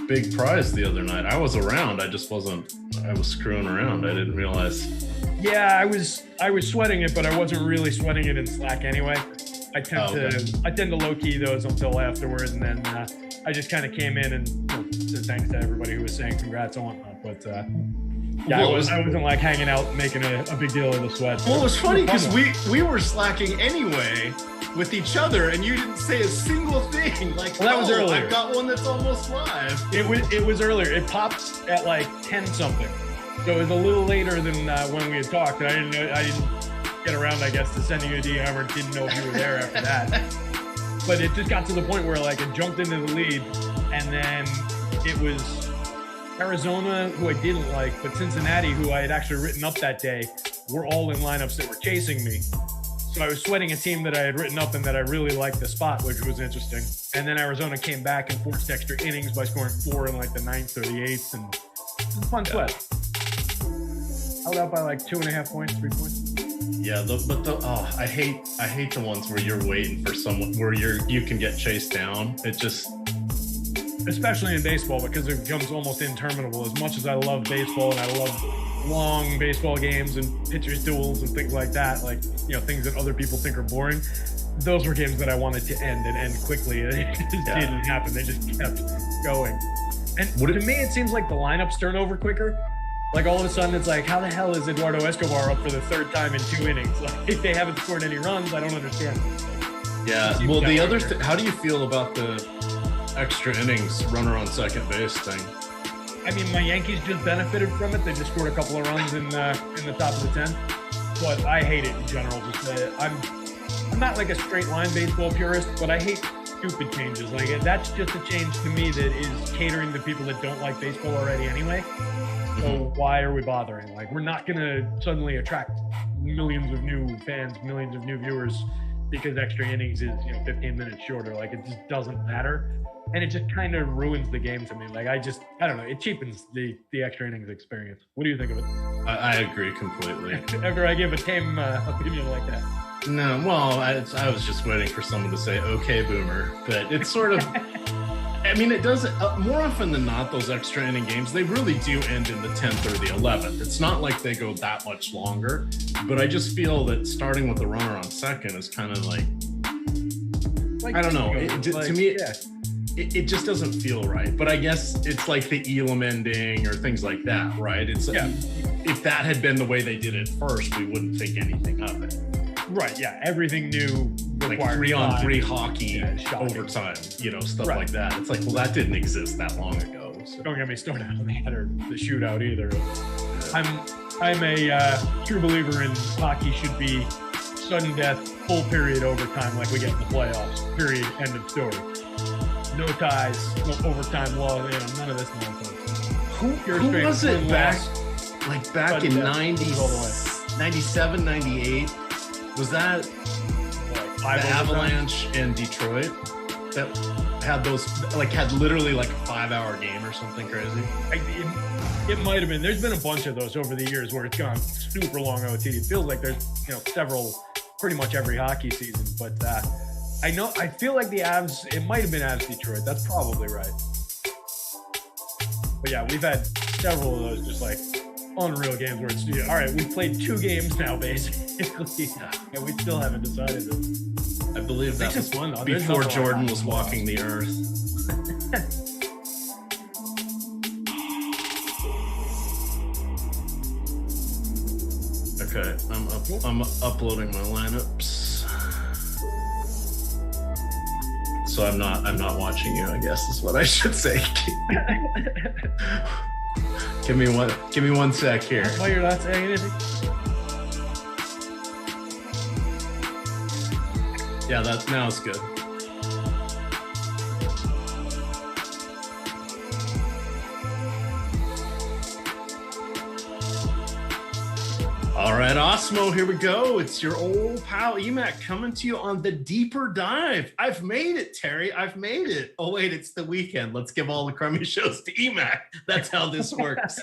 big prize the other night. I was around. I was screwing around. I didn't realize. Yeah, I was sweating it, but I wasn't really sweating it in Slack anyway. I tend to low key those until afterwards, and then I just kind of came in and said thanks to everybody who was saying congrats and whatnot. But I wasn't like hanging out making a big deal of the sweat. Well, it was funny because we were slacking anyway with each other, and you didn't say a single thing. Like, well, that was earlier. I've got one that's almost live. It was earlier. It popped at like 10 something, so it was a little later than when we had talked. And I didn't get around, I guess, to sending you a DM, or didn't know if you were there after that. But it just got to the point where like it jumped into the lead, and then it was Arizona, who I didn't like, but Cincinnati, who I had actually written up that day, were all in lineups that were chasing me. So I was sweating a team that I had written up and that I really liked the spot, which was interesting. And then Arizona came back and forced extra innings by scoring 4 in like the 9th or the 8th, and it was a fun sweat. Held out by like 2.5 points, 3 points. Yeah, I hate the ones where you're waiting for someone where you can get chased down. It just, especially in baseball, because it becomes almost interminable. As much as I love baseball and I love long baseball games and pitchers duels and things like that, like, things that other people think are boring, those were games that I wanted to end quickly. It just didn't happen. They just kept going. And to me, it seems like the lineups turn over quicker. Like all of a sudden, it's like, how the hell is Eduardo Escobar up for the 3rd time in 2 innings? Like, if they haven't scored any runs, I don't understand. Yeah. Well, the other how do you feel about the extra innings runner on second base thing? I mean, my Yankees just benefited from it. They just scored a couple of runs in the top of the 10. But I hate it in general. I'm not like a straight line baseball purist, but I hate stupid changes. Like, that's just a change to me that is catering to people that don't like baseball already anyway. So why are we bothering? Like, we're not going to suddenly attract millions of new fans, millions of new viewers because extra innings is 15 minutes shorter. Like, it just doesn't matter. And it just kind of ruins the game to me. Like, I don't know. It cheapens the extra innings experience. What do you think of it? I agree completely. Ever I give a tame opinion like that? No, well, I was just waiting for someone to say, okay, boomer. But it's sort of, I mean, it does, more often than not, those extra inning games, they really do end in the 10th or the 11th. It's not like they go that much longer. But I just feel that starting with the runner on second is kind of like I don't know. To me, it just doesn't feel right. But I guess it's like the Elam ending or things like that, right? It's if that had been the way they did it first, we wouldn't think anything of it. Right, yeah. Everything new like 3-on-3 hockey, overtime, stuff like that. It's like, well, that didn't exist that long ago. So. Don't get me started on that or the shootout either. I'm a true believer in hockey should be sudden death, full period overtime like we get in the playoffs. Period. End of story. No ties, no overtime law, none of this nonsense. Who was it back in 97, 98? Was that the Avalanche in Detroit that had had literally like a 5-hour game or something crazy? It might have been. There's been a bunch of those over the years where it's gone super long OT. It feels like there's several, pretty much every hockey season. But I feel like the Avs. It might have been Avs Detroit. That's probably right. But yeah, we've had several of those just like unreal games where it's all right. We've played 2 games now, basically, and we still haven't decided it. I believe that was fun, before Jordan was walking the earth. Okay, I'm uploading my lineups. So I'm not watching you, I guess is what I should say. Give me one sec here. Why you're not saying anything? Yeah, now it's good. All right, Awesemo, here we go. It's your old pal EMac coming to you on the deeper dive. I've made it, Terry. I've made it. Oh, wait, it's the weekend. Let's give all the crummy shows to EMac. That's how this works.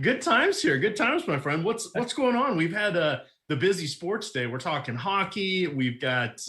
Good times here. Good times, my friend. What's going on? We've had the busy sports day. We're talking hockey. We've got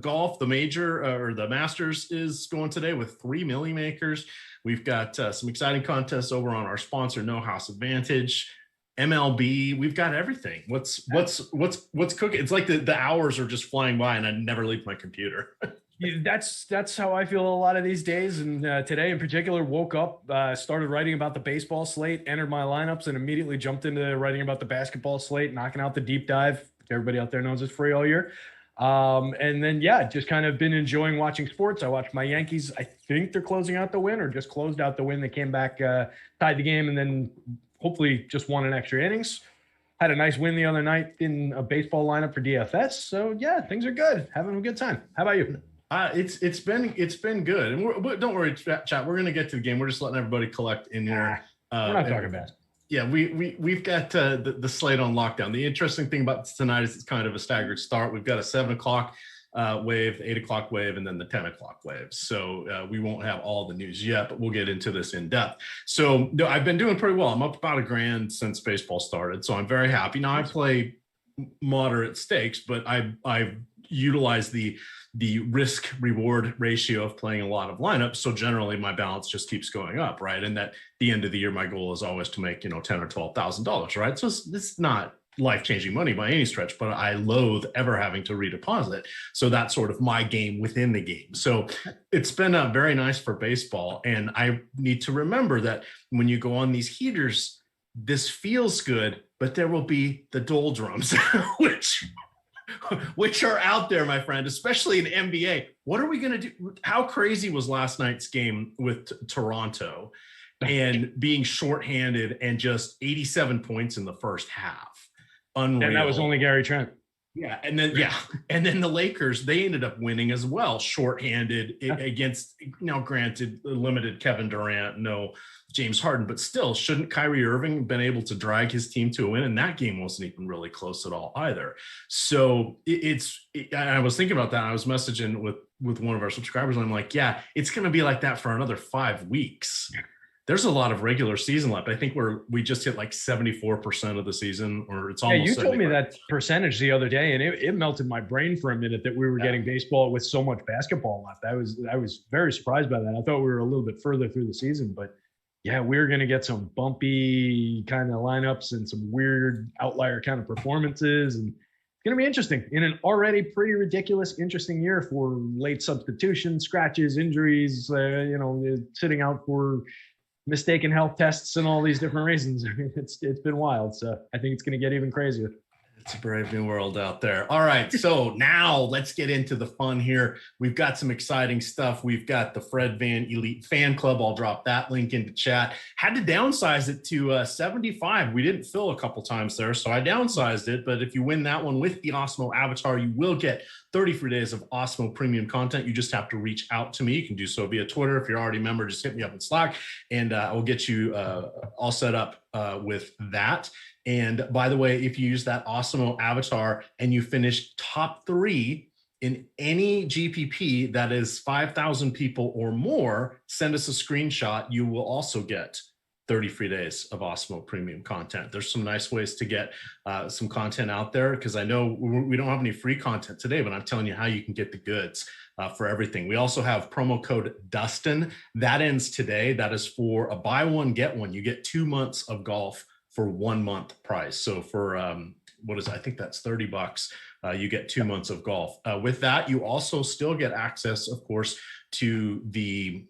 golf. The major or the Masters is going today with 3 milli makers. We've got some exciting contests over on our sponsor, No House Advantage. MLB, we've got everything. What's cooking? It's like the hours are just flying by, and I never leave my computer. Yeah, that's how I feel a lot of these days. And today in particular, woke up, started writing about the baseball slate, entered my lineups, and immediately jumped into writing about the basketball slate, knocking out the deep dive, which everybody out there knows is free all year. And then, just kind of been enjoying watching sports. I watched my Yankees. I think they're closing out the win, or just closed out the win. They came back, tied the game, and then hopefully just won an extra innings. Had a nice win the other night in a baseball lineup for DFS. So things are good. Having a good time. How about you? It's been good. And don't worry, chat. We're gonna get to the game. We're just letting everybody collect in here. We're not talking about it. Yeah, we've got the slate on lockdown. The interesting thing about tonight is it's kind of a staggered start. We've got a 7 o'clock wave, 8 o'clock wave, and then the 10 o'clock wave. So we won't have all the news yet, but we'll get into this in depth. So no, I've been doing pretty well. I'm up about $1,000 since baseball started, so I'm very happy. Now I play moderate stakes, but I utilize the risk reward ratio of playing a lot of lineups. So generally my balance just keeps going up, right? And at the end of the year, my goal is always to make, $10,000 or $12,000, right? So it's not life-changing money by any stretch, but I loathe ever having to redeposit. So that's sort of my game within the game. So it's been very nice for baseball. And I need to remember that when you go on these heaters, this feels good, but there will be the doldrums, which are out there, my friend, especially in NBA. What are we going to do? How crazy was last night's game with Toronto and being shorthanded and just 87 points in the first half? Unreal. And that was only Gary Trent. Yeah. And then the Lakers, they ended up winning as well, shorthanded against, granted, limited Kevin Durant, no James Harden, but still, shouldn't Kyrie Irving been able to drag his team to a win? And that game wasn't even really close at all either. So I was thinking about that. I was messaging with one of our subscribers, and I'm like, it's going to be like that for another 5 weeks. There's a lot of regular season left. I think we just hit like 74% of the season, or it's almost. Yeah, you told me that percentage the other day, and it melted my brain for a minute that we were getting baseball with so much basketball left. I was very surprised by that. I thought we were a little bit further through the season, but we're going to get some bumpy kind of lineups and some weird outlier kind of performances, and it's going to be interesting in an already pretty ridiculous, interesting year for late substitution, scratches, injuries, sitting out for mistaken health tests and all these different reasons. I mean, it's been wild. So I think it's going to get even crazier. It's a brave new world out there. All right. So now let's get into the fun here. We've got some exciting stuff. We've got the Fred Van Elite Fan Club. I'll drop that link into chat. Had to downsize it to 75. We didn't fill a couple times there, so I downsized it. But if you win that one with the Awesemo avatar, you will get 30 free days of Awesemo premium content. You just have to reach out to me. You can do so via Twitter. If you're already a member, just hit me up in Slack, and I will get you all set up with that. And by the way, if you use that Awesemo avatar and you finish top 3 in any GPP that is 5,000 people or more, send us a screenshot. You will also get 30 free days of Awesemo premium content. There's some nice ways to get some content out there, because I know we don't have any free content today, but I'm telling you how you can get the goods for everything. We also have promo code Dustin. That ends today. That is for a buy one, get one. You get 2 months of golf for 1 month price. So for I think that's $30. You get 2 months of golf. With that, you also still get access, of course, to the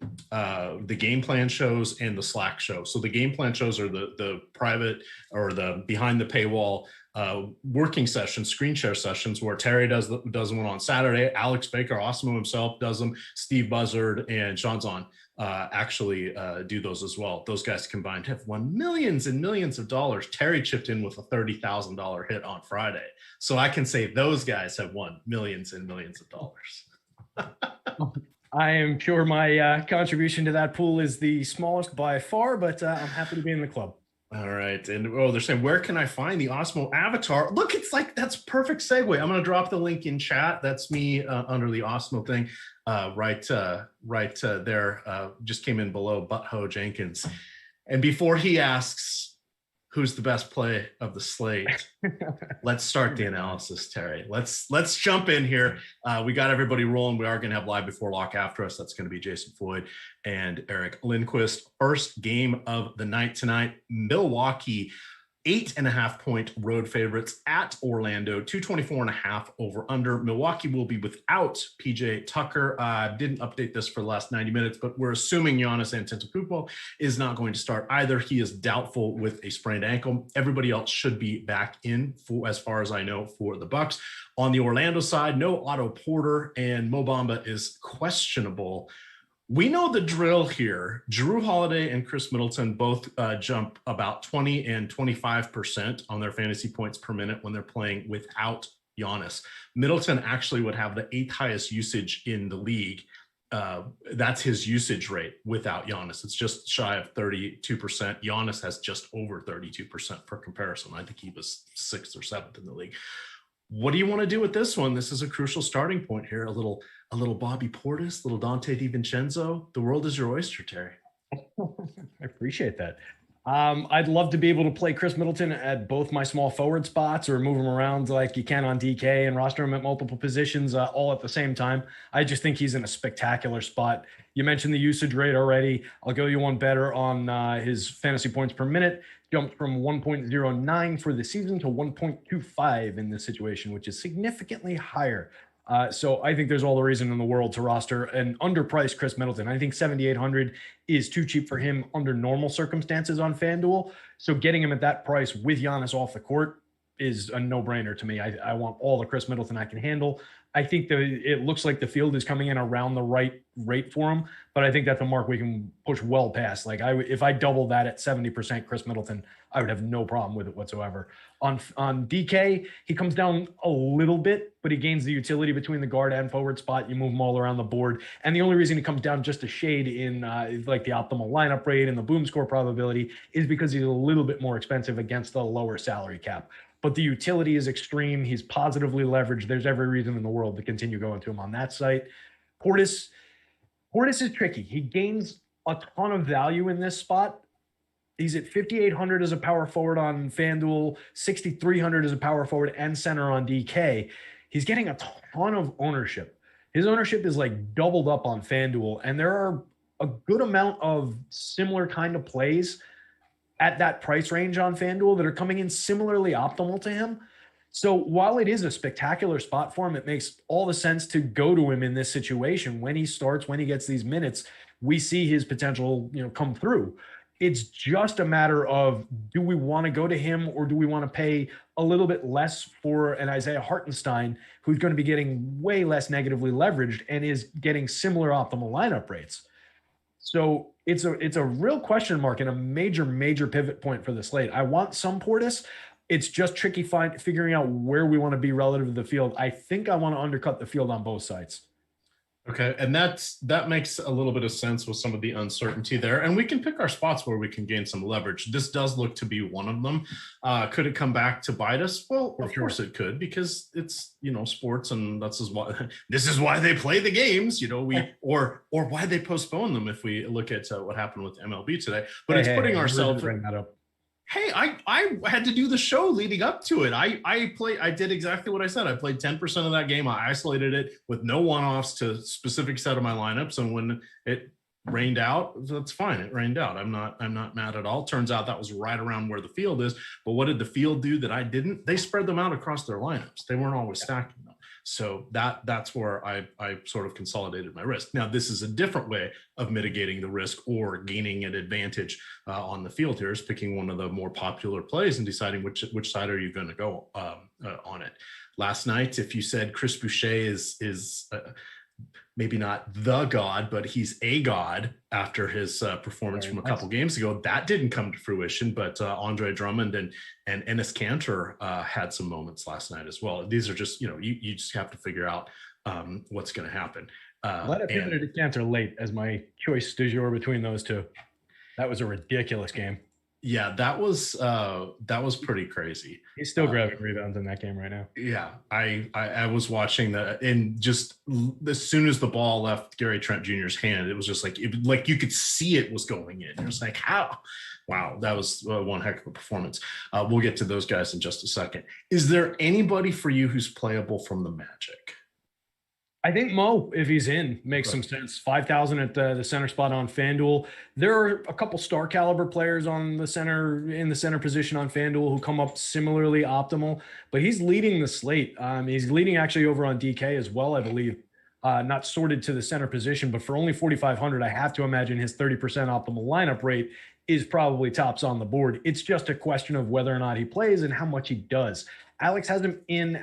game plan shows and the Slack show. So the game plan shows are the private or the behind the paywall working sessions, screen share sessions, where Terry does one on Saturday. Alex Baker, Awesemo himself, does them. Steve Buzzard and Sean Zahn actually do those as well. Those guys combined have won millions and millions of dollars. Terry chipped in with a $30,000 hit on Friday. So I can say those guys have won millions and millions of dollars. I am sure my contribution to that pool is the smallest by far, but I'm happy to be in the club. All right. And they're saying, where can I find the Awesemo avatar? Look, it's like, that's perfect segue. I'm going to drop the link in chat. That's me under the Awesemo thing right there. Just came in below Butthole Jenkins. And before he asks who's the best play of the slate? Let's start the analysis, Terry. Let's jump in here. We got everybody rolling. We are going to have live before lock after us. That's going to be Jason Floyd and Eric Lindquist. First game of the night tonight, Milwaukee 8.5-point road favorites at Orlando, 224.5 over under. Milwaukee will be without PJ Tucker. Didn't update this for the last 90 minutes, but we're assuming Giannis Antetokounmpo is not going to start either. He is doubtful with a sprained ankle. Everybody else should be back in, for, as far as I know, for the Bucks. On the Orlando side, no Otto Porter, and Mo Bamba is questionable. We know the drill here. Jrue Holiday and Chris Middleton both jump about 20 and 25% on their fantasy points per minute when they're playing without Giannis. Middleton actually would have the 8th highest usage in the league. That's his usage rate without Giannis. It's just shy of 32%. Giannis has just over 32% for comparison. I think he was 6th or 7th in the league. What do you want to do with this one? This is a crucial starting point here. A little Bobby Portis, little Dante DiVincenzo. The world is your oyster, Terry. I appreciate that. I'd love to be able to play Chris Middleton at both my small forward spots or move him around like you can on DK and roster him at multiple positions all at the same time. I just think he's in a spectacular spot. You mentioned the usage rate already. I'll go you one better on his fantasy points per minute. Jumped from 1.09 for the season to 1.25 in this situation, which is significantly higher. So I think there's all the reason in the world to roster an underpriced Chris Middleton. I think 7,800 is too cheap for him under normal circumstances on FanDuel. So getting him at that price with Giannis off the court is a no-brainer to me. I want all the Chris Middleton I can handle. I think that it looks like the field is coming in around the right rate for him, but I think that's a mark we can push well past. Like if I double that at 70% Chris Middleton, I would have no problem with it whatsoever. On DK, he comes down a little bit, but he gains the utility between the guard and forward spot. You move him all around the board. And the only reason he comes down just a shade in like the optimal lineup rate and the boom score probability is because he's a little bit more expensive against the lower salary cap. But the utility is extreme. He's positively leveraged. There's every reason in the world to continue going to him on that site. Portis is tricky. He gains a ton of value in this spot. He's at 5,800 as a power forward on FanDuel, 6,300 as a power forward and center on DK. He's getting a ton of ownership. His ownership is like doubled up on FanDuel, and there are a good amount of similar kind of plays at that price range on FanDuel that are coming in similarly optimal to him. So while it is a spectacular spot for him, it makes all the sense to go to him in this situation. When he starts, when he gets these minutes, we see his potential, come through. It's just a matter of, do we want to go to him or do we want to pay a little bit less for an Isaiah Hartenstein, who's going to be getting way less negatively leveraged and is getting similar optimal lineup rates? So it's a real question mark and a major pivot point for the slate. I want some Portis. It's just tricky figuring out where we want to be relative to the field. I think I want to undercut the field on both sides. Okay, and that makes a little bit of sense with some of the uncertainty there. And we can pick our spots where we can gain some leverage. This does look to be one of them. Could it come back to bite us? Well, of course it could, because it's sports, and this is why they play the games. Or why they postpone them. If we look at what happened with MLB today, but it's putting ourselves. Bring that up. Hey, I had to do the show leading up to it. I did exactly what I said. I played 10% of that game. I isolated it with no one-offs to a specific set of my lineups. And when it rained out, that's fine. It rained out. I'm not mad at all. Turns out that was right around where the field is. But what did the field do that I didn't? They spread them out across their lineups. They weren't always stacking them. So that's where I sort of consolidated my risk. Now, this is a different way of mitigating the risk or gaining an advantage on the field here, is picking one of the more popular plays and deciding which side are you going to go on it. Last night, if you said Chris Boucher is maybe not the god, but he's a god after his performance from a couple games ago, that didn't come to fruition. But Andre Drummond and Enes Kanter had some moments last night as well. These are just, you just have to figure out what's going to happen. Let it pivot to Kanter late as my choice du jour between those two. That was a ridiculous game. Yeah, that was pretty crazy. He's still grabbing rebounds in that game right now. Yeah, I was watching that, and just as soon as the ball left Gary Trent Jr.'s hand, it was just like you could see it was going in. It was like, how? Wow, that was one heck of a performance. We'll get to those guys in just a second. Is there anybody for you who's playable from the Magic? I think Mo, if he's in, makes some sense. 5,000 at the center spot on Fanduel. There are a couple star caliber players in the center position on Fanduel who come up similarly optimal, but he's leading the slate. He's leading actually over on DK as well, I believe. Not sorted to the center position, but for only 4,500, I have to imagine his 30% optimal lineup rate is probably tops on the board. It's just a question of whether or not he plays and how much he does. Alex has him in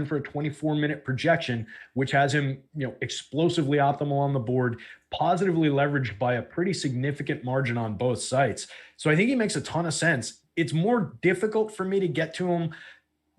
for a 24-minute projection, which has him, explosively optimal on the board, positively leveraged by a pretty significant margin on both sites. So I think he makes a ton of sense. It's more difficult for me to get to him,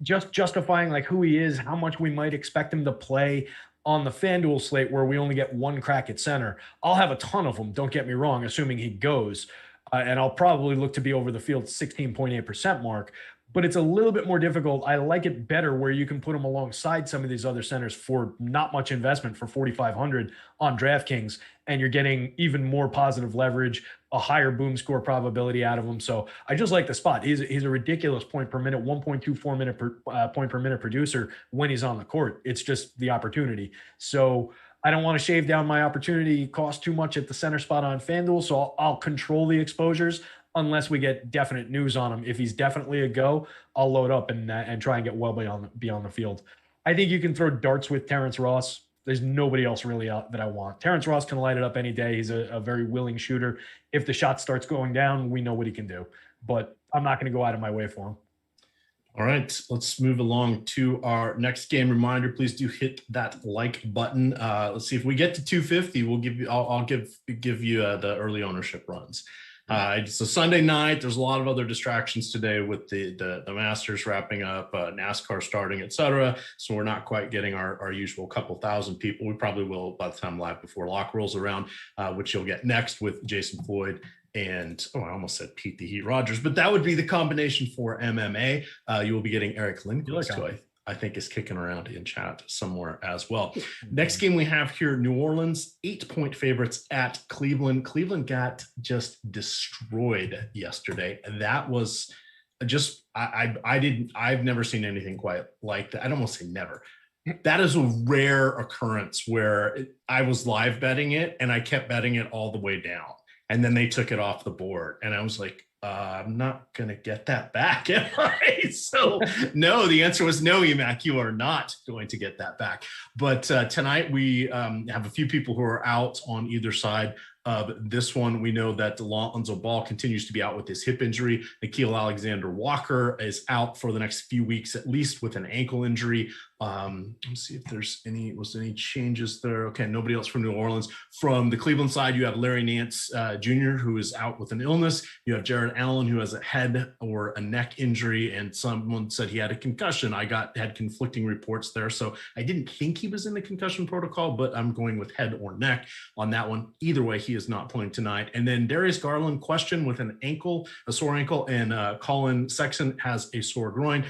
just justifying like who he is, how much we might expect him to play on the FanDuel slate where we only get one crack at center. I'll have a ton of them, don't get me wrong, assuming he goes. And I'll probably look to be over the field 16.8% mark. But it's a little bit more difficult. I like it better where you can put them alongside some of these other centers for not much investment for 4,500 on DraftKings, and you're getting even more positive leverage, a higher boom score probability out of them. So I just like the spot. He's a ridiculous point per minute, 1.24 point per minute producer when he's on the court. It's just the opportunity. So I don't want to shave down my opportunity cost too much at the center spot on FanDuel, so I'll control the exposures unless we get definite news on him. If he's definitely a go, I'll load up and try and get well beyond the field. I think you can throw darts with Terrence Ross. There's nobody else really out that I want. Terrence Ross can light it up any day. He's a very willing shooter. If the shot starts going down, we know what he can do. But I'm not going to go out of my way for him. All right, let's move along to our next game. Reminder, please do hit that like button. Let's see if we get to 250. We'll give you. I'll give you the early ownership runs. It's a Sunday night. There's a lot of other distractions today with the Masters wrapping up, NASCAR starting, etc. So we're not quite getting our usual couple thousand people. We probably will by the time live before lock rolls around, which you'll get next with Jason Floyd and I almost said Pete the Heat Rogers, but that would be the combination for MMA. You will be getting Eric Lindquist, who I think is kicking around in chat somewhere as well. Next game we have here, New Orleans, 8-point favorites at Cleveland. Cleveland got just destroyed yesterday. That was just, I've never seen anything quite like that. I don't want to say never. That is a rare occurrence where I was live betting it and I kept betting it all the way down. And then they took it off the board. And I was like, I'm not going to get that back. So no, the answer was no, EMac, you are not going to get that back. But tonight we have a few people who are out on either side of this one. We know that Lonzo Ball continues to be out with his hip injury. Nickeil Alexander-Walker is out for the next few weeks, at least with an ankle injury. Let's see if there's any changes there. Okay, nobody else from New Orleans. From the Cleveland side, you have Larry Nance Jr., who is out with an illness. You have Jared Allen, who has a head or a neck injury, and someone said he had a concussion. I had conflicting reports there, so I didn't think he was in the concussion protocol, but I'm going with head or neck on that one. Either way, he is not playing tonight. And then Darius Garland question with a sore ankle, and Colin Sexton has a sore groin.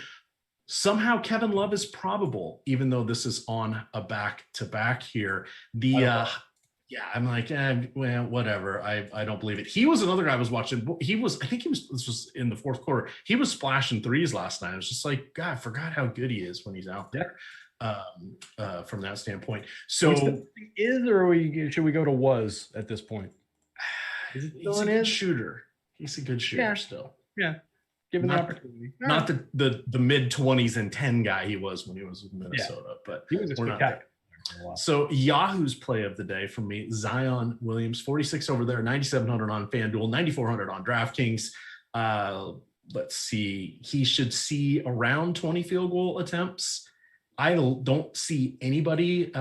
Somehow Kevin Love is probable, even though this is on a back-to-back here. I'm like, well, whatever. I don't believe it. He was another guy I was watching. This was in the fourth quarter. He was splashing threes last night. I was just like, God, I forgot how good he is when he's out there. From that standpoint. So should we go to was at this point? He's a good shooter. He's a good shooter still. Yeah. Given the opportunity. Not the mid-20s and 10 guy he was when he was with Minnesota, but he was we're not there. So Yahoo's play of the day for me, Zion Williams, 46 over there, 9,700 on FanDuel, 9,400 on DraftKings. Let's see. He should see around 20 field goal attempts. I don't see anybody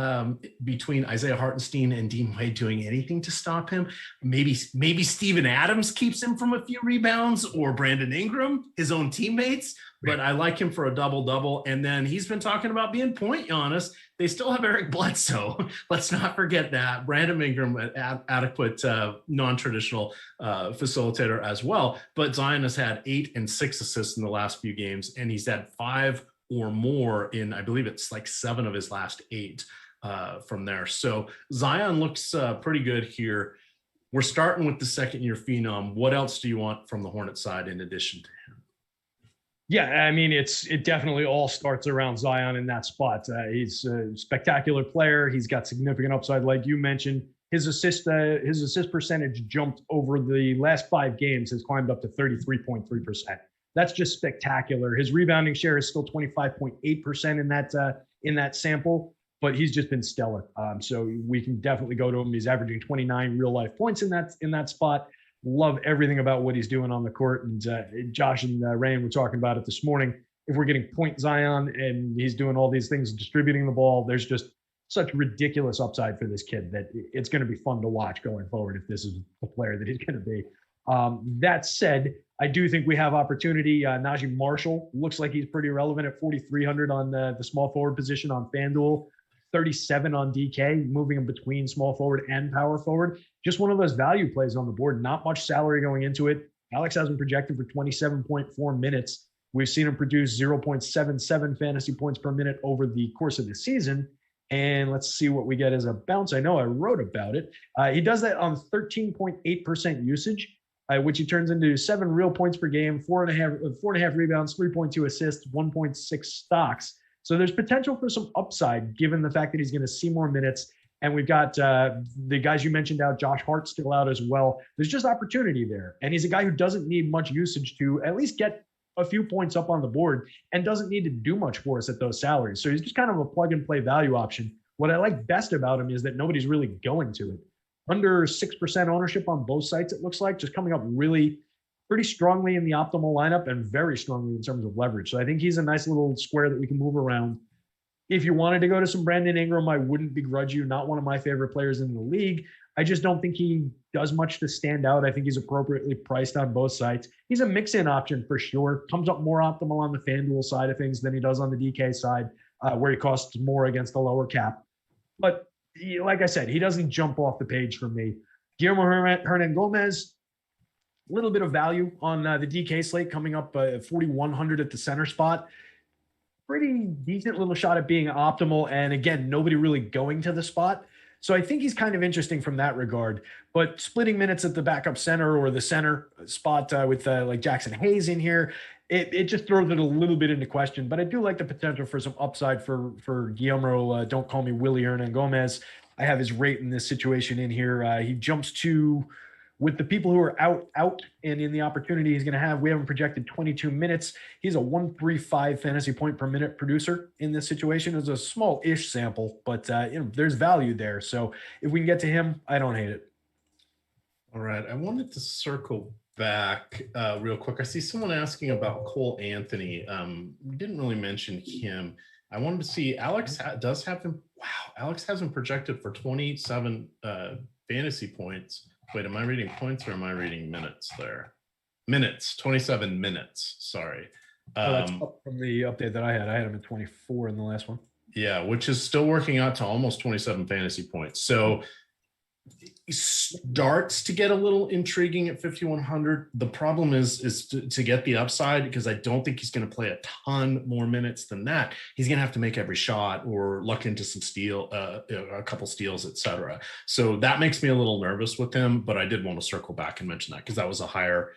between Isaiah Hartenstein and Dean Wade doing anything to stop him. Maybe Steven Adams keeps him from a few rebounds, or Brandon Ingram, his own teammates. But I like him for a double-double. And then he's been talking about being point Giannis. They still have Eric Bledsoe. Let's not forget that. Brandon Ingram, adequate non-traditional facilitator as well. But Zion has had 8 and 6 assists in the last few games, and he's had 5 or more in, I believe it's like 7 of his last 8 from there. So Zion looks pretty good here. We're starting with the second-year phenom. What else do you want from the Hornets side in addition to him? Yeah, I mean, it definitely all starts around Zion in that spot. He's a spectacular player. He's got significant upside, like you mentioned. His assist percentage jumped over the last 5 games, has climbed up to 33.3%. That's just spectacular. His rebounding share is still 25.8% in that sample, but he's just been stellar. So we can definitely go to him. He's averaging 29 real life points in that spot. Love everything about what he's doing on the court. And Josh and Rayan were talking about it this morning. If we're getting point Zion and he's doing all these things, distributing the ball, there's just such ridiculous upside for this kid that it's going to be fun to watch going forward if this is the player that he's going to be. That said, I do think we have opportunity. Najee Marshall looks like he's pretty relevant at 4,300 on the small forward position on Fanduel. 37 on DK, moving him between small forward and power forward. Just one of those value plays on the board. Not much salary going into it. Alex has been projected for 27.4 minutes. We've seen him produce 0.77 fantasy points per minute over the course of the season. And let's see what we get as a bounce. I know I wrote about it. He does that on 13.8% usage, which he turns into 7 real points per game, 4.5 rebounds, 3.2 assists, 1.6 stocks. So there's potential for some upside given the fact that he's going to see more minutes. And we've got the guys you mentioned out, Josh Hart still out as well. There's just opportunity there. And he's a guy who doesn't need much usage to at least get a few points up on the board and doesn't need to do much for us at those salaries. So he's just kind of a plug and play value option. What I like best about him is that nobody's really going to it. Under 6% ownership on both sites, it looks like, just coming up really pretty strongly in the optimal lineup and very strongly in terms of leverage. So I think he's a nice little square that we can move around. If you wanted to go to some Brandon Ingram, I wouldn't begrudge you. Not one of my favorite players in the league. I just don't think he does much to stand out. I think he's appropriately priced on both sides. He's a mix-in option for sure. Comes up more optimal on the FanDuel side of things than he does on the DK side, where he costs more against the lower cap. But like I said, he doesn't jump off the page for me. Guillermo Hernan Gomez, a little bit of value on the DK slate, coming up 4,100 at the center spot. Pretty decent little shot at being optimal. And again, nobody really going to the spot. So I think he's kind of interesting from that regard. But splitting minutes at the backup center or the center spot with like Jackson Hayes in here, it just throws it a little bit into question. But I do like the potential for some upside for Guillermo. Don't call me Willie Hernan Gomez. I have his rate in this situation in here. He jumps to, with the people who are out, and in the opportunity he's going to have, we have him projected 22 minutes. He's a 135 fantasy point per minute producer in this situation. It's a small-ish sample, but there's value there. So if we can get to him, I don't hate it. All right. I wanted to circle back real quick. I see someone asking about Cole Anthony. We didn't really mention him. I wanted to see, Alex does have him. Wow. Alex has him projected for 27 fantasy points. Wait, am I reading points or am I reading minutes there? Minutes, 27 minutes. Sorry. That's up from the update that I had. I had him at 24 in the last one. Yeah, which is still working out to almost 27 fantasy points. So it starts to get a little intriguing at 5,100. The problem is to get the upside, because I don't think he's going to play a ton more minutes than that. He's going to have to make every shot or luck into some steal, a couple steals, etc. So that makes me a little nervous with him, but I did want to circle back and mention that because that was a higher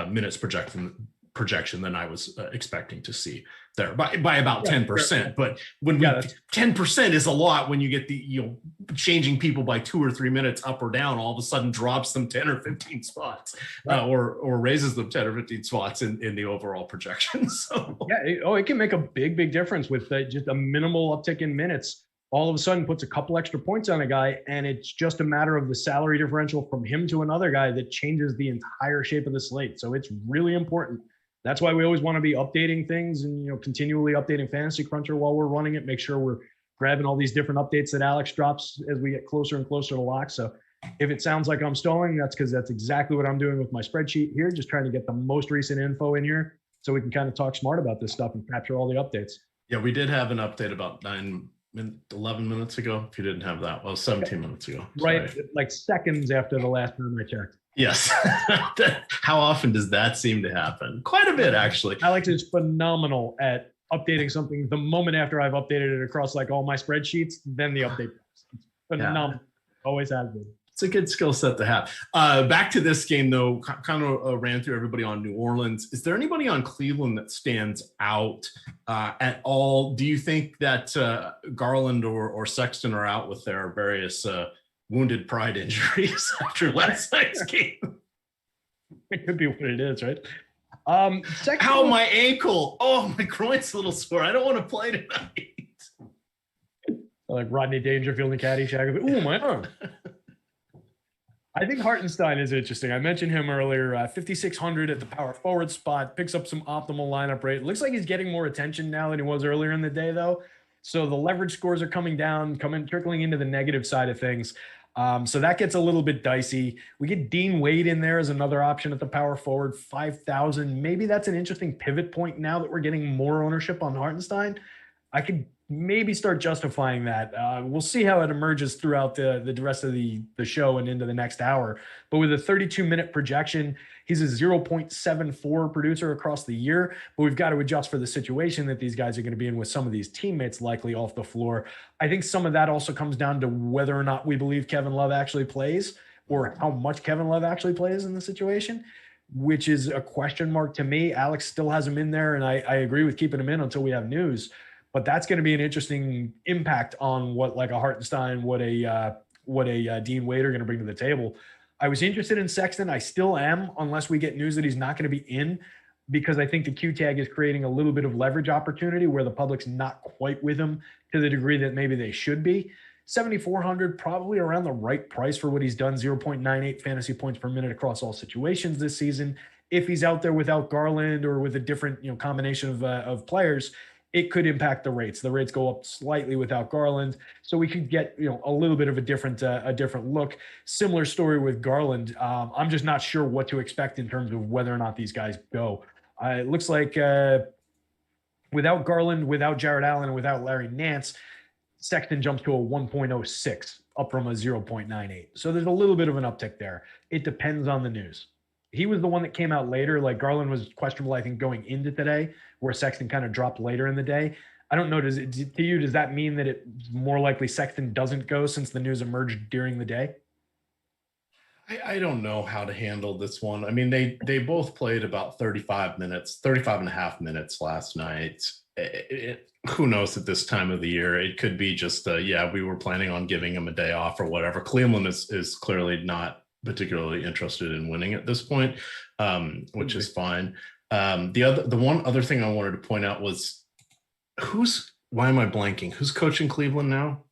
minutes projection than I was expecting to see there by about 10%. But when 10% is a lot when you get the, changing people by 2 or 3 minutes up or down, all of a sudden drops them 10 or 15 spots or raises them 10 or 15 spots in the overall projection. So it can make a big difference with just a minimal uptick in minutes. All of a sudden puts a couple extra points on a guy, and it's just a matter of the salary differential from him to another guy that changes the entire shape of the slate. So it's really important That's why we always want to be updating things and, continually updating Fantasy Cruncher while we're running it. Make sure we're grabbing all these different updates that Alex drops as we get closer and closer to lock. So if it sounds like I'm stalling, that's because that's exactly what I'm doing with my spreadsheet here, just trying to get the most recent info in here so we can kind of talk smart about this stuff and capture all the updates. Yeah, we did have an update about 11 minutes ago. If you didn't have that, well, 17 minutes ago. Sorry. Right, like seconds after the last time I checked. Yes. How often does that seem to happen? Quite a bit, actually. Alex is phenomenal at updating something the moment after I've updated it across like all my spreadsheets, then the update. It's phenomenal. Yeah. Always has been. It's a good skill set to have. Back to this game, though, kind of ran through everybody on New Orleans. Is there anybody on Cleveland that stands out at all? Do you think that Garland or Sexton are out with their various wounded pride injuries after last night's game? It could be what it is, right? Ow, my ankle. Oh, my groin's a little sore. I don't want to play tonight. Like Rodney Dangerfield and Caddyshack. Ooh, my arm. I think Hartenstein is interesting. I mentioned him earlier. 5,600 at the power forward spot, picks up some optimal lineup rate. Looks like he's getting more attention now than he was earlier in the day, though. So the leverage scores are coming down, trickling into the negative side of things. So that gets a little bit dicey. We get Dean Wade in there as another option at the power forward, 5,000. Maybe that's an interesting pivot point now that we're getting more ownership on Hartenstein. I could maybe start justifying that. We'll see how it emerges throughout the rest of the show and into the next hour. But with a 32-minute projection, he's a 0.74 producer across the year. But we've got to adjust for the situation that these guys are going to be in with some of these teammates likely off the floor. I think some of that also comes down to whether or not we believe Kevin Love actually plays or how much Kevin Love actually plays in the situation, which is a question mark to me. Alex still has him in there, and I agree with keeping him in until we have news. But that's going to be an interesting impact on what like a Hartenstein, what a Dean Wade are going to bring to the table. I was interested in Sexton. I still am, unless we get news that he's not going to be in, because I think the Q tag is creating a little bit of leverage opportunity where the public's not quite with him to the degree that maybe they should be. 7,400, probably around the right price for what he's done. 0.98 fantasy points per minute across all situations this season. If he's out there without Garland or with a different combination of players, it could impact the rates. The rates go up slightly without Garland, so we could get a little bit of a different look. Similar story with Garland. I'm just not sure what to expect in terms of whether or not these guys go. It looks like without Garland, without Jared Allen, and without Larry Nance, Sexton jumps to a 1.06, up from a 0.98. So there's a little bit of an uptick there. It depends on the news. He was the one that came out later. Like Garland was questionable, I think, going into today, where Sexton kind of dropped later in the day. I don't know. Does that mean that it's more likely Sexton doesn't go since the news emerged during the day? I don't know how to handle this one. I mean, they both played about 35 and a half minutes last night. Who knows at this time of the year? It could be just, we were planning on giving him a day off or whatever. Cleveland is clearly not particularly interested in winning at this point, which is fine. The one other thing I wanted to point out was why am I blanking? Who's coaching Cleveland now?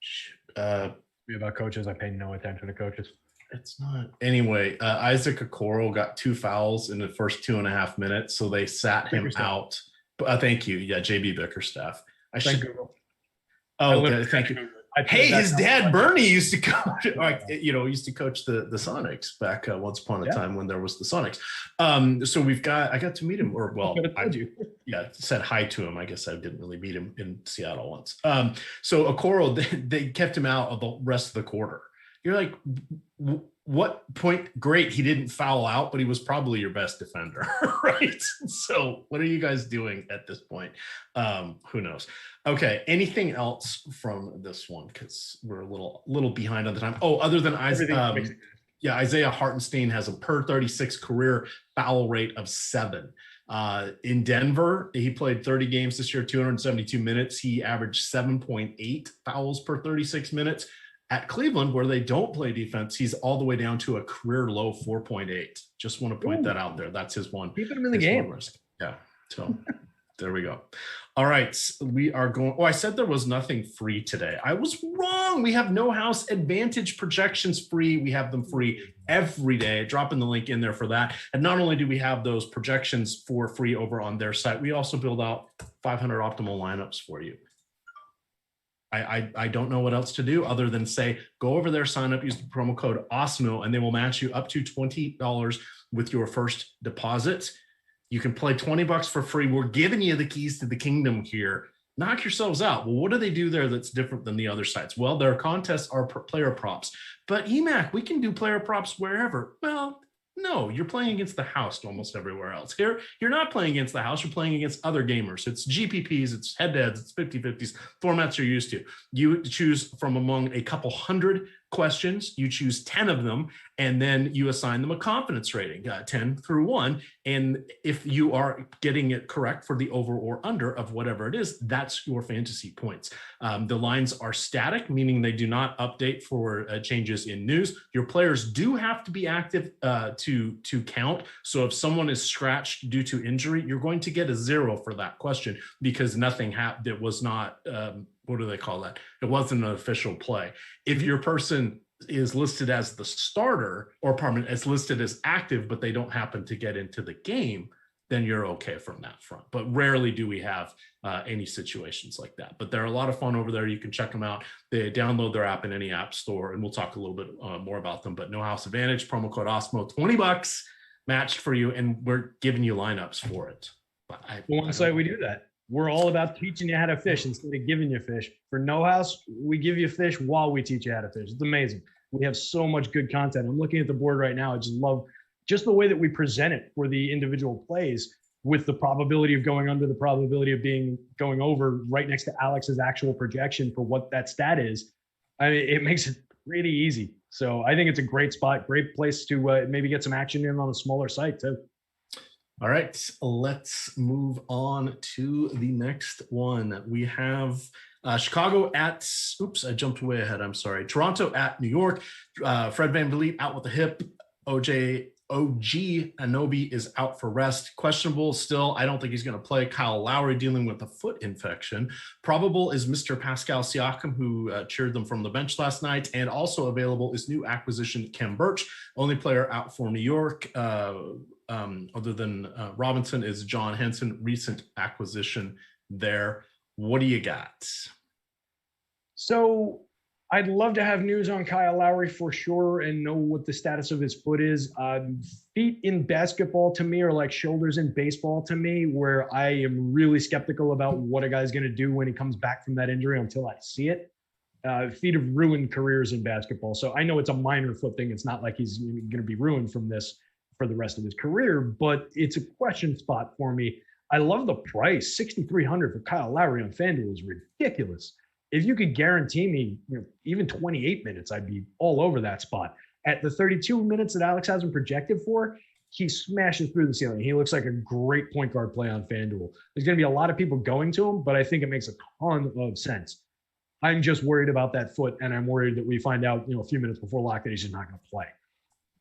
About coaches, I pay no attention to coaches. It's not. Anyway, Isaac Okoro got 2 fouls in the first 2.5 minutes, so they sat him out. Thank you. Yeah, JB Bickerstaff. Google. Oh, okay, thank you. Hey, his dad Bernie used to coach. Used to coach the Sonics back once upon a time when there was the Sonics. So I got to meet him, said hi to him. I guess I didn't really meet him in Seattle once. So Okoro, they kept him out of the rest of the quarter. You're like, what point? Great, he didn't foul out, but he was probably your best defender, right? So what are you guys doing at this point? Who knows? Okay, anything else from this one? Because we're a little behind on the time. Oh, other than Isaiah Hartenstein has a per 36 career foul rate of 7. In Denver, he played 30 games this year, 272 minutes. He averaged 7.8 fouls per 36 minutes. At Cleveland, where they don't play defense, he's all the way down to a career low 4.8. Just want to point that out there. That's his one. Keep him in the game. Risk. Yeah. So there we go. All right, we are going. Oh, I said there was nothing free today. I was wrong. We have No House Advantage projections free. We have them free every day. Dropping the link in there for that. And not only do we have those projections for free over on their site, we also build out 500 optimal lineups for you. I don't know what else to do other than say, go over there, sign up, use the promo code Awesemo, and they will match you up to $20 with your first deposit. You can play $20 for free. We're giving you the keys to the kingdom here. Knock yourselves out. Well, what do they do there that's different than the other sites? Well, their contests are player props. But EMac, we can do player props wherever. Well, no, you're playing against the house almost everywhere else. Here, you're not playing against the house. You're playing against other gamers. It's GPPs, it's head-to-heads, it's 50-50s, formats you're used to. You choose from among a couple hundred questions. You choose 10 of them, and then you assign them a confidence rating, 10 through 1. And if you are getting it correct for the over or under of whatever it is, that's your fantasy points. The lines are static, meaning they do not update for changes in news. Your players do have to be active to count. So if someone is scratched due to injury, you're going to get a 0 for that question because nothing happened. It was not what do they call that? It wasn't an official play. If your person is listed as the starter, or pardon me, is listed as active, but they don't happen to get into the game, then you're okay from that front. But rarely do we have any situations like that. But they're a lot of fun over there. You can check them out. They download their app in any app store, and we'll talk a little bit more about them. But No House Advantage, promo code Awesemo, $20 matched for you, and we're giving you lineups for it. But one site we do that. We're all about teaching you how to fish instead of giving you fish. For No House, we give you fish while we teach you how to fish. It's amazing. We have so much good content. I'm looking at the board right now. I just love just the way that we present it for the individual plays, with the probability of going under, the probability of going over, right next to Alex's actual projection for what that stat is. I mean, it makes it pretty easy. So I think it's a great spot, great place to maybe get some action in on a smaller site too. All right, let's move on to the next one. We have Chicago at, oops, I jumped way ahead. I'm sorry. Toronto at New York. Fred VanVleet out with the hip. OG Anunoby is out for rest. Questionable still. I don't think he's going to play. Kyle Lowry dealing with a foot infection. Probable is Mr. Pascal Siakam, who cheered them from the bench last night. And also available is new acquisition Khem Birch. Only player out for New York, other than Robinson, is John Henson, recent acquisition there. What do you got? So I'd love to have news on Kyle Lowry for sure and know what the status of his foot is. Feet in basketball to me are like shoulders in baseball to me, where I am really skeptical about what a guy's going to do when he comes back from that injury until I see it. Feet have ruined careers in basketball. So I know it's a minor foot thing. It's not like he's going to be ruined from this for the rest of his career, but it's a question spot for me. I love the price. $6,300 for Kyle Lowry on Fanduel is ridiculous. If you could guarantee me, even 28 minutes, I'd be all over that spot. At the 32 minutes that Alex has him projected for, he smashes through the ceiling. He looks like a great point guard play on Fanduel. There's going to be a lot of people going to him, but I think it makes a ton of sense. I'm just worried about that foot, and I'm worried that we find out, a few minutes before lock that he's just not going to play.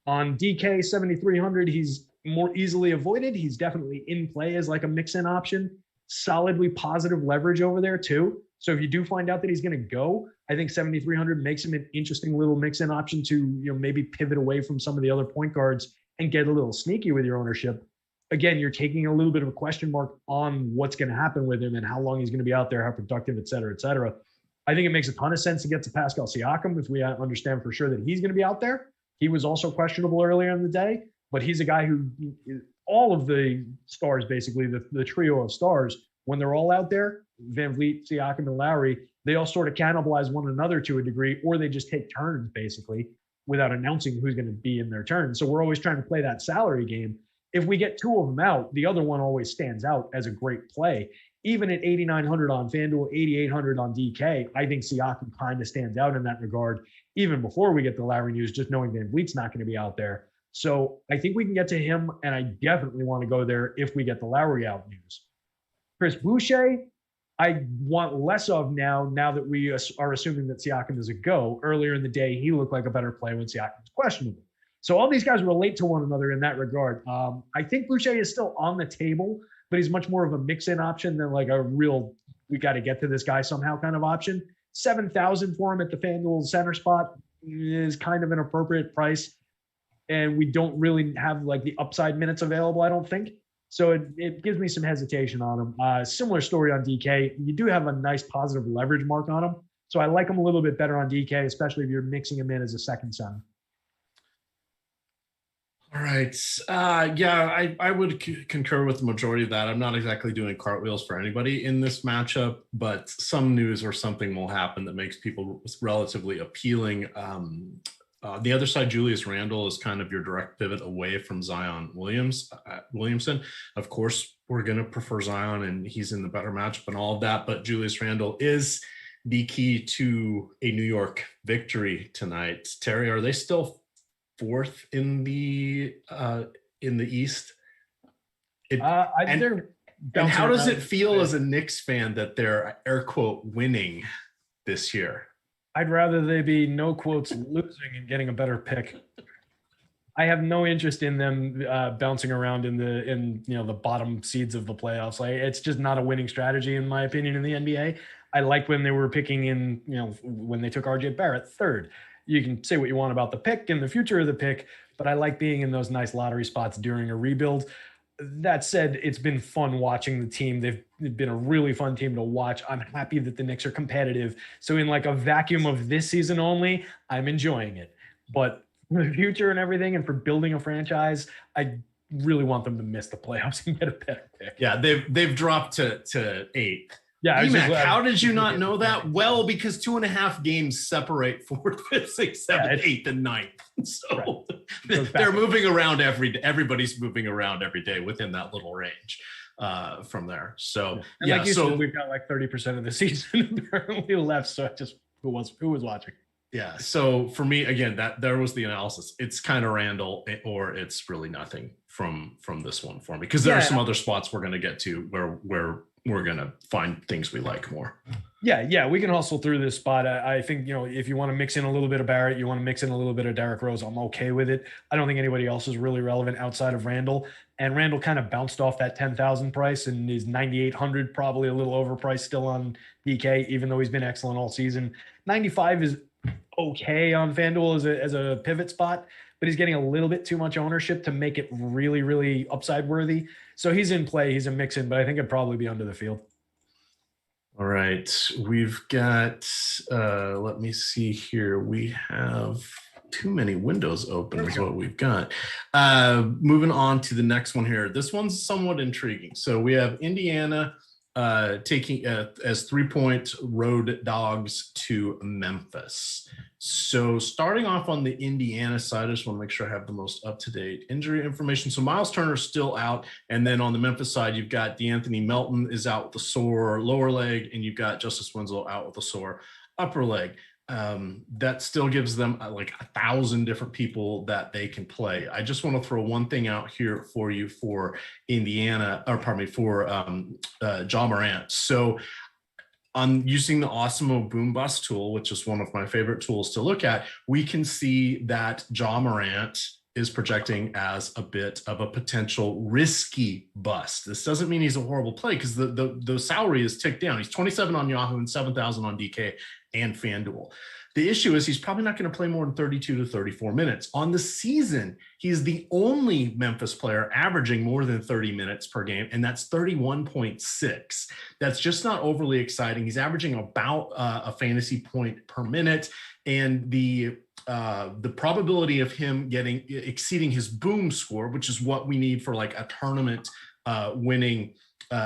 On DK 7,300, he's more easily avoided. He's definitely in play as like a mix-in option. Solidly positive leverage over there too. So if you do find out that he's going to go, I think 7,300 makes him an interesting little mix-in option to maybe pivot away from some of the other point guards and get a little sneaky with your ownership. Again, you're taking a little bit of a question mark on what's going to happen with him and how long he's going to be out there, how productive, et cetera, et cetera. I think it makes a ton of sense to get to Pascal Siakam if we understand for sure that he's going to be out there. He was also questionable earlier in the day, but he's a guy who all of the stars, basically the trio of stars, when they're all out there, VanVleet, Siakam, and Lowry, they all sort of cannibalize one another to a degree, or they just take turns basically without announcing who's going to be in their turn. So we're always trying to play that salary game. If we get two of them out, the other one always stands out as a great play. Even at 8,900 on FanDuel, 8,800 on DK, I think Siakam kind of stands out in that regard, even before we get the Lowry news, just knowing VanVleet's not going to be out there. So I think we can get to him, and I definitely want to go there if we get the Lowry out news. Chris Boucher, I want less of now that we are assuming that Siakam is a go. Earlier in the day, he looked like a better play when Siakam was questionable. So all these guys relate to one another in that regard. I think Boucher is still on the table, but he's much more of a mix-in option than like a real, we got to get to this guy somehow kind of option. 7,000 for him at the FanDuel center spot is kind of an appropriate price. And we don't really have like the upside minutes available, I don't think. So it gives me some hesitation on him. Similar story on DK. You do have a nice positive leverage mark on him. So I like him a little bit better on DK, especially if you're mixing him in as a second center. All right. Yeah, I would concur with the majority of that. I'm not exactly doing cartwheels for anybody in this matchup, but some news or something will happen that makes people relatively appealing. The other side, Julius Randle is kind of your direct pivot away from Zion Williamson. Of course, we're going to prefer Zion, and he's in the better matchup and all of that, but Julius Randle is the key to a New York victory tonight. Terry, are they still fourth in the East? And how does it feel as a Knicks fan that they're air quote winning this year? I'd rather they be no quotes losing and getting a better pick. I have no interest in them bouncing around in the bottom seeds of the playoffs. Like, it's just not a winning strategy in my opinion in the NBA. I like when they were picking in, when they took RJ Barrett third. You can say what you want about the pick and the future of the pick, but I like being in those nice lottery spots during a rebuild. That said, it's been fun watching the team. They've been a really fun team to watch. I'm happy that the Knicks are competitive. So in like a vacuum of this season only, I'm enjoying it. But for the future and everything, and for building a franchise, I really want them to miss the playoffs and get a better pick. Yeah, they've dropped to 8. Yeah, EMac, how did you not know that? Well, because 2.5 games separate 4th, 5th, 6th, 7th, 8th, and 9th. So they're moving around every day. Everybody's moving around every day within that little range from there. So like you said, we've got like 30% of the season apparently left. So who was watching? Yeah. So for me, again, there was the analysis. It's kind of Randall, or it's really nothing from this one for me, because there are some other spots we're going to get to where we're going to find things we like more. Yeah, we can hustle through this spot. I think, if you want to mix in a little bit of Barrett, you want to mix in a little bit of Derrick Rose, I'm okay with it. I don't think anybody else is really relevant outside of Randall. And Randall kind of bounced off that 10,000 price and is 9,800, probably a little overpriced still on DK, even though he's been excellent all season. 95 is okay on FanDuel as a pivot spot, but he's getting a little bit too much ownership to make it really, really upside worthy. So he's in play. He's a mix-in, but I think it'd probably be under the field. All right. We've got, let me see here. We have too many windows open is what we've got. Moving on to the next one here. This one's somewhat intriguing. So we have Indiana taking as 3-point road dogs to Memphis. So starting off on the Indiana side, I just want to make sure I have the most up-to-date injury information. So Miles Turner's still out. And then on the Memphis side, you've got DeAnthony Melton is out with a sore lower leg, and you've got Justice Winslow out with a sore upper leg. That still gives them like 1,000 different people that they can play. I just want to throw one thing out here for you for Indiana, or pardon me, for Ja Morant. So on using the Awesemo Boom Bust tool, which is one of my favorite tools to look at, we can see that Ja Morant is projecting as a bit of a potential risky bust. This doesn't mean he's a horrible play, because the salary is ticked down. He's 27 on Yahoo and 7,000 on DK and FanDuel. The issue is he's probably not going to play more than 32 to 34 minutes. On the season, he's the only Memphis player averaging more than 30 minutes per game, and that's 31.6. That's just not overly exciting. He's averaging about a fantasy point per minute, and the probability of him exceeding his boom score, which is what we need for like a tournament winning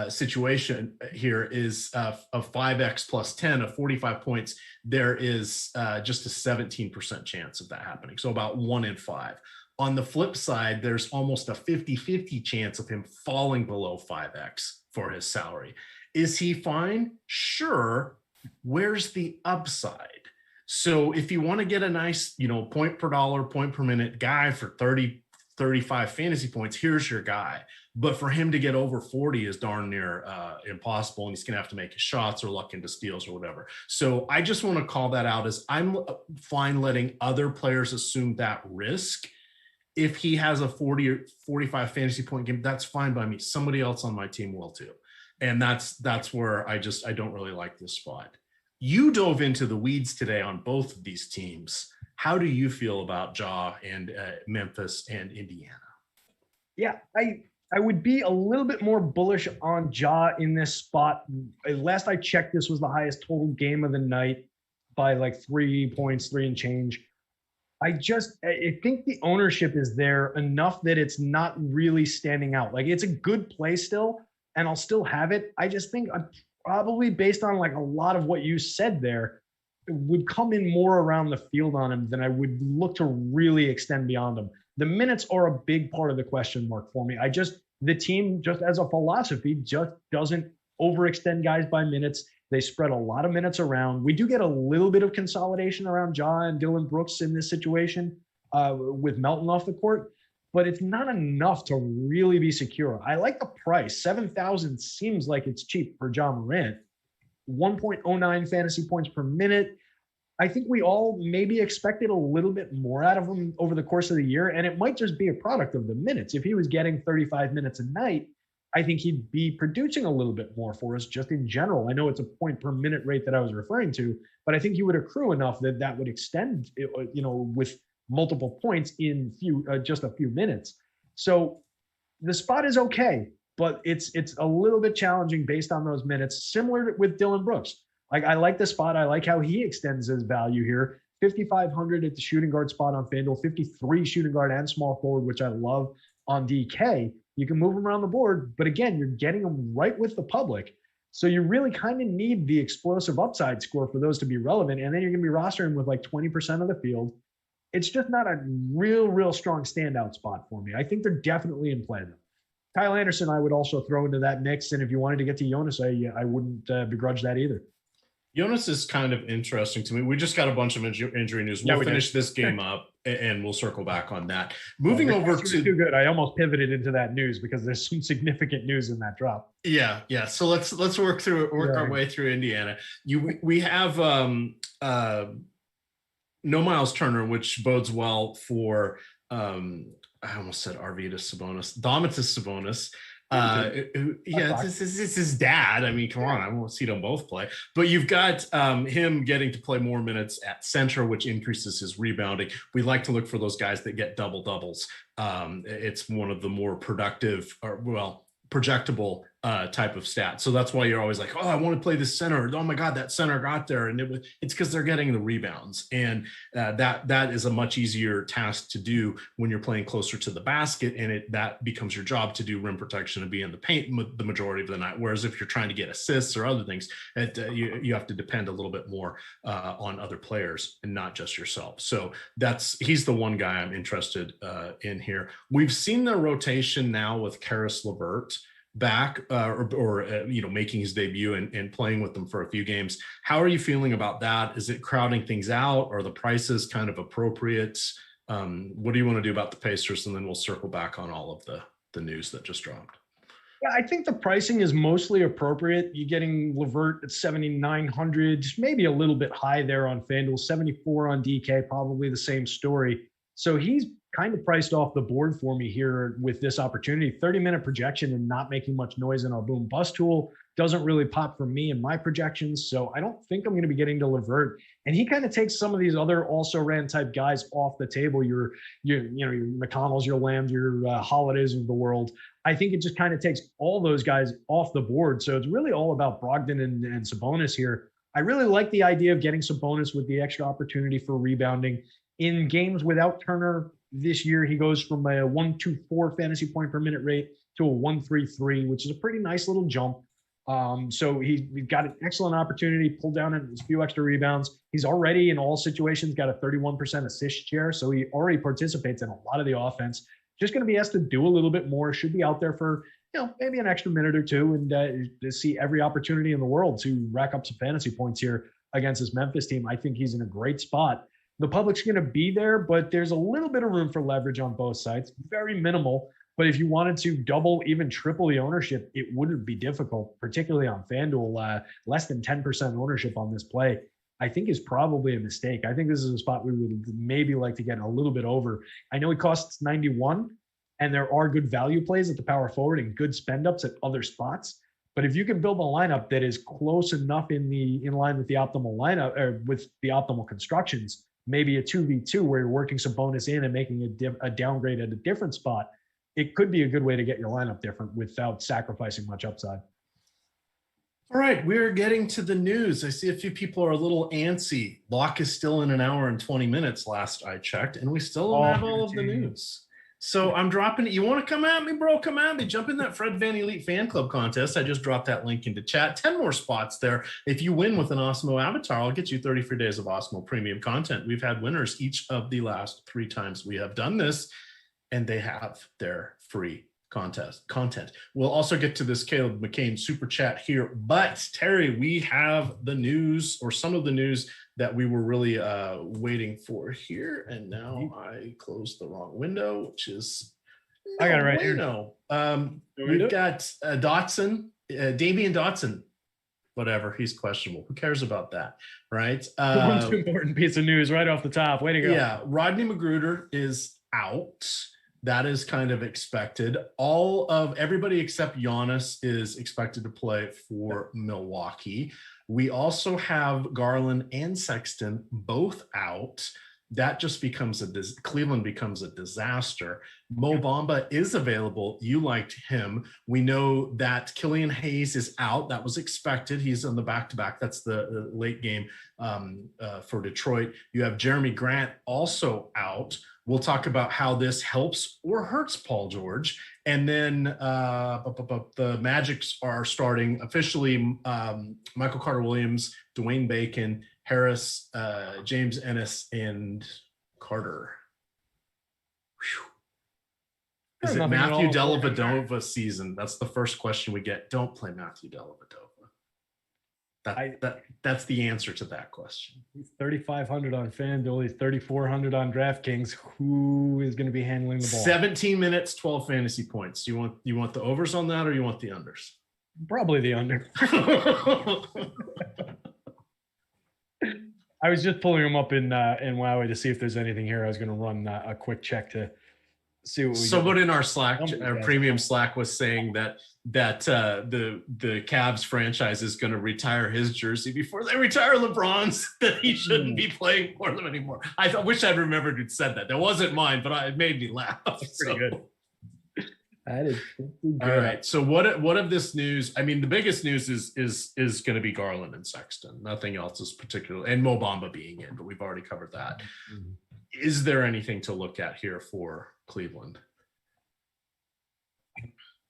situation here, is of 5x plus 10 of 45 points. There is just a 17% chance of that happening. So about 1 in 5. On the flip side, there's almost a 50-50 chance of him falling below 5x for his salary. Is he fine? Sure. Where's the upside? So if you want to get a nice, point per dollar, point per minute guy for 30, 35 fantasy points, here's your guy. But for him to get over 40 is darn near impossible, and he's going to have to make his shots or luck into steals or whatever. So I just want to call that out as I'm fine letting other players assume that risk if he has a 40 or 45 fantasy point game, that's fine by me. Somebody else on my team will too. And that's where I don't really like this spot. You dove into the weeds today on both of these teams. How do you feel about Ja and Memphis and Indiana? Yeah, I would be a little bit more bullish on Ja in this spot. Last I checked, this was the highest total game of the night by like 3 points, 3 and change. I think the ownership is there enough that it's not really standing out. Like, it's a good play still, and I'll still have it. I just think I'm probably, based on like a lot of what you said there, would come in more around the field on him than I would look to really extend beyond him. The minutes are a big part of the question mark for me. The team, just as a philosophy, just doesn't overextend guys by minutes. They spread a lot of minutes around. We do get a little bit of consolidation around Ja and Dylan Brooks in this situation with Melton off the court, but it's not enough to really be secure. I like the price. $7,000 seems like it's cheap for Ja Morant. 1.09 fantasy points per minute. I think we all maybe expected a little bit more out of him over the course of the year, and it might just be a product of the minutes. If he was getting 35 minutes a night, I think he'd be producing a little bit more for us just in general. I know it's a point per minute rate that I was referring to, but I think he would accrue enough that would extend, with multiple points in just a few minutes. So the spot is okay, but it's a little bit challenging based on those minutes, similar with Dylan Brooks. Like, I like the spot. I like how he extends his value here. 5,500 at the shooting guard spot on FanDuel, 53 shooting guard and small forward, which I love on DK. You can move him around the board, but again, you're getting him right with the public. So you really kind of need the explosive upside score for those to be relevant. And then you're going to be rostering with like 20% of the field. It's just not a real strong standout spot for me. I think they're definitely in play though. Kyle Anderson, I would also throw into that mix. And if you wanted to get to Jonas, I wouldn't begrudge that either. Jonas is kind of interesting to me. We just got a bunch of injury news. We'll finish this game up and we'll circle back on that. Moving over to too good. I almost pivoted into that news because there's some significant news in that drop. Yeah. So let's work our way through Indiana. We have no Miles Turner, which bodes well for I almost said Arvydas Sabonis, Domantas Sabonis. This is his dad. I mean, come on, I won't see them both play. But you've got him getting to play more minutes at center, which increases his rebounding. We like to look for those guys that get double doubles. It's one of the more productive, projectable type of stat. So that's why you're always like, oh, I want to play this center. Oh my God, that center got there. And it's because they're getting the rebounds. And that is a much easier task to do when you're playing closer to the basket. And that becomes your job to do rim protection and be in the paint the majority of the night. Whereas if you're trying to get assists or other things, you have to depend a little bit more on other players and not just yourself. So he's the one guy I'm interested in here. We've seen the rotation now with Karis LeVert back making his debut and playing with them for a few games. How are you feeling about that? Is it crowding things out? Are the prices kind of appropriate? What do you want to do about the Pacers? And then we'll circle back on all of the news that just dropped. Yeah, I think the pricing is mostly appropriate. You're getting LeVert at 7,900, maybe a little bit high there on FanDuel, 74 on DK, probably the same story. So he's kind of priced off the board for me here with this opportunity. 30-minute projection and not making much noise in our boom bust tool doesn't really pop for me in my projections. So I don't think I'm going to be getting to LeVert. And he kind of takes some of these other also-ran type guys off the table. Your McConnells, your Lambs, your Holidays of the world. I think it just kind of takes all those guys off the board. So it's really all about Brogdon and Sabonis here. I really like the idea of getting Sabonis with the extra opportunity for rebounding. In games without Turner this year, he goes from a 1.24 fantasy point per minute rate to a 1.33, which is a pretty nice little jump. So he's got an excellent opportunity, pulled down a few extra rebounds. He's already in all situations got a 31% assist share, so he already participates in a lot of the offense. Just going to be asked to do a little bit more. Should be out there for maybe an extra minute or two, and to see every opportunity in the world to rack up some fantasy points here against this Memphis team. I think he's in a great spot. The public's going to be there, but there's a little bit of room for leverage on both sides. Very minimal. But if you wanted to double, even triple the ownership, it wouldn't be difficult, particularly on FanDuel. Less than 10% ownership on this play. I think is probably a mistake. I think this is a spot we would maybe like to get a little bit over. I know it costs 91, and there are good value plays at the power forward and good spend ups at other spots. But if you can build a lineup that is close enough in line with the optimal lineup or with the optimal constructions, maybe a 2v2 where you're working some bonus in and making a downgrade at a different spot, it could be a good way to get your lineup different without sacrificing much upside. All right, we're getting to the news. I see a few people are a little antsy. Lock is still in an hour and 20 minutes last I checked, and we still don't have all of the news. So I'm dropping it. You want to come at me, bro? Come at me. Jump in that Fred Van Elite fan club contest. I just dropped that link into chat. 10 more spots there. If you win with an Awesemo avatar, I'll get you 30 free days of Awesemo premium content. We've had winners each of the last 3 times we have done this, and they have their free content. We'll also get to this Caleb McCain super chat here, but Terry, we have the news, or some of the news that we were really waiting for here, and now I closed the wrong window, which is I got it right here. We've got Dotson, Damian Dotson, whatever, he's questionable. Who cares about that, right? One important piece of news right off the top. Way to go. Yeah, Rodney Magruder is out. That is kind of expected. All of everybody except Giannis is expected to play for Milwaukee. We also have Garland and Sexton both out. That just becomes Cleveland becomes a disaster. Mo Bamba is available. You liked him. We know that Killian Hayes is out. That was expected. He's on the back-to-back. That's the late game for Detroit. You have Jeremy Grant also out. We'll talk about how this helps or hurts Paul George. And then the Magics are starting officially Michael Carter-Williams, Dwayne Bacon, Harris, James Ennis, and Carter. Whew. Is it Matthew Dellavedova season? That's the first question we get. Don't play Matthew Dellavedova. That's the answer to that question. He's 3,500 on Fanduel. He's 3,400 on DraftKings. Who is going to be handling the ball? 17 minutes, 12 fantasy points. You want the overs on that, or you want the unders? Probably the under. I was just pulling them up in Wowie to see if there's anything here. I was going to run a quick check to see what we Someone in our Slack, our premium Slack, was saying that the Cavs franchise is going to retire his jersey before they retire LeBron's, that he shouldn't be playing for them anymore. I wish I'd remembered who'd said that. That wasn't mine, but it made me laugh. That's pretty good. That is good. All right. So what of this news? I mean, the biggest news is going to be Garland and Sexton. Nothing else is particular, and Mo Bamba being in, but we've already covered that. Mm-hmm. Is there anything to look at here for Cleveland?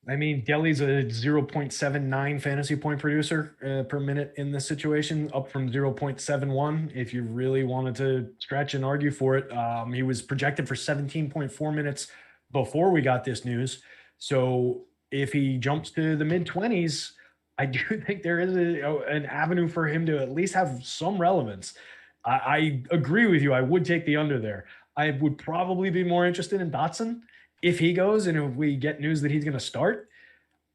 I mean, Delly's a 0.79 fantasy point producer per minute in this situation, up from 0.71. If you really wanted to stretch and argue for it, he was projected for 17.4 minutes before we got this news. So if he jumps to the mid-20s, I do think there is an avenue for him to at least have some relevance. I agree with you. I would take the under there. I would probably be more interested in Dotson if he goes, and if we get news that he's going to start.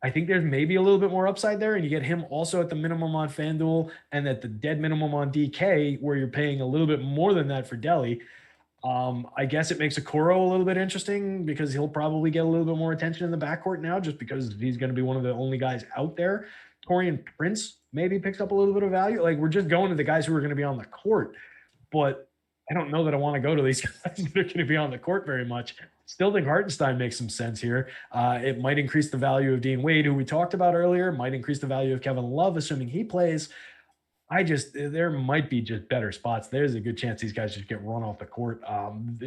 I think there's maybe a little bit more upside there, and you get him also at the minimum on FanDuel and at the dead minimum on DK, where you're paying a little bit more than that for Delly. I guess it makes Okoro a little bit interesting because he'll probably get a little bit more attention in the backcourt now, just because he's going to be one of the only guys out there. Taurean Prince maybe picks up a little bit of value. Like, we're just going to the guys who are going to be on the court, but I don't know that I want to go to these guys that are going to be on the court very much. Still think Hartenstein makes some sense here. It might increase the value of Dean Wade, who we talked about earlier, might increase the value of Kevin Love, assuming he plays. There might be just better spots. There's a good chance these guys just get run off the court.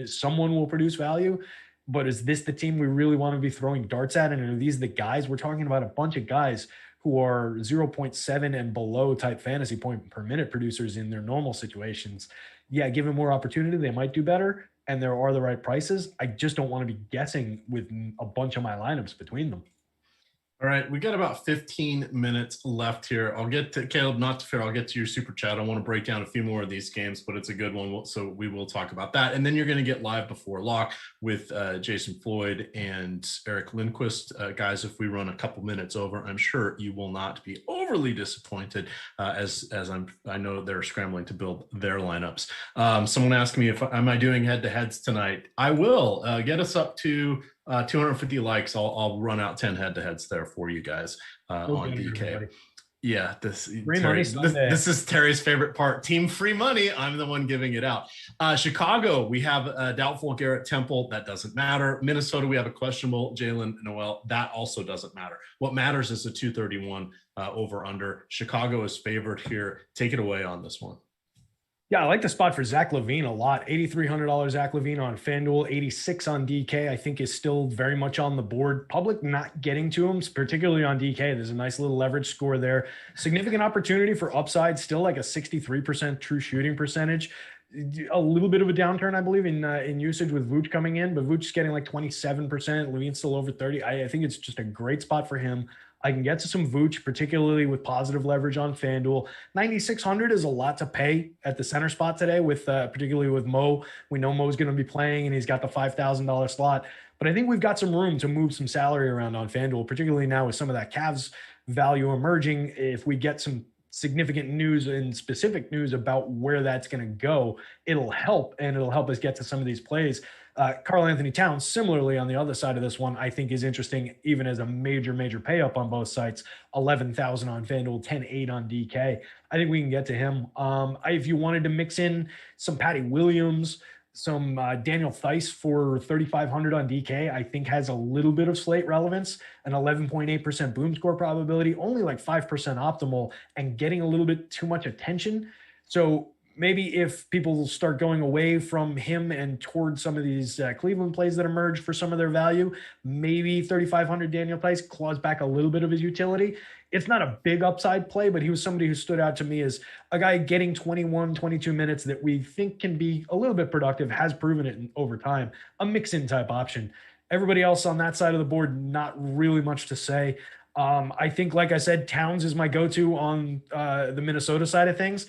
Someone will produce value, but is this the team we really want to be throwing darts at? And are these the guys? We're talking about a bunch of guys who are 0.7 and below type fantasy point per minute producers in their normal situations. Yeah, given more opportunity, they might do better, and there are the right prices. I just don't want to be guessing with a bunch of my lineups between them. All right, we got about 15 minutes left here. I'll get to Caleb, not to fair. I'll get to your super chat. I want to break down a few more of these games, but it's a good one. So we will talk about that. And then you're going to get live before lock with Jason Floyd and Eric Lindquist. Guys, if we run a couple minutes over, I'm sure you will not be overly disappointed as I know they're scrambling to build their lineups. Someone asked me am I doing head-to-heads tonight? I will. Get us up to 250 likes. I'll run out 10 head-to-heads there for you guys on DK. Everybody. Yeah, this is Terry's favorite part. Team free money. I'm the one giving it out. Chicago, we have a doubtful Garrett Temple. That doesn't matter. Minnesota, we have a questionable Jalen Noel. That also doesn't matter. What matters is the 231 over/under. Chicago is favored here. Take it away on this one. Yeah, I like the spot for Zach LaVine a lot. $8,300 Zach LaVine on Fanduel, 86 on DK, I think is still very much on the board. Public not getting to him, particularly on DK. There's a nice little leverage score there. Significant opportunity for upside, still like a 63% true shooting percentage. A little bit of a downturn, I believe, in usage with Vooch coming in, but Vooch is getting like 27%. LaVine's still over 30. I think it's just a great spot for him. I can get to some Vooch, particularly with positive leverage on FanDuel. 9,600 is a lot to pay at the center spot today, with particularly with Mo. We know Mo's going to be playing, and he's got the $5,000 slot. But I think we've got some room to move some salary around on FanDuel, particularly now with some of that Cavs value emerging. If we get some significant news and specific news about where that's going to go, it'll help, and it'll help us get to some of these plays. Karl Anthony Towns, similarly on the other side of this one, I think is interesting, even as a major pay up on both sites. 11,000 on FanDuel, 10.8 on DK. I think we can get to him. If you wanted to mix in some Patty Williams, some Daniel Theis for 3,500 on DK, I think has a little bit of slate relevance. An 11.8% boom score probability, only like 5% optimal, and getting a little bit too much attention. So maybe if people start going away from him and towards some of these Cleveland plays that emerge for some of their value, maybe 3,500 Daniel Theis claws back a little bit of his utility. It's not a big upside play, but he was somebody who stood out to me as a guy getting 21, 22 minutes that we think can be a little bit productive, has proven it over time, a mix-in type option. Everybody else on that side of the board, not really much to say. I think, like I said, Towns is my go-to on the Minnesota side of things.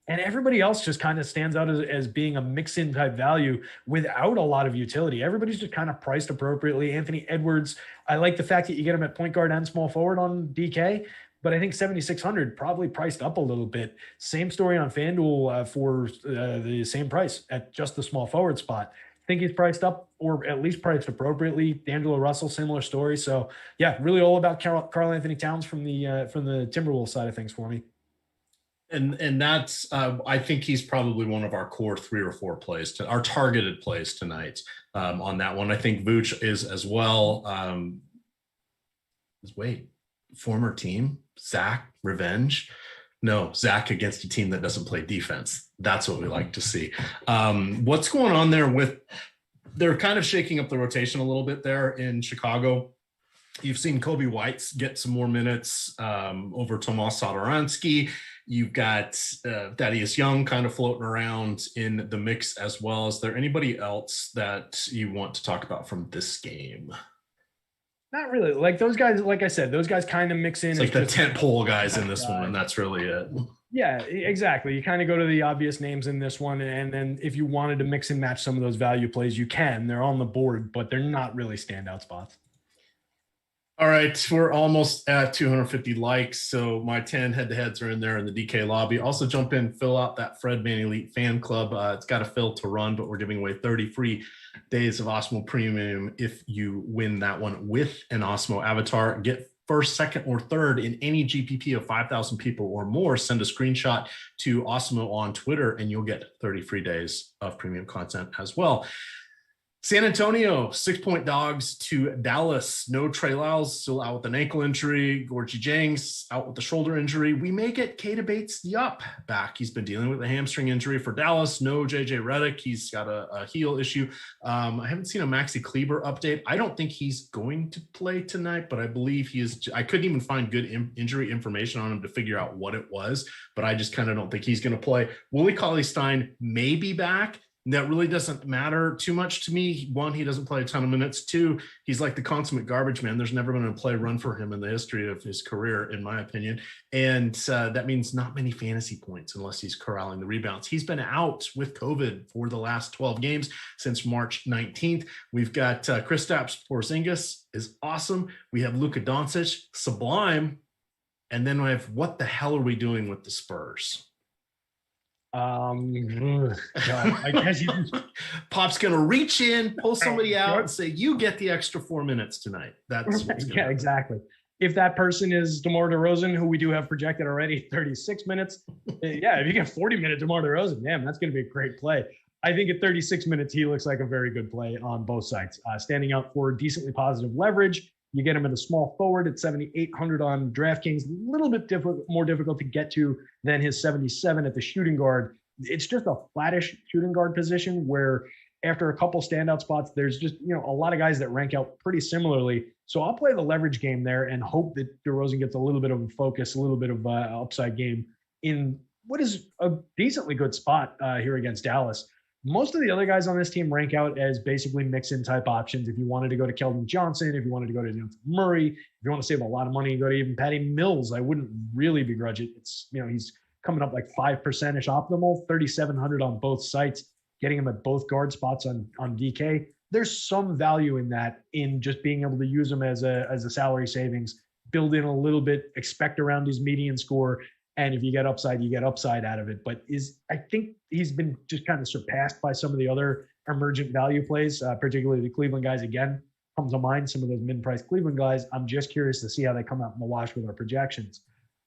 And everybody else just kind of stands out as being a mix-in type value without a lot of utility. Everybody's just kind of priced appropriately. Anthony Edwards, I like the fact that you get him at point guard and small forward on DK, but I think 7,600 probably priced up a little bit. Same story on FanDuel for the same price at just the small forward spot. I think he's priced up, or at least priced appropriately. D'Angelo Russell, similar story. So yeah, really all about Karl Anthony Towns from the Timberwolves side of things for me. And that's I think he's probably one of our core 3 or 4 plays, our targeted plays tonight on that one. I think Vooch is as well. Former team, Zach, revenge. No, Zach against a team that doesn't play defense. That's what we like to see. What's going on there they're kind of shaking up the rotation a little bit there in Chicago. You've seen Kobe White get some more minutes over Tomas Satoransky. You've got Thaddeus Young kind of floating around in the mix as well. Is there anybody else that you want to talk about from this game? Not really. Like those guys, like I said, those guys kind of mix in. It's like the tentpole guys in this one, and that's really it. Yeah, exactly. You kind of go to the obvious names in this one, and then if you wanted to mix and match some of those value plays, you can. They're on the board, but they're not really standout spots. All right, we're almost at 250 likes, so my 10 head-to-heads are in there in the DK lobby. Also jump in, fill out that Fred Van Elite fan club. It's got a fill to run, but we're giving away 30 free days of Awesemo Premium if you win that one with an Awesemo avatar. Get first, second, or third in any GPP of 5,000 people or more. Send a screenshot to Awesemo on Twitter, and you'll get 30 free days of premium content as well. San Antonio, 6-point dogs to Dallas. No Trey Lyles, still out with an ankle injury. Gorgie Jang's out with the shoulder injury. We may get Keita Bates-Diop back. He's been dealing with a hamstring injury for Dallas. No JJ Redick. He's got a heel issue. I haven't seen a Maxi Kleber update. I don't think he's going to play tonight, but I believe he is. I couldn't even find good injury information on him to figure out what it was, but I just kind of don't think he's going to play. Willie Cauley-Stein may be back. That really doesn't matter too much to me. One, he doesn't play a ton of minutes. Two, he's like the consummate garbage man. There's never been a play run for him in the history of his career, in my opinion. And that means not many fantasy points unless he's corralling the rebounds. He's been out with COVID for the last 12 games since March 19th. We've got Kristaps Porzingis is awesome. We have Luka Doncic, sublime. And then we have, what the hell are we doing with the Spurs? God, I guess Pop's gonna reach in, pull somebody out, and say, "You get the extra 4 minutes tonight." That's yeah, exactly. If that person is DeMar DeRozan, who we do have projected already 36 minutes, yeah, if you get 40-minute DeMar DeRozan, damn, that's going to be a great play. I think at 36 minutes, he looks like a very good play on both sides. Standing out for decently positive leverage. You get him at a small forward at 7,800 on DraftKings, a little bit more difficult to get to than his 77 at the shooting guard. It's just a flattish shooting guard position where after a couple standout spots, there's just, a lot of guys that rank out pretty similarly. So I'll play the leverage game there and hope that DeRozan gets a little bit of a focus, a little bit of an upside game in what is a decently good spot here against Dallas. Most of the other guys on this team rank out as basically mix-in type options. If you wanted to go to Keldon Johnson, if you wanted to go to Dejounte Murray, if you want to save a lot of money and go to even Patty Mills, I wouldn't really begrudge it. It's, he's coming up like 5%-ish optimal, 3,700 on both sites, getting him at both guard spots on DK. There's some value in that, in just being able to use him as a salary savings, build in a little bit, expect around his median score. And if you get upside, you get upside out of it. But I think he's been just kind of surpassed by some of the other emergent value plays, particularly the Cleveland guys. Again, comes to mind some of those mid-priced Cleveland guys. I'm just curious to see how they come out in the wash with our projections.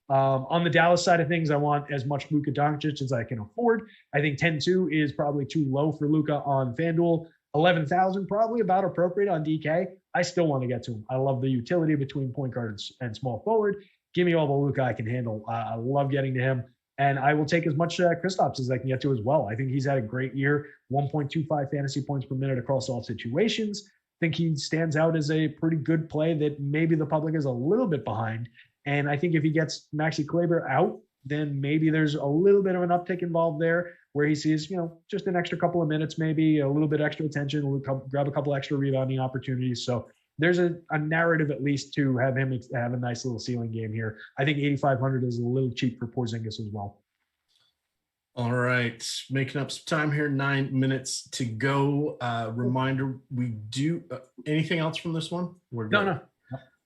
On the Dallas side of things, I want as much Luka Doncic as I can afford. I think 10-2 is probably too low for Luka on Fanduel. 11,000 probably about appropriate on DK. I still want to get to him. I love the utility between point guard and small forward. Give me all the Luka I can handle. I love getting to him. And I will take as much Kristaps as I can get to as well. I think he's had a great year, 1.25 fantasy points per minute across all situations. I think he stands out as a pretty good play that maybe the public is a little bit behind. And I think if he gets Maxi Kleber out, then maybe there's a little bit of an uptick involved there where he sees, just an extra couple of minutes, maybe a little bit extra attention, grab a couple extra rebounding opportunities. So there's a narrative at least to have him have a nice little ceiling game here. I think 8,500 is a little cheap for Porzingis as well. All right, making up some time here, 9 minutes to go. Reminder, we do anything else from this one? We're good.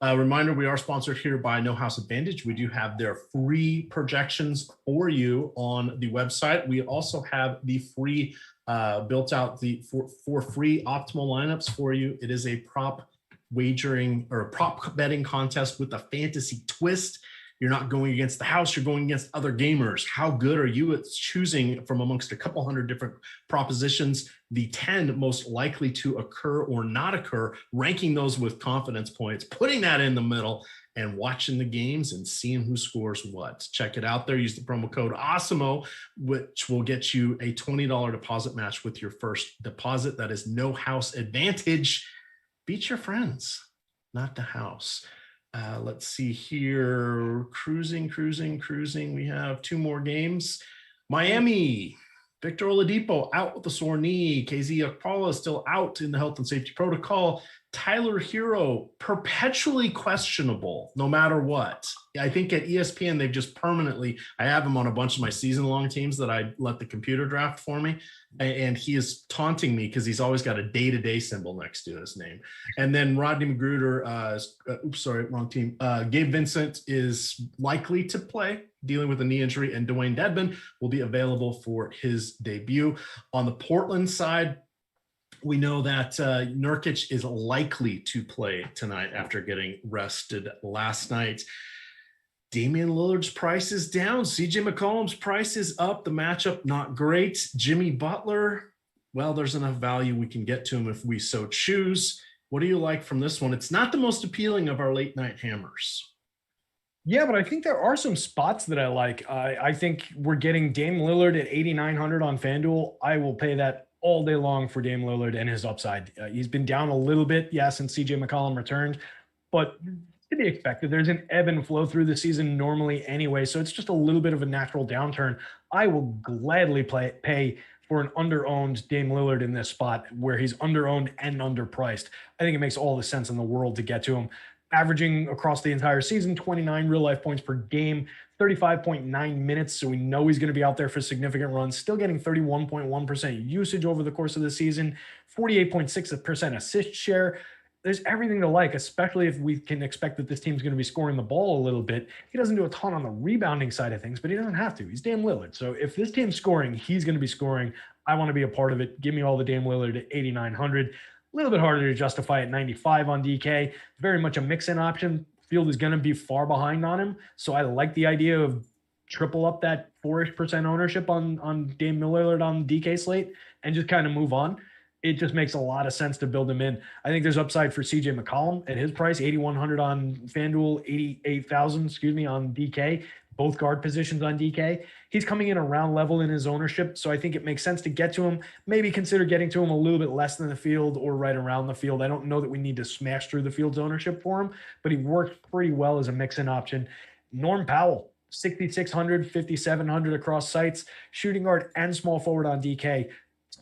No. Reminder, we are sponsored here by No House Advantage. We do have their free projections for you on the website. We also have the free built out for free optimal lineups for you. It is a prop wagering or a prop betting contest with a fantasy twist. You're not going against the house, you're going against other gamers. How good are you at choosing from amongst a couple hundred different propositions the 10 most likely to occur or not occur, ranking those with confidence points, putting that in the middle and watching the games and seeing who scores what? Check it out there. Use the promo code Awesemo, which will get you a $20 deposit match with your first deposit. That is No House Advantage. Beat your friends, not the house. Let's see here. Cruising. We have two more games. Miami, Victor Oladipo out with a sore knee. KZ Okpala still out in the health and safety protocol. Tyler Hero, perpetually questionable, no matter what. I think at ESPN, they've just permanently, I have him on a bunch of my season-long teams that I let the computer draft for me, and he is taunting me because he's always got a day-to-day symbol next to his name. And then Rodney Magruder, wrong team. Gabe Vincent is likely to play, dealing with a knee injury, and Dwayne Dedmon will be available for his debut. On the Portland side, we know that Nurkic is likely to play tonight after getting rested last night. Damian Lillard's price is down. CJ McCollum's price is up. The matchup, not great. Jimmy Butler, well, there's enough value we can get to him if we so choose. What do you like from this one? It's not the most appealing of our late night hammers. Yeah, but I think there are some spots that I like. I think we're getting Dame Lillard at 8,900 on FanDuel. I will pay that all day long for Dame Lillard and his upside. He's been down a little bit, since CJ McCollum returned, but to be expected. There's an ebb and flow through the season normally anyway, so it's just a little bit of a natural downturn. I will gladly pay for an under-owned Dame Lillard in this spot where he's under-owned and underpriced. I think it makes all the sense in the world to get to him. Averaging across the entire season, 29 real-life points per game, 35.9 minutes, so we know he's going to be out there for significant runs, still getting 31.1% usage over the course of the season, 48.6% assist share. There's everything to like, especially if we can expect that this team's going to be scoring the ball a little bit. He doesn't do a ton on the rebounding side of things, but he doesn't have to. He's Dame Lillard. So if this team's scoring, he's going to be scoring. I want to be a part of it. Give me all the Dame Lillard at 8,900. A little bit harder to justify at 95 on DK. Very much a mix-in option. Field is going to be far behind on him. So I like the idea of triple up that 4% ownership on Dame Lillard on DK slate and just kind of move on. It just makes a lot of sense to build him in. I think there's upside for CJ McCollum at his price, 8,100 on FanDuel, 88,000, on DK, both guard positions on DK. He's coming in around level in his ownership, so I think it makes sense to get to him. Maybe consider getting to him a little bit less than the field or right around the field. I don't know that we need to smash through the field's ownership for him, but he works pretty well as a mix-in option. Norm Powell, 6,600, 5,700 across sites, shooting guard and small forward on DK.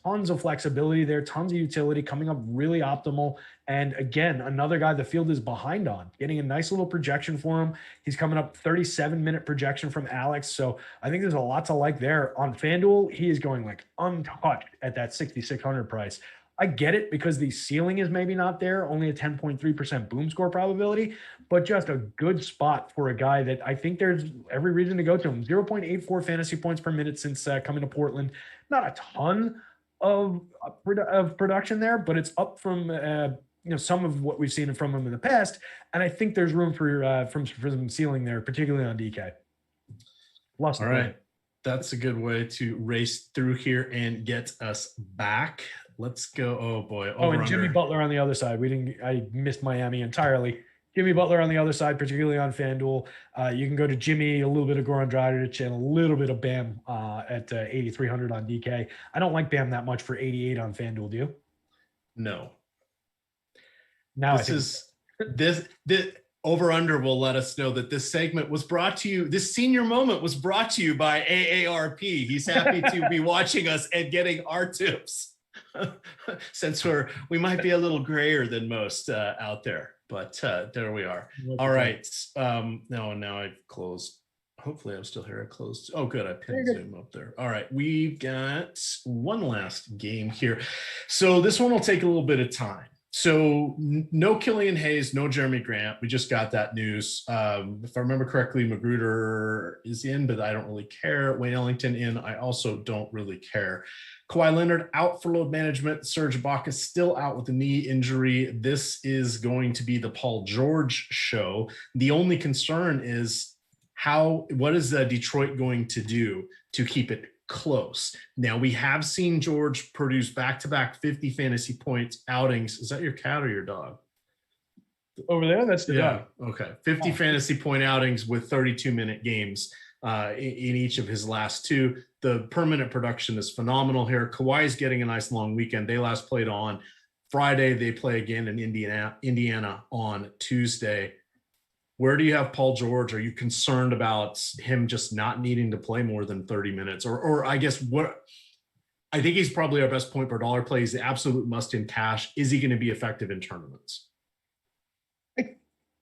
Tons of flexibility there, tons of utility, coming up really optimal. And again, another guy the field is behind on, getting a nice little projection for him. He's coming up 37-minute projection from Alex. So I think there's a lot to like there. On FanDuel, he is going like untouched at that 6,600 price. I get it because the ceiling is maybe not there, only a 10.3% boom score probability, but just a good spot for a guy that I think there's every reason to go to him. 0.84 fantasy points per minute since coming to Portland. Not a ton of production there, but it's up from some of what we've seen from him in the past, and I think there's room for some ceiling there, particularly on DK. All right, that's a good way to race through here and get us back. Let's go. Oh boy. And Jimmy Butler on the other side. I missed Miami entirely. Jimmy Butler on the other side, particularly on FanDuel. You can go to Jimmy, a little bit of Goran Dragic, and a little bit of Bam at 8,300 on DK. I don't like Bam that much for 88 on FanDuel. Do you? No. Now this over-under will let us know that this segment was brought to you. This senior moment was brought to you by AARP. He's happy to be watching us and getting our tips since we might be a little grayer than most out there. But there we are. All right. Now I've closed. Hopefully I'm still here. I closed. Oh, good. I pinned Zoom up there. All right. We've got one last game here. So this one will take a little bit of time. So no Killian Hayes, no Jeremy Grant. We just got that news. If I remember correctly, Magruder is in, but I don't really care. Wayne Ellington in. I also don't really care. Kawhi Leonard out for load management. Serge Ibaka still out with a knee injury. This is going to be the Paul George show. The only concern is what is Detroit going to do to keep it close? Now, we have seen George produce back-to-back 50 fantasy points outings. Is that your cat or your dog? Over there, that's the dog. Okay. 50 fantasy point outings with 32-minute games in each of his last two. The permanent production is phenomenal here. Kawhi's getting a nice long weekend. They last played on Friday. They play again in Indiana on Tuesday. Where do you have Paul George? Are you concerned about him just not needing to play more than 30 minutes? Or I guess I think he's probably our best point per dollar play. He's the absolute must in cash. Is he going to be effective in tournaments? I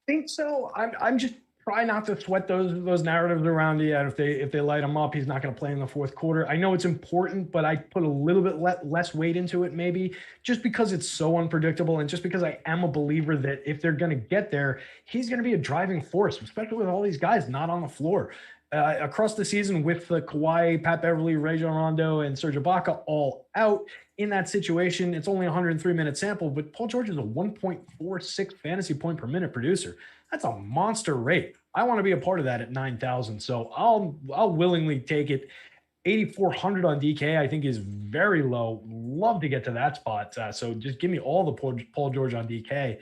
think so. I'm just try not to sweat those narratives around it. If they light him up, he's not going to play in the fourth quarter. I know it's important, but I put a little bit less weight into it, maybe just because it's so unpredictable, and just because I am a believer that if they're going to get there, he's going to be a driving force, especially with all these guys not on the floor. Across the season with the Kawhi, Pat Beverly, Rajon Rondo, and Serge Ibaka all out in that situation, it's only a 103-minute sample, but Paul George is a 1.46 fantasy point per minute producer. That's a monster rate. I want to be a part of that at 9,000, so I'll willingly take it. 8,400 on DK, I think, is very low. Love to get to that spot. So just give me all the Paul George on DK.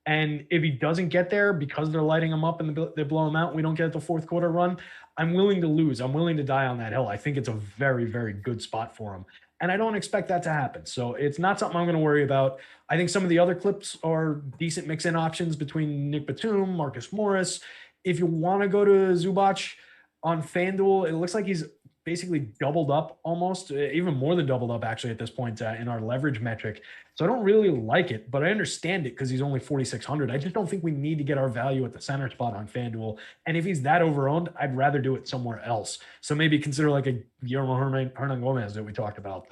And if he doesn't get there because they're lighting him up and they blow him out and we don't get the fourth quarter run, I'm willing to lose. I'm willing to die on that hill. I think it's a very, very good spot for him. And I don't expect that to happen. So it's not something I'm going to worry about. I think some of the other clips are decent mix-in options between Nick Batum, Marcus Morris. If you want to go to Zubac on FanDuel, it looks like he's basically doubled up almost, even more than doubled up actually at this point in our leverage metric. So I don't really like it, but I understand it because he's only 4,600. I just don't think we need to get our value at the center spot on FanDuel. And if he's that overowned, I'd rather do it somewhere else. So maybe consider like a Guillermo Hernan Gomez that we talked about,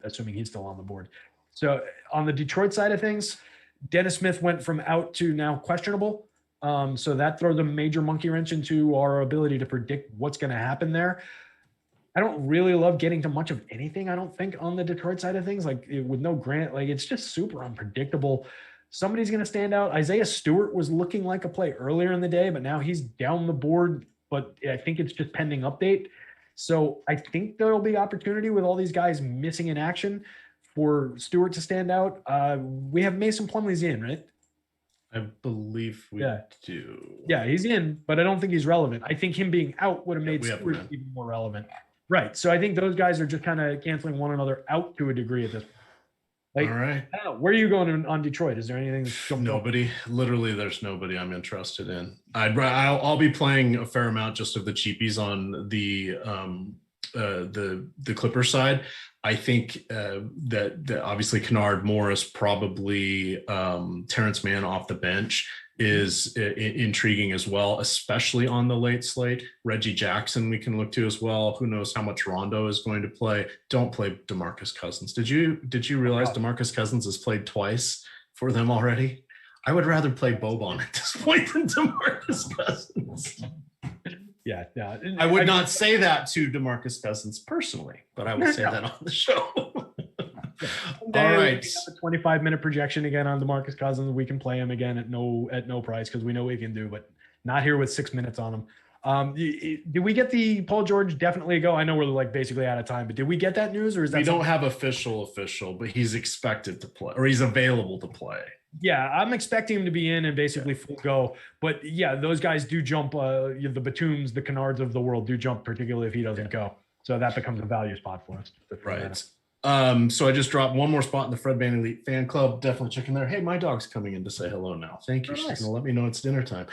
assuming he's still on the board. So on the Detroit side of things, Dennis Smith went from out to now questionable. So that throws a major monkey wrench into our ability to predict what's going to happen there. I don't really love getting to much of anything, I don't think, on the Detroit side of things. Like with no Grant, like it's just super unpredictable. Somebody's going to stand out. Isaiah Stewart was looking like a play earlier in the day, but now he's down the board. But I think it's just pending update. So I think there'll be opportunity with all these guys missing in action for Stewart to stand out. We have Mason Plumlee's in, right? I believe we do. Yeah, he's in, but I don't think he's relevant. I think him being out would have made Stewart even more relevant. Right. So I think those guys are just kind of canceling one another out to a degree at this point. Like, all right. Where are you going on Detroit? Is there anything? Nobody. Literally, there's nobody I'm interested in. I'll be playing a fair amount just of the cheapies on the Clippers side. I think that obviously Kennard Morris, probably Terrence Mann off the bench is intriguing as well, especially on the late slate. Reggie Jackson we can look to as well. Who knows how much Rondo is going to play. Don't play DeMarcus Cousins. Did you realize DeMarcus Cousins has played twice for them already? I would rather play Boban at this point than DeMarcus Cousins. Yeah. I would not say that to DeMarcus Cousins personally, but I will say that on the show. All right. 25-minute projection again on DeMarcus Cousins. We can play him again at no price because we know what he can do, but not here with 6 minutes on him. Did we get the Paul George definitely a go? I know we're like basically out of time, but did we get that news, or is that we don't have official, but he's expected to play, or he's available to play. Yeah, I'm expecting him to be in and basically full go. But yeah, those guys do jump. The Batums, the Kennards of the world do jump, particularly if he doesn't go. So that becomes a value spot for us. Right. So I just dropped one more spot in the Fred Van Elite fan club. Definitely check in there. Hey, my dog's coming in to say hello now. Thank you. She's going to let me know it's dinner time.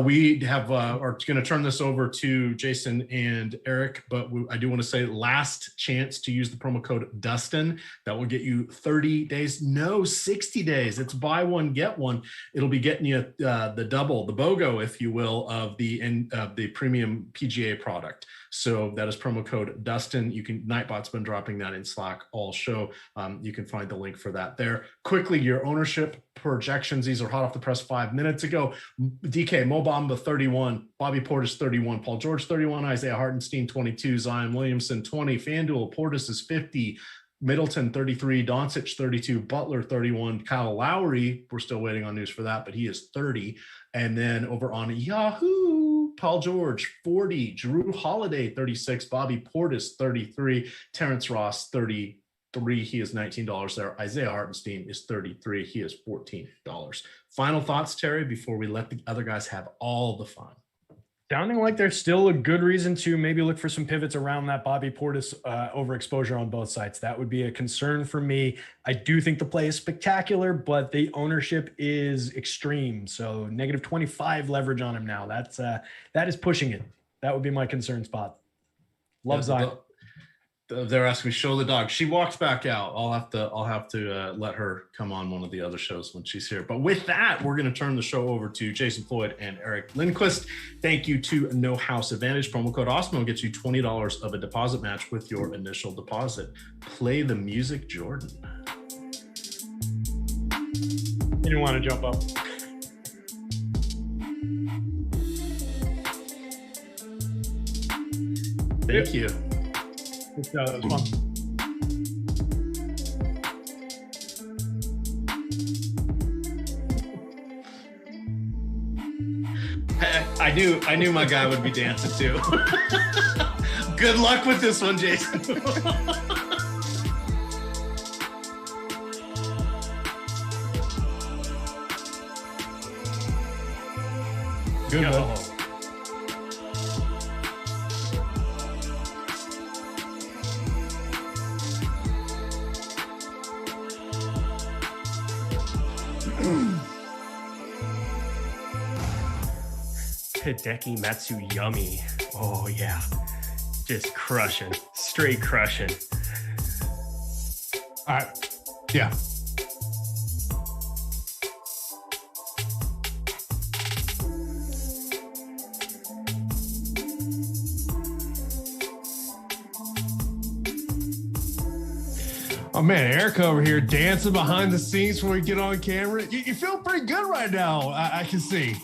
We have are going to turn this over to Jason and Eric, but I do want to say last chance to use the promo code Dustin. That will get you 30 days. No, 60 days. It's buy one, get one. It'll be getting you the double, the BOGO, if you will, of the premium PGA product. So that is promo code Dustin. Nightbot's been dropping that in Slack all show. You can find the link for that there. Quickly, your ownership projections. These are hot off the press 5 minutes ago. DK, Mo Bamba 31, Bobby Portis 31, Paul George 31, Isaiah Hartenstein 22, Zion Williamson 20, FanDuel Portis is 50, Middleton 33, Doncic 32, Butler 31, Kyle Lowry, we're still waiting on news for that, but he is 30. And then over on Yahoo, Paul George 40, Jrue Holiday 36, Bobby Portis 33, Terrence Ross 33, he is $19 there. Isaiah Hartenstein is 33, he is $14. Final thoughts, Terry, before we let the other guys have all the fun. Sounding like there's still a good reason to maybe look for some pivots around that Bobby Portis overexposure on both sides. That would be a concern for me. I do think the play is spectacular, but the ownership is extreme. So negative 25 leverage on him now. That is pushing it. That would be my concern spot. Love Zion. They're asking me show the dog. She walks back out. I'll have to let her come on one of the other shows when she's here. But with that, we're going to turn the show over to Jason Floyd and Eric Lindquist. Thank you to No House Advantage. Promo code Awesemo gets you $20 of a deposit match with your initial deposit. Play the music, Jordan. You didn't want to jump up. Thank you. It's fun. I knew my guy would be dancing too. Good luck with this one, Jason. Good luck. Hideki Matsuyami. Oh, yeah. Just crushing, straight crushing. All right. Yeah. Oh man, Eric over here dancing behind the scenes before we get on camera. You feel pretty good right now, I can see.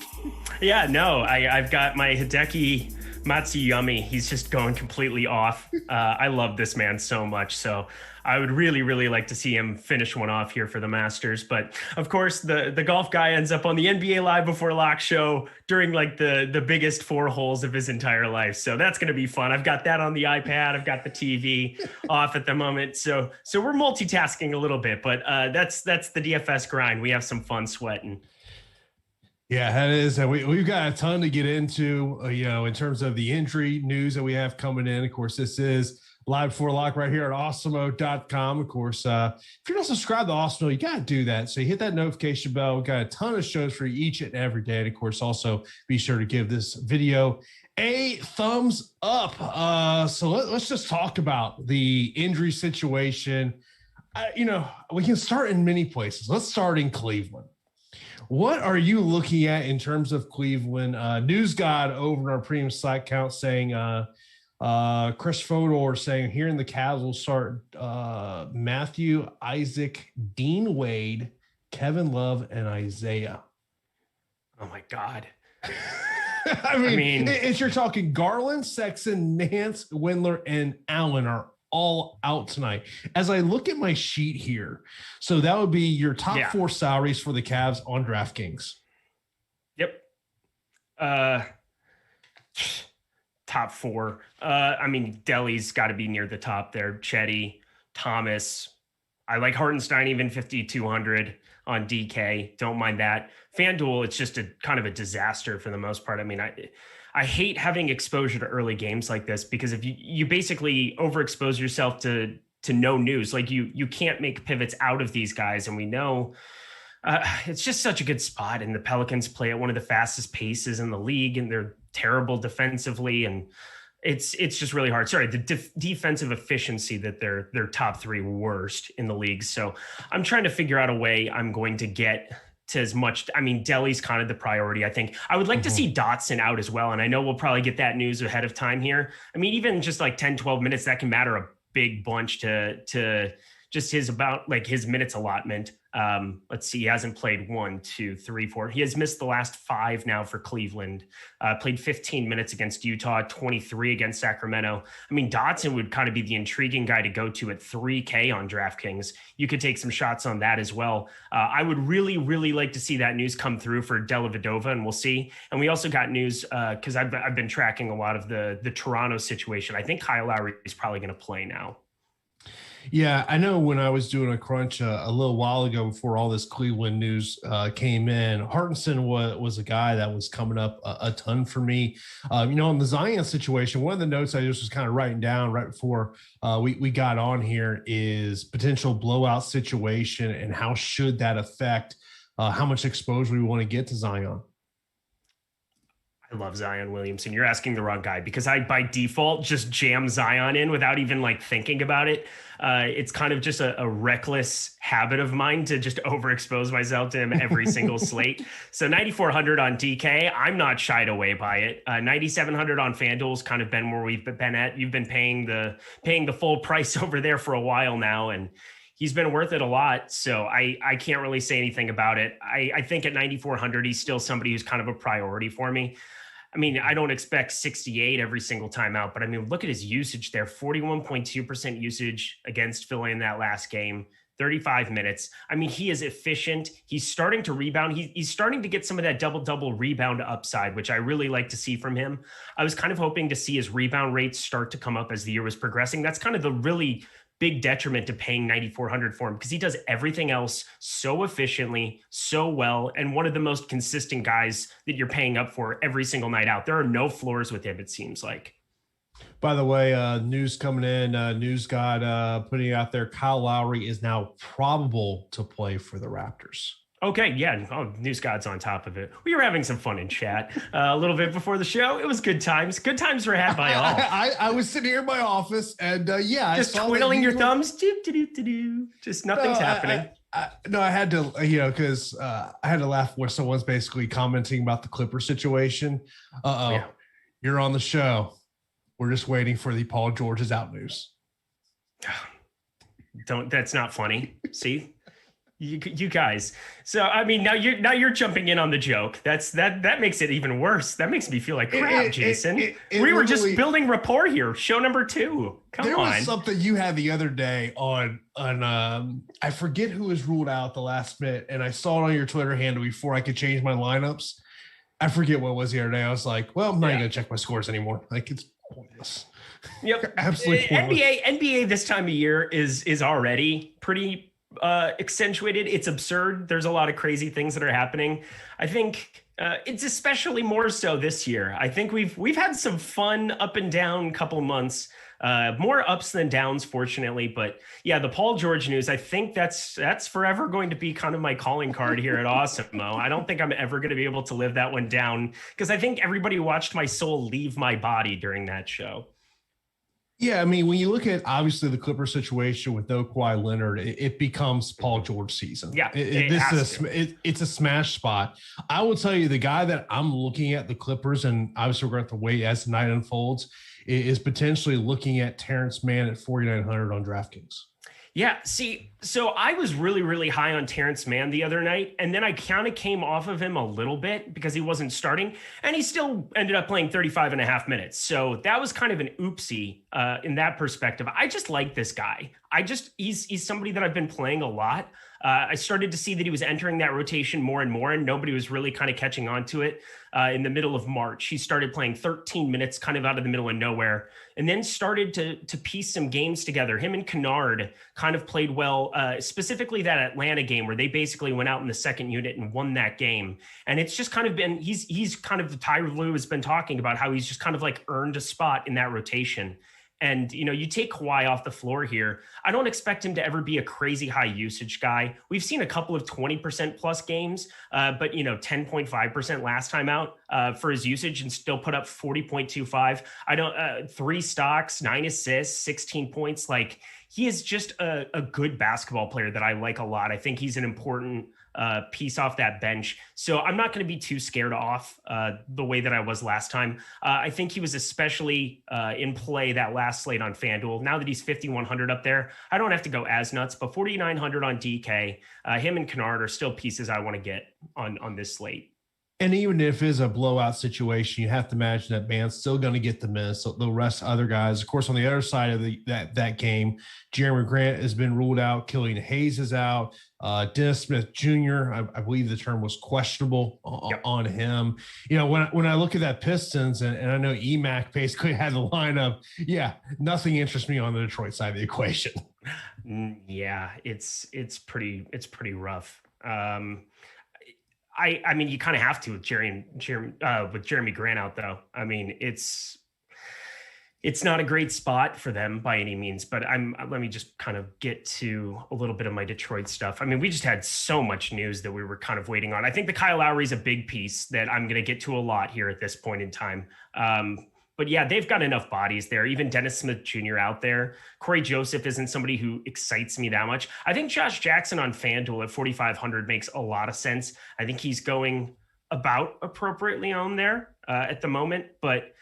Yeah, no, I've got my Hideki Matsuyami. He's just going completely off. I love this man so much. So I would really, really like to see him finish one off here for the Masters. But of course, the golf guy ends up on the NBA Live Before Lock show during like the biggest 4 holes of his entire life. So that's going to be fun. I've got that on the iPad. I've got the TV off at the moment. So we're multitasking a little bit, but that's the DFS grind. We have some fun sweating. Yeah, that is. And we've got a ton to get into, in terms of the injury news that we have coming in. Of course, this is Live Before Lock right here at Awesemo.com. Of course, if you're not subscribed to Awesemo, you got to do that. So you hit that notification bell. We've got a ton of shows for you each and every day. And of course, also be sure to give this video a thumbs up. So let's just talk about the injury situation. We can start in many places. Let's start in Cleveland. What are you looking at in terms of Cleveland? News God over in our premium Slack account saying Chris Fodor saying here in the Cavs will start Matthew, Isaac, Dean Wade, Kevin Love, and Isaiah. Oh my God. I mean, if you're talking Garland, Sexton, Nance, Windler, and Allen are all out tonight. As I look at my sheet here, so that would be your top 4 salaries for the Cavs on DraftKings. Yep. Top 4. Delly's got to be near the top there. Chetty, Thomas. I like Hartenstein even 5,200 on DK. Don't mind that. FanDuel, it's just a kind of a disaster for the most part. I hate having exposure to early games like this because if you basically overexpose yourself to no news, like you can't make pivots out of these guys. And we know it's just such a good spot. And the Pelicans play at one of the fastest paces in the league and they're terrible defensively. And it's just really hard. Sorry, the defensive efficiency that they're top 3 worst in the league. So I'm trying to figure out a way I'm going to get to as much. Delly's kind of the priority. I think I would like to see Dotson out as well. And I know we'll probably get that news ahead of time here. Even just like 10, 12 minutes, that can matter a big bunch to just his minutes allotment. Let's see. He hasn't played 1, 2, 3, 4. He has missed the last 5 now for Cleveland. Played 15 minutes against Utah, 23 against Sacramento. Dotson would kind of be the intriguing guy to go to at 3K on DraftKings. You could take some shots on that as well. I would really, really like to see that news come through for Dellavedova, and we'll see. And we also got news because I've been tracking a lot of the Toronto situation. I think Kyle Lowry is probably going to play now. Yeah, I know when I was doing a crunch a little while ago before all this Cleveland news came in, Hartenstein was a guy that was coming up a ton for me. On the Zion situation, one of the notes I just was kind of writing down right before we got on here is potential blowout situation and how should that affect how much exposure we want to get to Zion. I love Zion Williamson. You're asking the wrong guy because I, by default, just jam Zion in without even thinking about it. It's kind of just a reckless habit of mine to just overexpose myself to him every single slate. So 9,400 on DK, I'm not shied away by it. 9,700 on FanDuel's kind of been where we've been at. You've been paying the full price over there for a while now, and he's been worth it a lot. So I can't really say anything about it. I think at 9,400, he's still somebody who's kind of a priority for me. I don't expect 68 every single time out, but look at his usage there. 41.2% usage against Philly in that last game, 35 minutes. He is efficient. He's starting to rebound. He's starting to get some of that double-double rebound upside, which I really like to see from him. I was kind of hoping to see his rebound rates start to come up as the year was progressing. That's kind of the really big detriment to paying 9,400 for him because he does everything else so efficiently, so well, and one of the most consistent guys that you're paying up for every single night out. There are no floors with him, it seems like. By the way, news coming in, News God putting out there, Kyle Lowry is now probable to play for the Raptors. Okay, yeah. Oh, News God's on top of it. We were having some fun in chat a little bit before the show. It was good times. Good times were had by all. I was sitting here in my office and just twiddling your thumbs. Just nothing's happening. I had to, because I had to laugh where someone's basically commenting about the Clipper situation. Yeah. You're on the show. We're just waiting for the Paul George is out news. That's not funny. See? You guys. So I mean, now you're jumping in on the joke. That makes it even worse. That makes me feel like crap, Jason. We were just building rapport here. Show number 2. There was something you had the other day on I forget who was ruled out the last minute, and I saw it on your Twitter handle before I could change my lineups. I forget what it was the other day. I was like, well, I'm not gonna check my scores anymore. Like, it's pointless. Yep. Absolutely pointless. NBA this time of year is already pretty accentuated. It's absurd. There's a lot of crazy things that are happening. I think it's especially more so this year. I think we've had some fun up and down couple months, more ups than downs, fortunately. But yeah, the Paul George news, I think that's forever going to be kind of my calling card here at Awesemo. I don't think I'm ever going to be able to live that one down, because I think everybody watched my soul leave my body during that show. Yeah, I mean, when you look at obviously the Clipper situation with no Kawhi Leonard, it becomes Paul George season. Yeah, it's a smash spot. I will tell you, the guy that I'm looking at the Clippers, and obviously we're going to have to wait as the night unfolds, is potentially looking at Terrence Mann at 4,900 on DraftKings. Yeah, see, so I was really, really high on Terrence Mann the other night, and then I kind of came off of him a little bit because he wasn't starting, and he still ended up playing 35 and a half minutes. So that was kind of an oopsie in that perspective. I just like this guy. He's somebody that I've been playing a lot. I started to see that he was entering that rotation more and more, and nobody was really kind of catching on to it. In the middle of March, he started playing 13 minutes kind of out of the middle of nowhere, and then started to piece some games together. Him and Kennard kind of played well, specifically that Atlanta game where they basically went out in the second unit and won that game. And it's just kind of been, he's kind of, Tyler Lue has been talking about how he's just kind of like earned a spot in that rotation. And, you take Kawhi off the floor here. I don't expect him to ever be a crazy high usage guy. We've seen a couple of 20% plus games, but, 10.5% last time out for his usage, and still put up 40.25. 3 stocks, 9 assists, 16 points. Like, he is just a good basketball player that I like a lot. I think he's an important piece off that bench. So I'm not going to be too scared off the way that I was last time. I think he was especially in play that last slate on Fanduel. Now that he's 5,100 up there, I don't have to go as nuts, but 4,900 on DK, him and Kennard are still pieces I want to get on this slate. And even if it's a blowout situation, you have to imagine that Man's still going to get the minutes. So the rest of other guys, of course, on the other side of that game, Jeremy Grant has been ruled out. Killian Hayes is out. Dennis Smith Jr., I believe the term was questionable on him. When I look at that Pistons, and I know EMac basically had the lineup, nothing interests me on the Detroit side of the equation. Yeah, it's pretty rough. I mean, you kind of have to with Jeremy Grant out, though. I mean, it's not a great spot for them by any means, but let me just kind of get to a little bit of my Detroit stuff. I mean, we just had so much news that we were kind of waiting on. I think the Kyle Lowry is a big piece that I'm going to get to a lot here at this point in time. But yeah, they've got enough bodies there. Even Dennis Smith Jr. out there. Corey Joseph isn't somebody who excites me that much. I think Josh Jackson on FanDuel at 4,500 makes a lot of sense. I think he's going about appropriately on there at the moment. But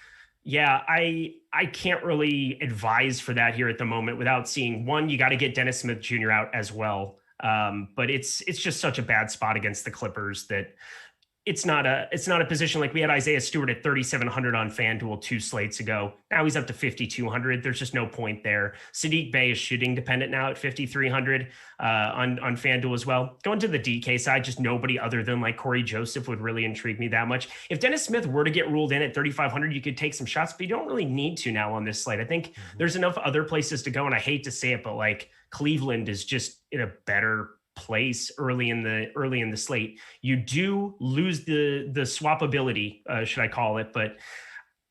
yeah, I can't really advise for that here at the moment without seeing one. You got to get Dennis Smith Jr. out as well. But it's just such a bad spot against the Clippers that it's not a position like we had Isaiah Stewart at 3,700 on FanDuel 2 slates ago. Now he's up to 5,200. There's just no point there. Sadiq Bey is shooting dependent now at 5,300 on FanDuel as well. Going to the DK side, just nobody other than like Corey Joseph would really intrigue me that much. If Dennis Smith were to get ruled in at 3,500, you could take some shots, but you don't really need to now on this slate. I think there's enough other places to go, and I hate to say it, but like Cleveland is just in a better place early in the slate. You do lose the swappability, should I call it, but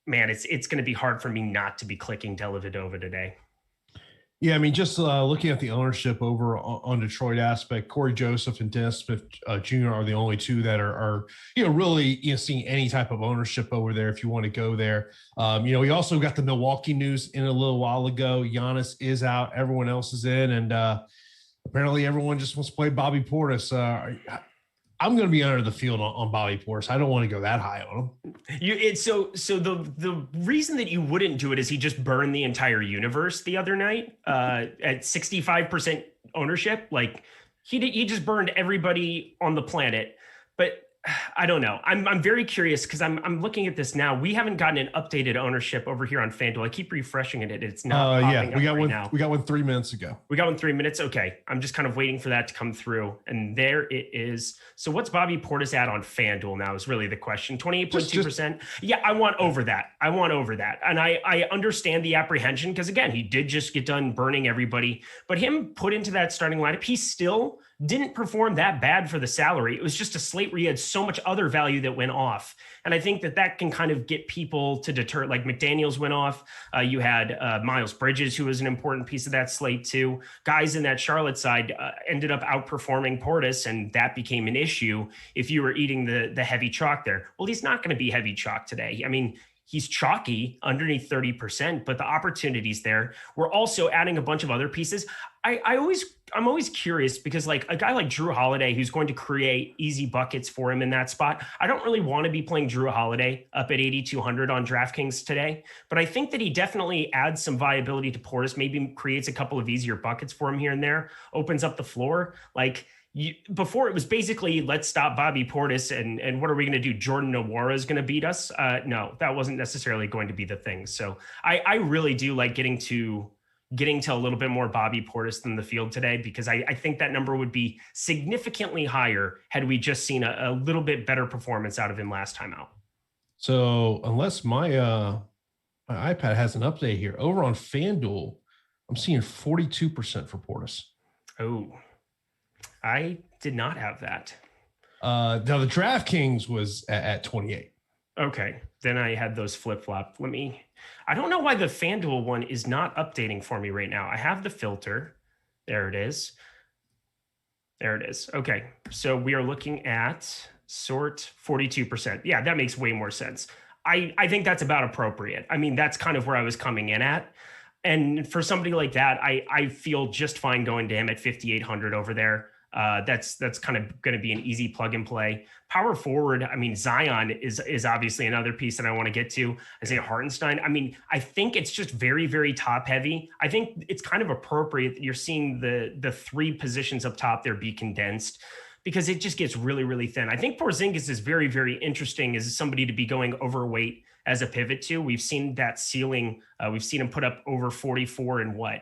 man, it's going to be hard for me not to be clicking Dellavedova today. Yeah, I mean, just looking at the ownership over on Detroit aspect, Corey Joseph and Dennis Smith Jr. are the only two that are really seeing any type of ownership over there. If you want to go there, we also got the Milwaukee news in a little while ago. Giannis is out, everyone else is in, and apparently everyone just wants to play Bobby Portis. I'm going to be under the field on Bobby Portis. I don't want to go that high on him. So the reason that you wouldn't do it is he just burned the entire universe the other night at 65% ownership. Like he just burned everybody on the planet. But I don't know. I'm very curious because I'm looking at this now. We haven't gotten an updated ownership over here on FanDuel. I keep refreshing it. It's not. We got one. Now. We got one 3 minutes ago. We got one 3 minutes. Okay, I'm just kind of waiting for that to come through, and there it is. So what's Bobby Portis at on FanDuel now? Is really the question. 28.2%. Yeah, I want over that. And I understand the apprehension because again, he did just get done burning everybody, but him put into that starting lineup, he still didn't perform that bad for the salary. It was just a slate where you had so much other value that went off. And I think that can kind of get people to deter, like McDaniels went off. You had Miles Bridges, who was an important piece of that slate too. Guys in that Charlotte side ended up outperforming Portis, and that became an issue if you were eating the heavy chalk there. Well, he's not going to be heavy chalk today. I mean, he's chalky underneath 30%, but the opportunities there. We're also adding a bunch of other pieces. I'm always curious because like a guy like Drew Holiday, who's going to create easy buckets for him in that spot. I don't really want to be playing Drew Holiday up at 8,200 on DraftKings today, but I think that he definitely adds some viability to Portis, maybe creates a couple of easier buckets for him here and there, opens up the floor. Like before it was basically let's stop Bobby Portis and what are we going to do? Jordan Nwora is going to beat us. No, that wasn't necessarily going to be the thing. So I really do like getting to a little bit more Bobby Portis than the field today, because I think that number would be significantly higher had we just seen a little bit better performance out of him last time out. So unless my iPad has an update here, over on FanDuel, I'm seeing 42% for Portis. Oh, I did not have that. Now the DraftKings was at 28. Okay, then I had those flip-flop. I don't know why the FanDuel one is not updating for me right now. I have the filter. There it is. Okay, so we are looking at sort 42%. Yeah, that makes way more sense. I think that's about appropriate. I mean, that's kind of where I was coming in at. And for somebody like that, I feel just fine going to him at 5,800 over there. That's kind of going to be an easy plug and play. Power forward, I mean, Zion is obviously another piece that I want to get to. Isaiah Hartenstein. I mean, I think it's just very, very top heavy. I think it's kind of appropriate that you're seeing the three positions up top there be condensed, because it just gets really, really thin. I think Porzingis is very, very interesting as somebody to be going overweight as a pivot to. We've seen that ceiling. We've seen him put up over 44 in what?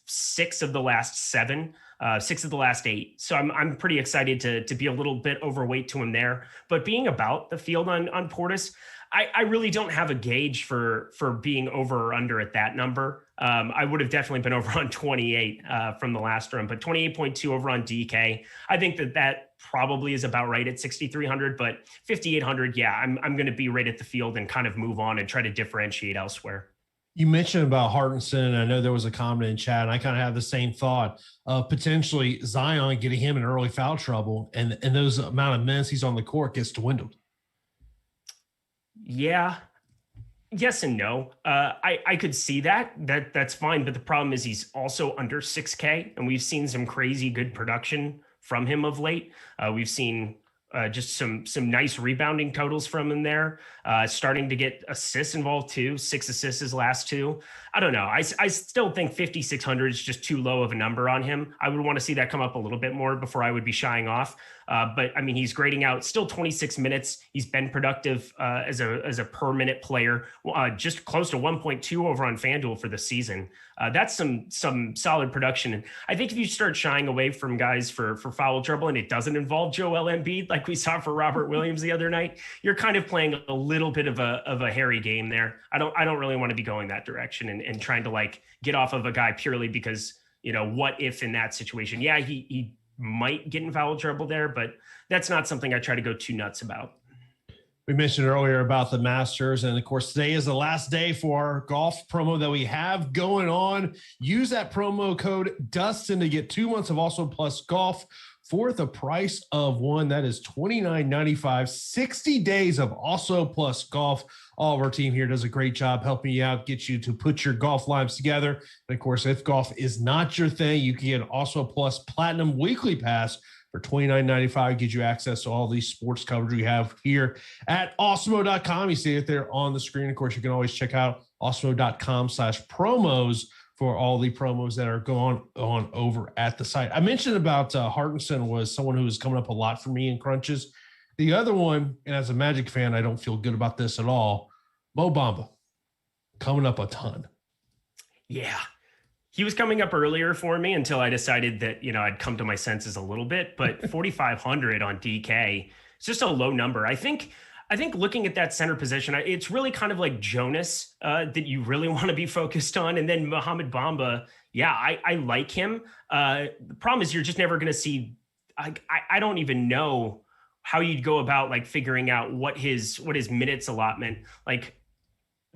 6 of the last 7. 6 of the last 8. So I'm pretty excited to be a little bit overweight to him there. But being about the field on Portis, I really don't have a gauge for being over or under at that number. I would have definitely been over on 28 from the last run, but 28.2 over on DK. I think that probably is about right at 6,300, but 5,800, yeah, I'm going to be right at the field and kind of move on and try to differentiate elsewhere. You mentioned about Hartenstein, and I know there was a comment in chat, and I kind of have the same thought of potentially Zion getting him in early foul trouble, and those amount of minutes he's on the court gets dwindled. Yeah. Yes and no. I could see that's fine, but the problem is he's also under 6K, and we've seen some crazy good production from him of late. We've seen just some nice rebounding totals from him there. Starting to get assists involved too. 6 assists his last 2. I don't know. I still think 5,600 is just too low of a number on him. I would want to see that come up a little bit more before I would be shying off. But I mean, he's grading out still 26 minutes. He's been productive as a per minute player, just close to 1.2 over on FanDuel for the season. That's some solid production. And I think if you start shying away from guys for foul trouble and it doesn't involve Joel Embiid, like we saw for Robert Williams the other night, you're kind of playing a little bit of a hairy game there. I don't really want to be going that direction and trying to like get off of a guy purely because, what if in that situation? Yeah, he might get in foul trouble there, but that's not something I try to go too nuts about. We mentioned earlier about the Masters, and of course, today is the last day for our golf promo that we have going on. Use that promo code Dustin to get 2 months of Awesemo Plus Golf for the price of one. That is $29.95, 60 days of Awesemo Plus Golf. All of our team here does a great job helping you out, get you to put your golf lives together. And of course, if golf is not your thing, you can get Awesemo Plus Platinum Weekly Pass for $29.95, gives you access to all these sports coverage we have here at Awesemo.com. You see it there on the screen. Of course, you can always check out Awesemo.com/promos for all the promos that are going on over at the site. I mentioned about Hartenson was someone who was coming up a lot for me in crunches. The other one, and as a Magic fan, I don't feel good about this at all, Mo Bamba coming up a ton. Yeah. He was coming up earlier for me until I decided that, I'd come to my senses a little bit, but 4,500 on DK, it's just a low number. I think looking at that center position, it's really kind of like Jonas that you really want to be focused on. And then Mohamed Bamba. Yeah, I like him. The problem is you're just never going to see, I don't even know how you'd go about like figuring out what his minutes allotment, like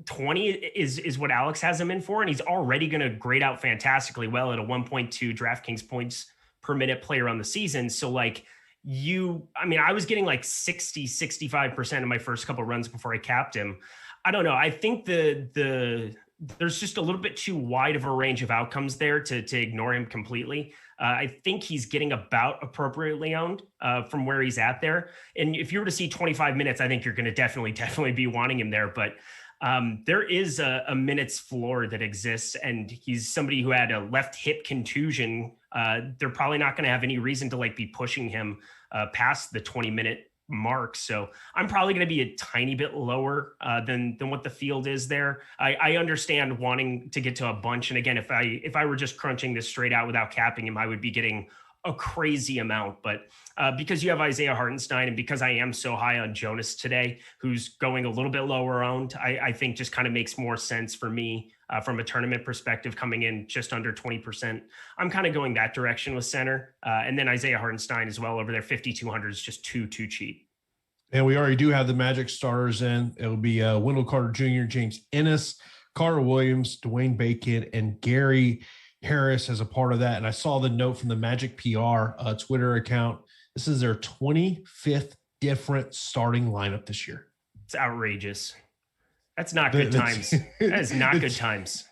20 is what Alex has him in for, and he's already going to grade out fantastically well at a 1.2 DraftKings points per minute player on the season. So like I was getting like 65% of my first couple of runs before I capped him. I don't know. I think there's just a little bit too wide of a range of outcomes there to ignore him completely. I think he's getting about appropriately owned from where he's at there. And if you were to see 25 minutes, I think you're going to definitely be wanting him there. But there is a minutes floor that exists, and he's somebody who had a left hip contusion. They're probably not going to have any reason to like be pushing him past the 20-minute mark. So I'm probably going to be a tiny bit lower than what the field is there. I understand wanting to get to a bunch. And again, if I were just crunching this straight out without capping him, I would be getting a crazy amount. But because you have Isaiah Hartenstein, and because I am so high on Jonas today, who's going a little bit lower owned, I think just kind of makes more sense for me from a tournament perspective, coming in just under 20%. I'm kind of going that direction with center. And then Isaiah Hartenstein as well over there. 5,200 is just too cheap. And we already do have the Magic starters in. It'll be Wendell Carter Jr., James Ennis, Carter Williams, Dwayne Bacon, and Gary Harris as a part of that. And I saw the note from the Magic PR Twitter account. This is their 25th different starting lineup this year. It's outrageous. That's not good times. That is not good times.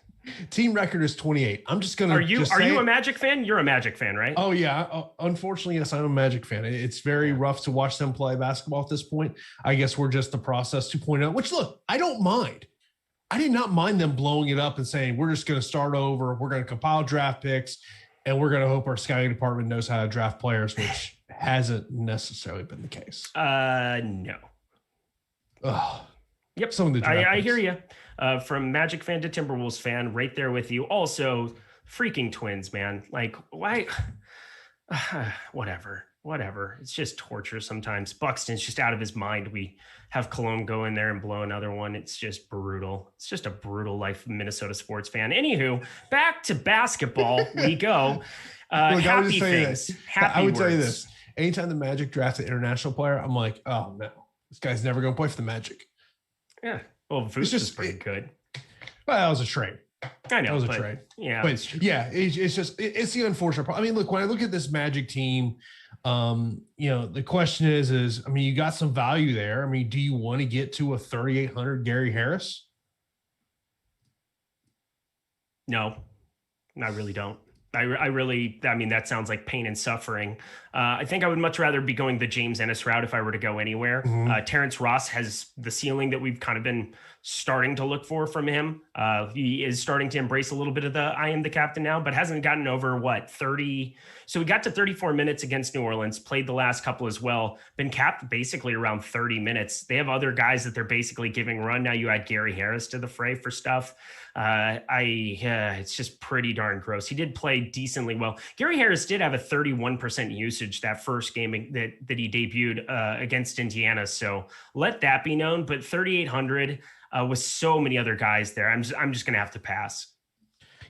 Team record is 28. I'm just going to. Are you a Magic fan? You're a Magic fan, right? Oh yeah. Unfortunately, yes, I'm a Magic fan. It's very rough to watch them play basketball at this point. I guess we're just the process 2.0, which look, I don't mind. I did not mind them blowing it up and saying, we're just going to start over. We're going to compile draft picks, and we're going to hope our scouting department knows how to draft players, which hasn't necessarily been the case. No. Oh, yep. Some of the I hear you. From Magic fan to Timberwolves fan, right there with you. Also, freaking Twins, man. Like, why? Whatever. It's just torture sometimes. Buxton's just out of his mind. We have Cologne go in there and blow another one. It's just brutal. It's just a brutal life of Minnesota sports fan. Anywho, back to basketball we go. Happy things. I would tell you this. Anytime the Magic drafts an international player, I'm like, oh, no. This guy's never going to play for the Magic. Yeah. Well, Vooch is pretty good. Well, that was a trade. I know. That was a trade. Yeah. But yeah, it's the unfortunate part. I mean, look, when I look at this Magic team, the question is, I mean, you got some value there. I mean, do you want to get to a 3,800 Gary Harris? No, I really don't. I mean, that sounds like pain and suffering. I think I would much rather be going the James Ennis route if I were to go anywhere. Mm-hmm. Terrence Ross has the ceiling that we've kind of been starting to look for from him. He is starting to embrace a little bit of the I am the captain now, but hasn't gotten over 30. So we got to 34 minutes against New Orleans, played the last couple as well, been capped basically around 30 minutes. They have other guys that they're basically giving run. Now you add Gary Harris to the fray for stuff. It's just pretty darn gross. He did play decently well. Gary Harris did have a 31% usage that first game that he debuted against Indiana. So let that be known. But 3,800 with so many other guys there, I'm just going to have to pass.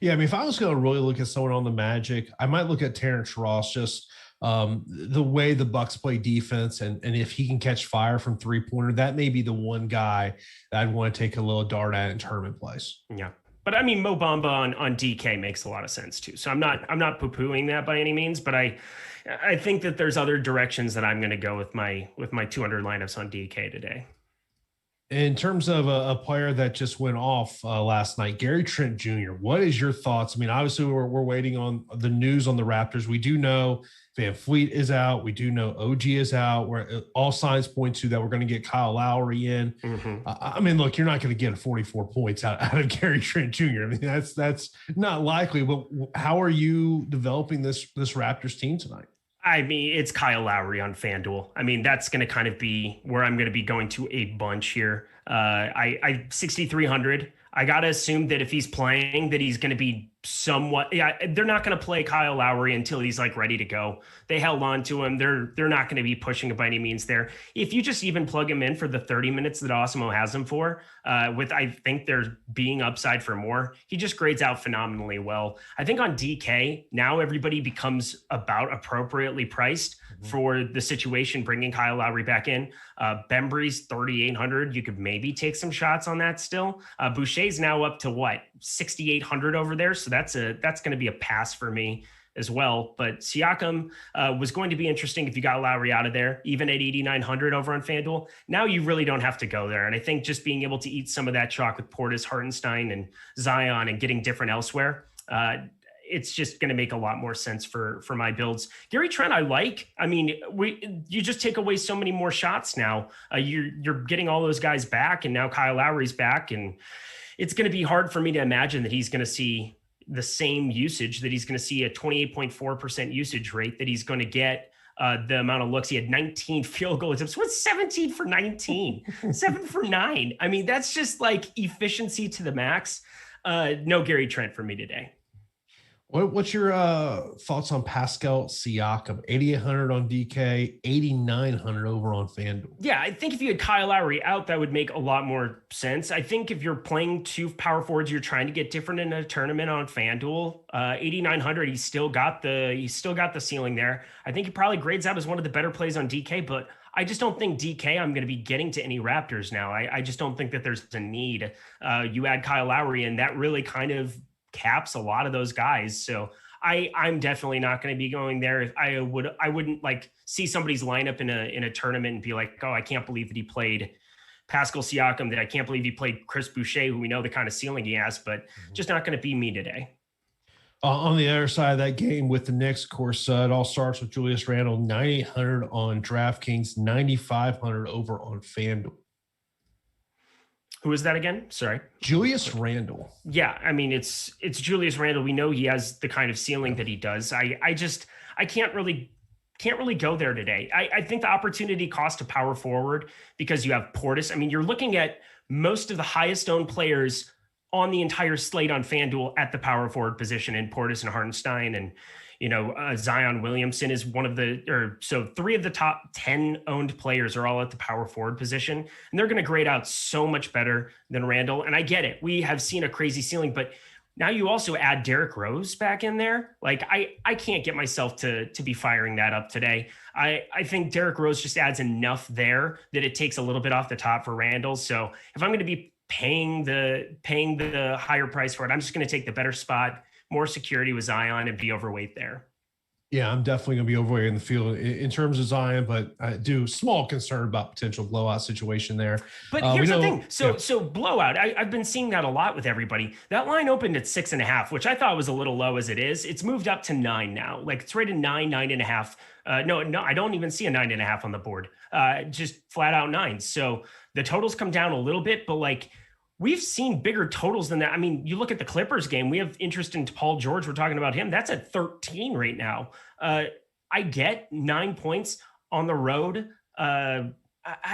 Yeah, I mean, if I was going to really look at someone on the Magic, I might look at Terrence Ross just the way the Bucks play defense, and if he can catch fire from 3-pointer, that may be the one guy that I'd want to take a little dart at in tournament plays. Yeah. But I mean, Mo Bamba on DK makes a lot of sense too. So I'm not poo-pooing that by any means, but I think that there's other directions that I'm going to go with my 200 lineups on DK today. In terms of a player that just went off last night, Gary Trent Jr., what is your thoughts? I mean, obviously we're waiting on the news on the Raptors. We do know Van Fleet is out. We do know OG is out. Where all signs point to that we're going to get Kyle Lowry in. Mm-hmm. I mean, look, you're not going to get 44 points out of Gary Trent Jr. I mean, that's not likely. But how are you developing this Raptors team tonight? I mean, it's Kyle Lowry on Fanduel. I mean, that's going to kind of be where I'm going to be going to a bunch here. I 6,300. I got to assume that if he's playing, that he's going to be somewhat. Yeah, they're not going to play Kyle Lowry until he's like ready to go. They held on to him. They're not going to be pushing it by any means there. If you just even plug him in for the 30 minutes that Awesemo has him for, with I think there's being upside for more, he just grades out phenomenally well. I think on DK now everybody becomes about appropriately priced for the situation, bringing Kyle Lowry back in. Bembry's 3,800. You could maybe take some shots on that still. Boucher's now up to what, 6,800 over there. So that's going to be a pass for me as well. But Siakam was going to be interesting if you got Lowry out of there, even at 8,900 over on FanDuel. Now you really don't have to go there. And I think just being able to eat some of that chalk with Portis, Hartenstein, and Zion and getting different elsewhere, it's just going to make a lot more sense for my builds. Gary Trent, I like. I mean, you just take away so many more shots now. You're getting all those guys back, and now Kyle Lowry's back, and it's going to be hard for me to imagine that he's going to see the same usage, that he's going to see a 28.4% usage rate, that he's going to get the amount of looks. He had 19 field goal attempts. What's 17 for 19? 7 for 9. I mean, that's just like efficiency to the max. No Gary Trent for me today. What's your thoughts on Pascal Siakam? 8,800 on DK, 8,900 over on FanDuel. Yeah, I think if you had Kyle Lowry out, that would make a lot more sense. I think if you're playing two power forwards, you're trying to get different in a tournament on FanDuel. 8,900, he's still got the ceiling there. I think he probably grades out as one of the better plays on DK, but I just don't think DK I'm going to be getting to any Raptors now. I just don't think that there's a need. You add Kyle Lowry, and that really kind of caps a lot of those guys. So I'm definitely not going to be going there. I wouldn't like see somebody's lineup in a tournament and be like, oh, I can't believe that he played Pascal Siakam, that I can't believe he played Chris Boucher, who we know the kind of ceiling he has, but just not going to be me today. On the other side of that game with the Knicks, of course, it all starts with Julius Randle, 9,800 on DraftKings, 9,500 over on FanDuel. Who is that again? Sorry. Julius Randle. Yeah. I mean, it's Julius Randle. We know he has the kind of ceiling that he does. I can't really go there today. I think the opportunity cost of power forward, because you have Portis. I mean, you're looking at most of the highest owned players on the entire slate on FanDuel at the power forward position in Portis and Hartenstein, and Zion Williamson is so 3 of the top 10 owned players are all at the power forward position, and they're going to grade out so much better than Randall. And I get it. We have seen a crazy ceiling, but now you also add Derrick Rose back in there. Like I can't get myself to be firing that up today. I think Derrick Rose just adds enough there that it takes a little bit off the top for Randall. So if I'm going to be paying the higher price for it, I'm just going to take the better spot, more security with Zion, and be overweight there. Yeah, I'm definitely going to be overweight in the field in terms of Zion, but I do small concern about potential blowout situation there. But here's the thing. So blowout, I've been seeing that a lot with everybody. That line opened at 6.5, which I thought was a little low as it is. It's moved up to 9 now. Like it's rated 9.5. No, I don't even see a 9.5 on the board. Just flat out 9. So the totals come down a little bit, but like, we've seen bigger totals than that. I mean, you look at the Clippers game, we have interest in Paul George. We're talking about him. That's at 13 right now. I get 9 points on the road. I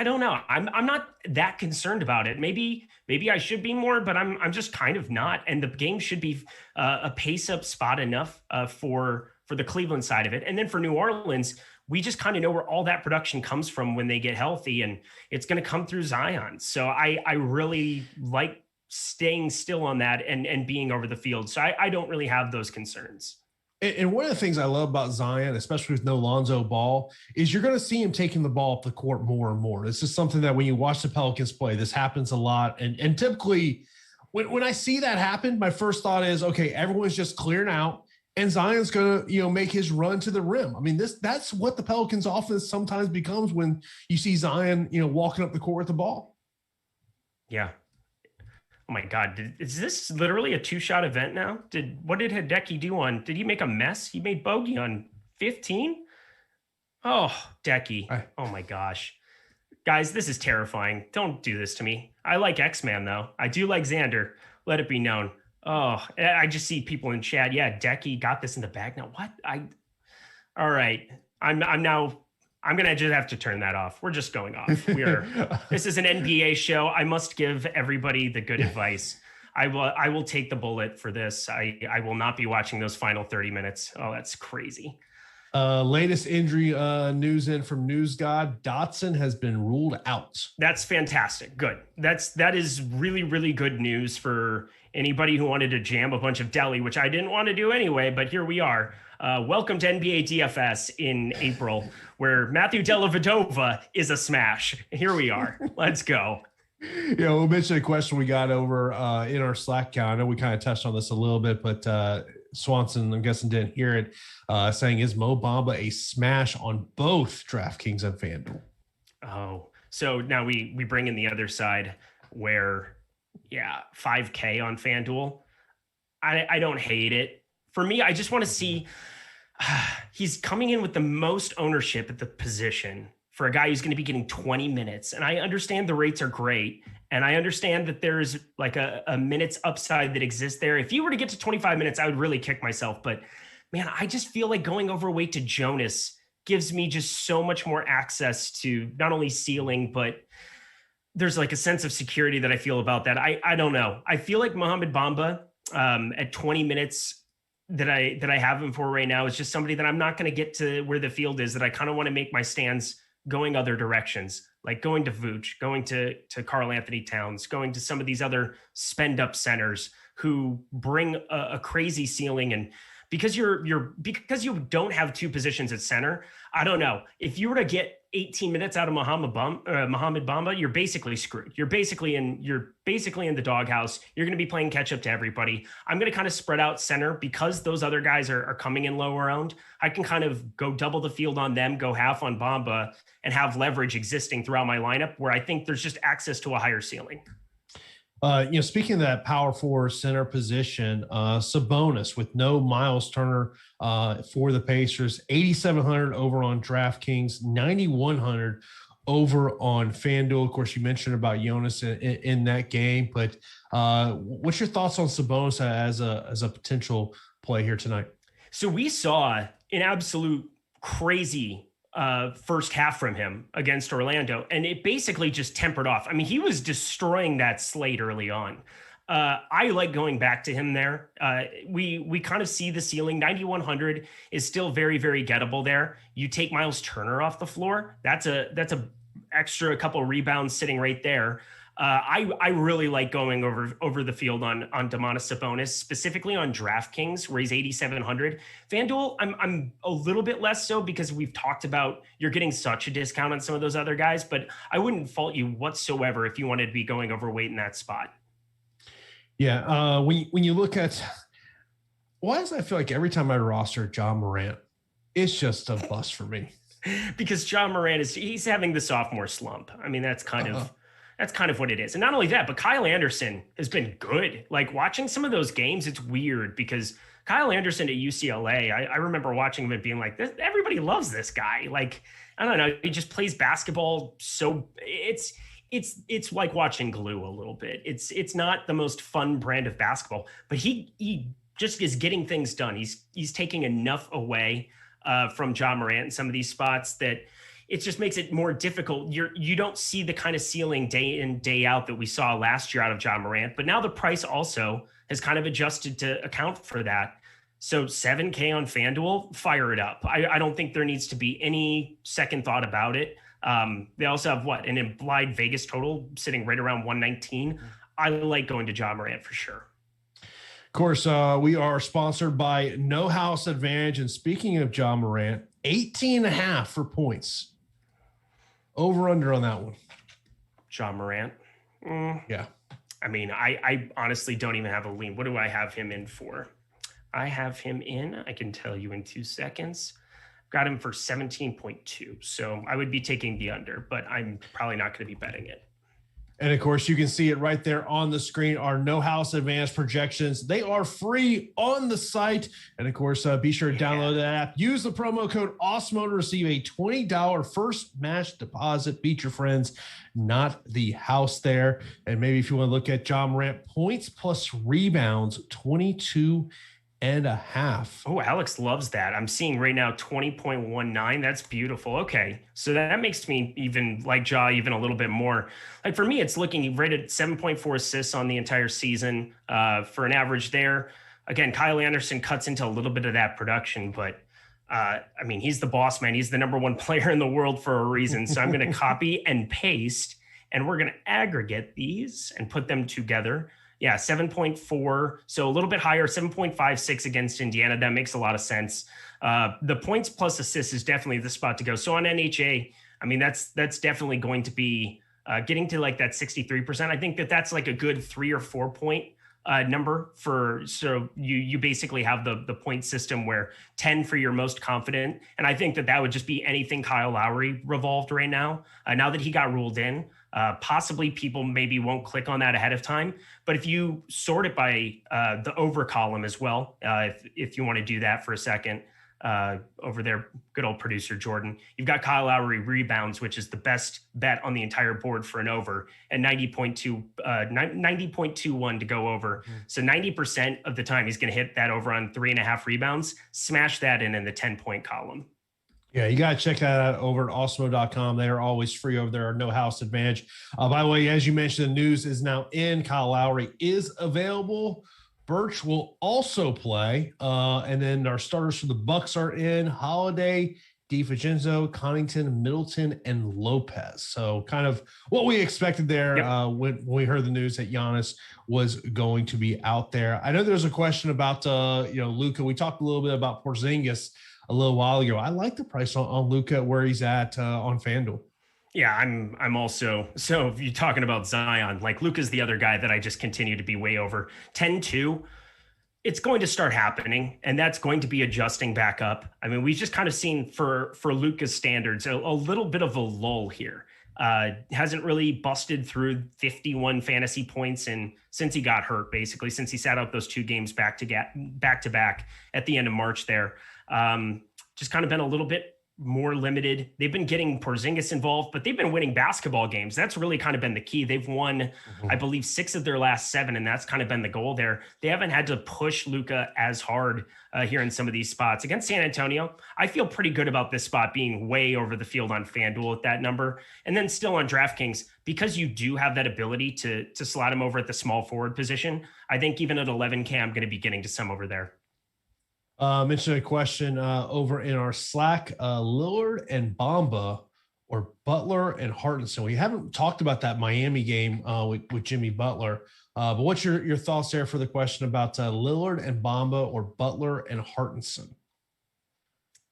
don't know. I'm not that concerned about it. Maybe I should be more, but I'm just kind of not. And the game should be a pace up spot enough for the Cleveland side of it. And then for New Orleans, we just kind of know where all that production comes from when they get healthy, and it's going to come through Zion. So I really like staying still on that and being over the field. So I don't really have those concerns. And one of the things I love about Zion, especially with no Lonzo Ball, is you're going to see him taking the ball up the court more and more. This is something that when you watch the Pelicans play, this happens a lot. And typically when I see that happen, my first thought is, okay, everyone's just clearing out and Zion's going to, make his run to the rim. I mean, that's what the Pelicans offense sometimes becomes when you see Zion, walking up the court with the ball. Yeah. Oh my God. Is this literally a 2-shot event now? What did Hideki do did he make a mess? He made bogey on 15? Oh, Decky. Oh my gosh. Guys, this is terrifying. Don't do this to me. I like X-Man though. I do like Xander. Let it be known. Oh, I just see people in chat. Yeah, Decky got this in the bag. Now what? All right. I'm going to just have to turn that off. We're just going off. This is an NBA show. I must give everybody the good advice. I will take the bullet for this. I will not be watching those final 30 minutes. Oh, that's crazy. Latest injury news in from News God. Dotson has been ruled out. That's fantastic. Good. That is really, really good news for anybody who wanted to jam a bunch of deli, which I didn't want to do anyway, but here we are. Welcome to NBA DFS in April, where Matthew Dellavedova is a smash. Here we are. Let's go. Yeah, we'll mention a question we got over in our Slack account. I know we kind of touched on this a little bit, but Swanson, I'm guessing, didn't hear it, saying, is Mo Bamba a smash on both DraftKings and FanDuel? Oh, so now we bring in the other side where, 5K on FanDuel. I don't hate it. For me, I just want to see he's coming in with the most ownership at the position for a guy who's going to be getting 20 minutes. And I understand the rates are great. And I understand that there's like a minutes upside that exists there. If you were to get to 25 minutes, I would really kick myself. But man, I just feel like going overweight to Jonas gives me just so much more access to not only ceiling, but there's like a sense of security that I feel about that. I don't know. I feel like Mohamed Bamba at 20 minutes that I have him for right now is just somebody that I'm not going to get to where the field is, that I kind of want to make my stands going other directions, like going to Vooch, going to Karl Anthony Towns, going to some of these other spend up centers who bring a crazy ceiling. And because you don't have two positions at center, I don't know. If you were to get 18 minutes out of Mohamed Bamba, you're basically screwed. You're basically in the doghouse. You're going to be playing catch up to everybody. I'm going to kind of spread out center because those other guys are coming in lower round. I can kind of go double the field on them, go half on Bamba, and have leverage existing throughout my lineup where I think there's just access to a higher ceiling. Speaking of that power forward center position, Sabonis with no Miles Turner for the Pacers, 8,700 over on DraftKings, 9,100 over on FanDuel. Of course, you mentioned about Jonas in that game, but what's your thoughts on Sabonis as a potential play here tonight? So we saw an absolute crazy first half from him against Orlando, and it basically just tempered off. I mean, he was destroying that slate early on. I like going back to him there. We kind of see the ceiling. 9,100 is still very, very gettable there. You take Miles Turner off the floor, that's a extra a couple rebounds sitting right there. I really like going over the field on Domantas Sabonis, specifically on DraftKings, where he's 8,700. FanDuel, I'm a little bit less so because we've talked about you're getting such a discount on some of those other guys, but I wouldn't fault you whatsoever if you wanted to be going overweight in that spot. Yeah, when you look at why does I feel like every time I roster John Morant, it's just a bust for me. Because John Morant he's having the sophomore slump. I mean, that's kind of what it is. And not only that, but Kyle Anderson has been good. Like watching some of those games, it's weird because Kyle Anderson at UCLA, I remember watching him and being like, everybody loves this guy. Like, I don't know, he just plays basketball. So it's like watching glue a little bit. It's not the most fun brand of basketball, but he just is getting things done. He's taking enough away from John Morant in some of these spots that it just makes it more difficult. You don't see the kind of ceiling day in, day out that we saw last year out of John Morant, but now the price also has kind of adjusted to account for that. So 7K on FanDuel, fire it up. I don't think there needs to be any second thought about it. They also have an implied Vegas total sitting right around 119. I like going to John Morant for sure. course, we are sponsored by No House Advantage. And speaking of John Morant, 18.5 for points. Over under on that one. John Morant. Yeah. I mean, I honestly don't even have a lean. What do I have him in for? I have him in, I can tell you in 2 seconds. Got him for 17.2. So I would be taking the under, but I'm probably not going to be betting it. And of course, you can see it right there on the screen. Our No House Advanced projections. They are free on the site. And of course, be sure to download that app. Use the promo code Awesemo to receive a $20 first match deposit. Beat your friends, not the house there. And maybe if you want to look at John Morant, points plus rebounds, 22.5. Oh, Alex loves that. I'm seeing right now 20.19. That's beautiful. Okay. So that makes me even like Ja even a little bit more. Like for me, it's looking right at 7.4 assists on the entire season for an average there. Again, Kyle Anderson cuts into a little bit of that production, but I mean, he's the boss man. He's the number one player in the world for a reason. So I'm going to copy and paste, and we're going to aggregate these and put them together. Yeah, 7.4. So a little bit higher, 7.56 against Indiana. That makes a lot of sense. The points plus assists is definitely the spot to go. So on NHA, I mean, that's definitely going to be getting to like that 63%. I think that's like a good 3 or 4 point number for, so you basically have the point system where 10 for your most confident. And I think that would just be anything Kyle Lowry revolved right now. Now that he got ruled in, possibly people maybe won't click on that ahead of time, but if you sort it by the over column as well, if you want to do that for a second, over there, good old producer Jordan, you've got Kyle Lowry rebounds, which is the best bet on the entire board for an over, and 90.21 to go over. So 90% of the time he's going to hit that over on 3.5 rebounds, smash that in the 10-point column. Yeah, you got to check that out over at Awesemo.com. They are always free over there. No House Advantage. By the way, as you mentioned, the news is now in. Kyle Lowry is available. Birch will also play. And then our starters for the Bucks are in. Holiday, DiVincenzo, Connaughton, Middleton, and Lopez. So kind of what we expected there. Yep. When we heard the news that Giannis was going to be out there. I know there's a question about, Luka. We talked a little bit about Porzingis a little while ago. I like the price on Luka where he's at on FanDuel. Yeah, I'm also, so if you're talking about Zion, like Luka's the other guy that I just continue to be way over. 10-2, it's going to start happening, and that's going to be adjusting back up. I mean, we've just kind of seen for Luka's standards, a little bit of a lull here. Hasn't really busted through 51 fantasy points since he got hurt, basically, since he sat out those 2 games back to back at the end of March there. Just kind of been a little bit more limited. They've been getting Porzingis involved, but they've been winning basketball games. That's really kind of been the key. They've won, I believe, 6 of their last 7, and that's kind of been the goal there. They haven't had to push Luka as hard here in some of these spots. Against San Antonio, I feel pretty good about this spot being way over the field on FanDuel at that number. And then still on DraftKings, because you do have that ability to slot him over at the small forward position, I think even at 11K, I'm going to be getting to some over there. Mentioned a question over in our Slack, Lillard and Bamba or Butler and Hartenson. We haven't talked about that Miami game with Jimmy Butler, but what's your thoughts there for the question about Lillard and Bamba or Butler and Hartenson?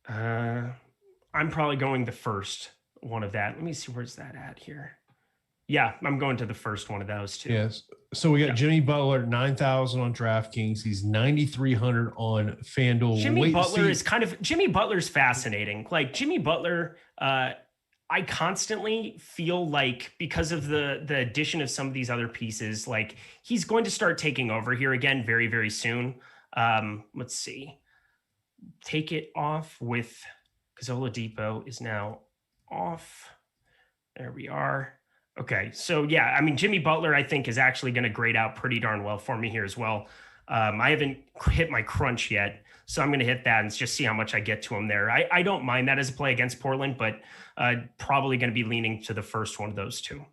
I'm probably going the first one of that. Let me see, where's that at here? Yeah, I'm going to the first one of those too. Yes. So we got Jimmy Butler, 9,000 on DraftKings. He's 9,300 on FanDuel. Jimmy Butler's fascinating. Like Jimmy Butler, I constantly feel like because of the addition of some of these other pieces, like he's going to start taking over here again very, very soon. Let's see. Take it off with because Oladipo is now off. There we are. Okay. So yeah, I mean, Jimmy Butler, I think is actually going to grade out pretty darn well for me here as well. I haven't hit my crunch yet, so I'm going to hit that and just see how much I get to him there. I don't mind that as a play against Portland, but probably going to be leaning to the first one of those 2.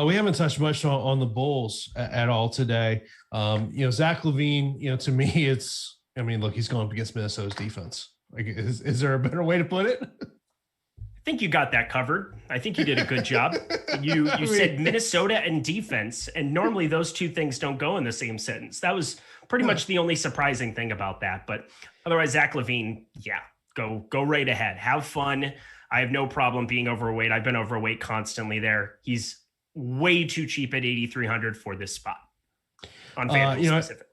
We haven't touched much on the Bulls at all today. Zach LaVine, to me, look, he's going up against Minnesota's defense. Like, is there a better way to put it? think you got that covered. I think you did a good job. You said Minnesota and defense, and normally those two things don't go in the same sentence. That was pretty much the only surprising thing about that. But otherwise, Zach LaVine, yeah, go right ahead. Have fun. I have no problem being overweight. I've been overweight constantly there. He's way too cheap at 8,300 for this spot on Fanduel specific.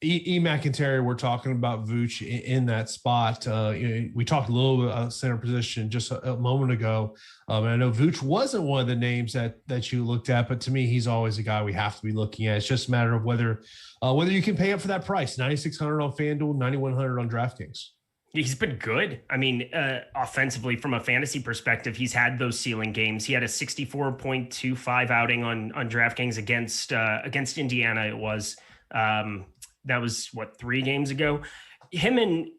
EMac and Terry were talking about Vooch in that spot. We talked a little bit about center position just a moment ago. And I know Vooch wasn't one of the names that you looked at, but to me, he's always a guy we have to be looking at. It's just a matter of whether you can pay up for that price. 9,600 on FanDuel, 9,100 on DraftKings. He's been good. I mean, offensively, from a fantasy perspective, he's had those ceiling games. He had a 64.25 outing on DraftKings against Indiana. It was. That was 3 games ago. Him and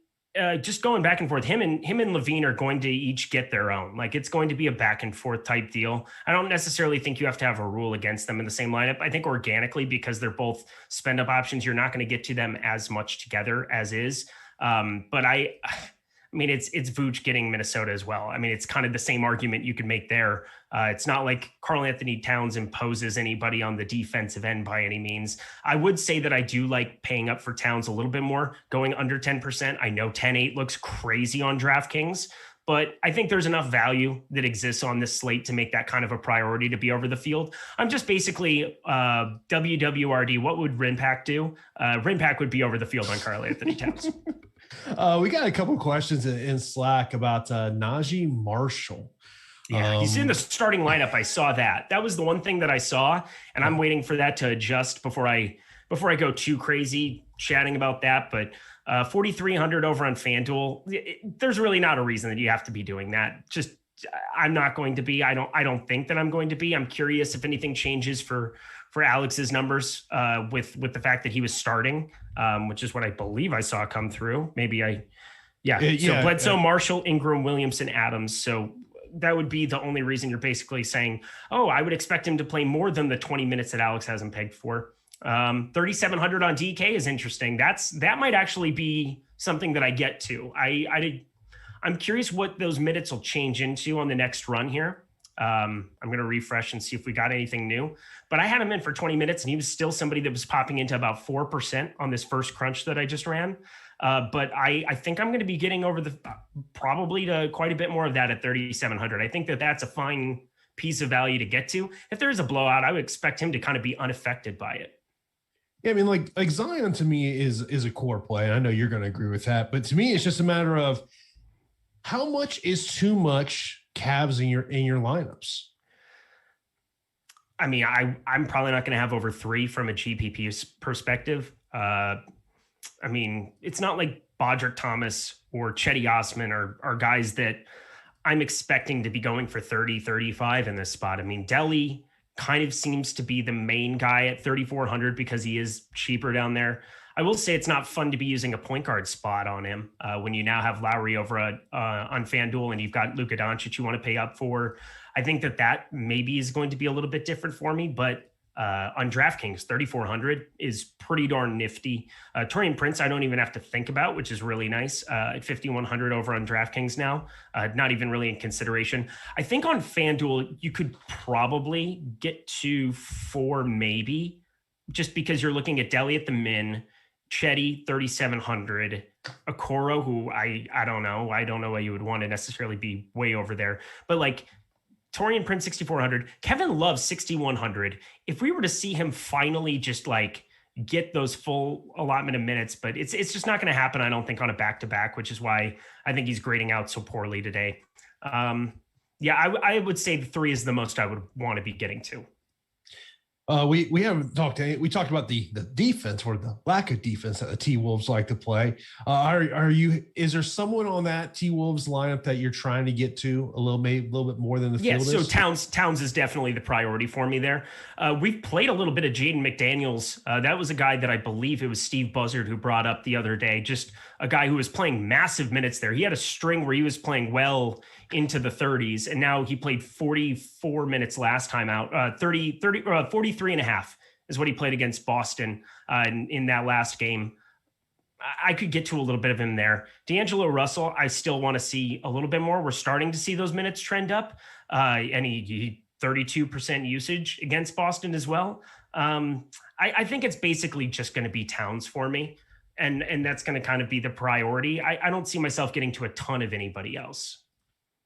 just going back and forth, him and LaVine are going to each get their own. Like, it's going to be a back and forth type deal. I don't necessarily think you have to have a rule against them in the same lineup. I think organically, because they're both spend up options, you're not going to get to them as much together as is. But I mean, it's Vooch getting Minnesota as well. I mean, it's kind of the same argument you could make there. It's not like Karl Anthony Towns imposes anybody on the defensive end by any means. I would say that I do like paying up for Towns a little bit more, going under 10%. I know 10-8 looks crazy on DraftKings, but I think there's enough value that exists on this slate to make that kind of a priority to be over the field. I'm just basically WWRD. What would Rinpack do? Rinpack would be over the field on Karl Anthony Towns. We got a couple questions in Slack about Najee Marshall. Yeah, he's in the starting lineup. I saw that. That was the one thing that I saw, and I'm waiting for that to adjust before I go too crazy chatting about that. But 4,300 over on FanDuel, there's really not a reason that you have to be doing that. Just I'm not going to be. I don't think that I'm going to be. I'm curious if anything changes for Alex's numbers with the fact that he was starting, which is what I believe I saw come through. So Bledsoe, Marshall, Ingram, Williamson, Adams. So that would be the only reason you're basically saying, oh, I would expect him to play more than the 20 minutes that Alex has him pegged for. 3,700 on DK is interesting. That might actually be something that I get to. I'm curious what those minutes will change into on the next run here. I'm going to refresh and see if we got anything new, but I had him in for 20 minutes and he was still somebody that was popping into about 4% on this first crunch that I just ran. But I think I'm going to be getting over probably to quite a bit more of that at 3,700. I think that's a fine piece of value to get to. If there is a blowout, I would expect him to kind of be unaffected by it. Yeah, I mean, like Zion to me is a core play. I know you're going to agree with that, but to me, it's just a matter of how much is too much Cavs in your lineups. I mean, I'm probably not going to have over 3 from a GPP perspective. I mean, it's not like Bodrick Thomas or Chetty Osman are guys that I'm expecting to be going for 30, 35 in this spot. I mean, Delly kind of seems to be the main guy at 3,400 because he is cheaper down there. I will say it's not fun to be using a point guard spot on him when you now have Lowry over on FanDuel and you've got Luka Doncic you want to pay up for. I think that maybe is going to be a little bit different for me, but on DraftKings, 3,400 is pretty darn nifty. Taurean Prince, I don't even have to think about, which is really nice at 5,100 over on DraftKings now. Not even really in consideration. I think on FanDuel, you could probably get to 4 maybe, just because you're looking at Delly at the min, Chetty, 3,700, Okoro, who I don't know. I don't know why you would want to necessarily be way over there. But like Taurean Prince, 6,400, Kevin Love, 6,100. If we were to see him finally just like get those full allotment of minutes, but it's just not going to happen, I don't think, on a back-to-back, which is why I think he's grading out so poorly today. I would say the 3 is the most I would want to be getting to. We haven't talked. We talked about the defense or the lack of defense that the T-Wolves like to play. Is there someone on that T-Wolves lineup that you're trying to get to a little bit more than the field is? So Towns is definitely the priority for me there. We've played a little bit of Jaden McDaniels. That was a guy that I believe it was Steve Buzzard who brought up the other day. Just a guy who was playing massive minutes there. He had a string where he was playing well into the 30s, and now he played 44 minutes last time out. 43 and a half is what he played against Boston in that last game. I could get to a little bit of him there. D'Angelo Russell, I still want to see a little bit more. We're starting to see those minutes trend up. And he 32% usage against Boston as well. I think it's basically just going to be Towns for me. And that's going to kind of be the priority. I don't see myself getting to a ton of anybody else.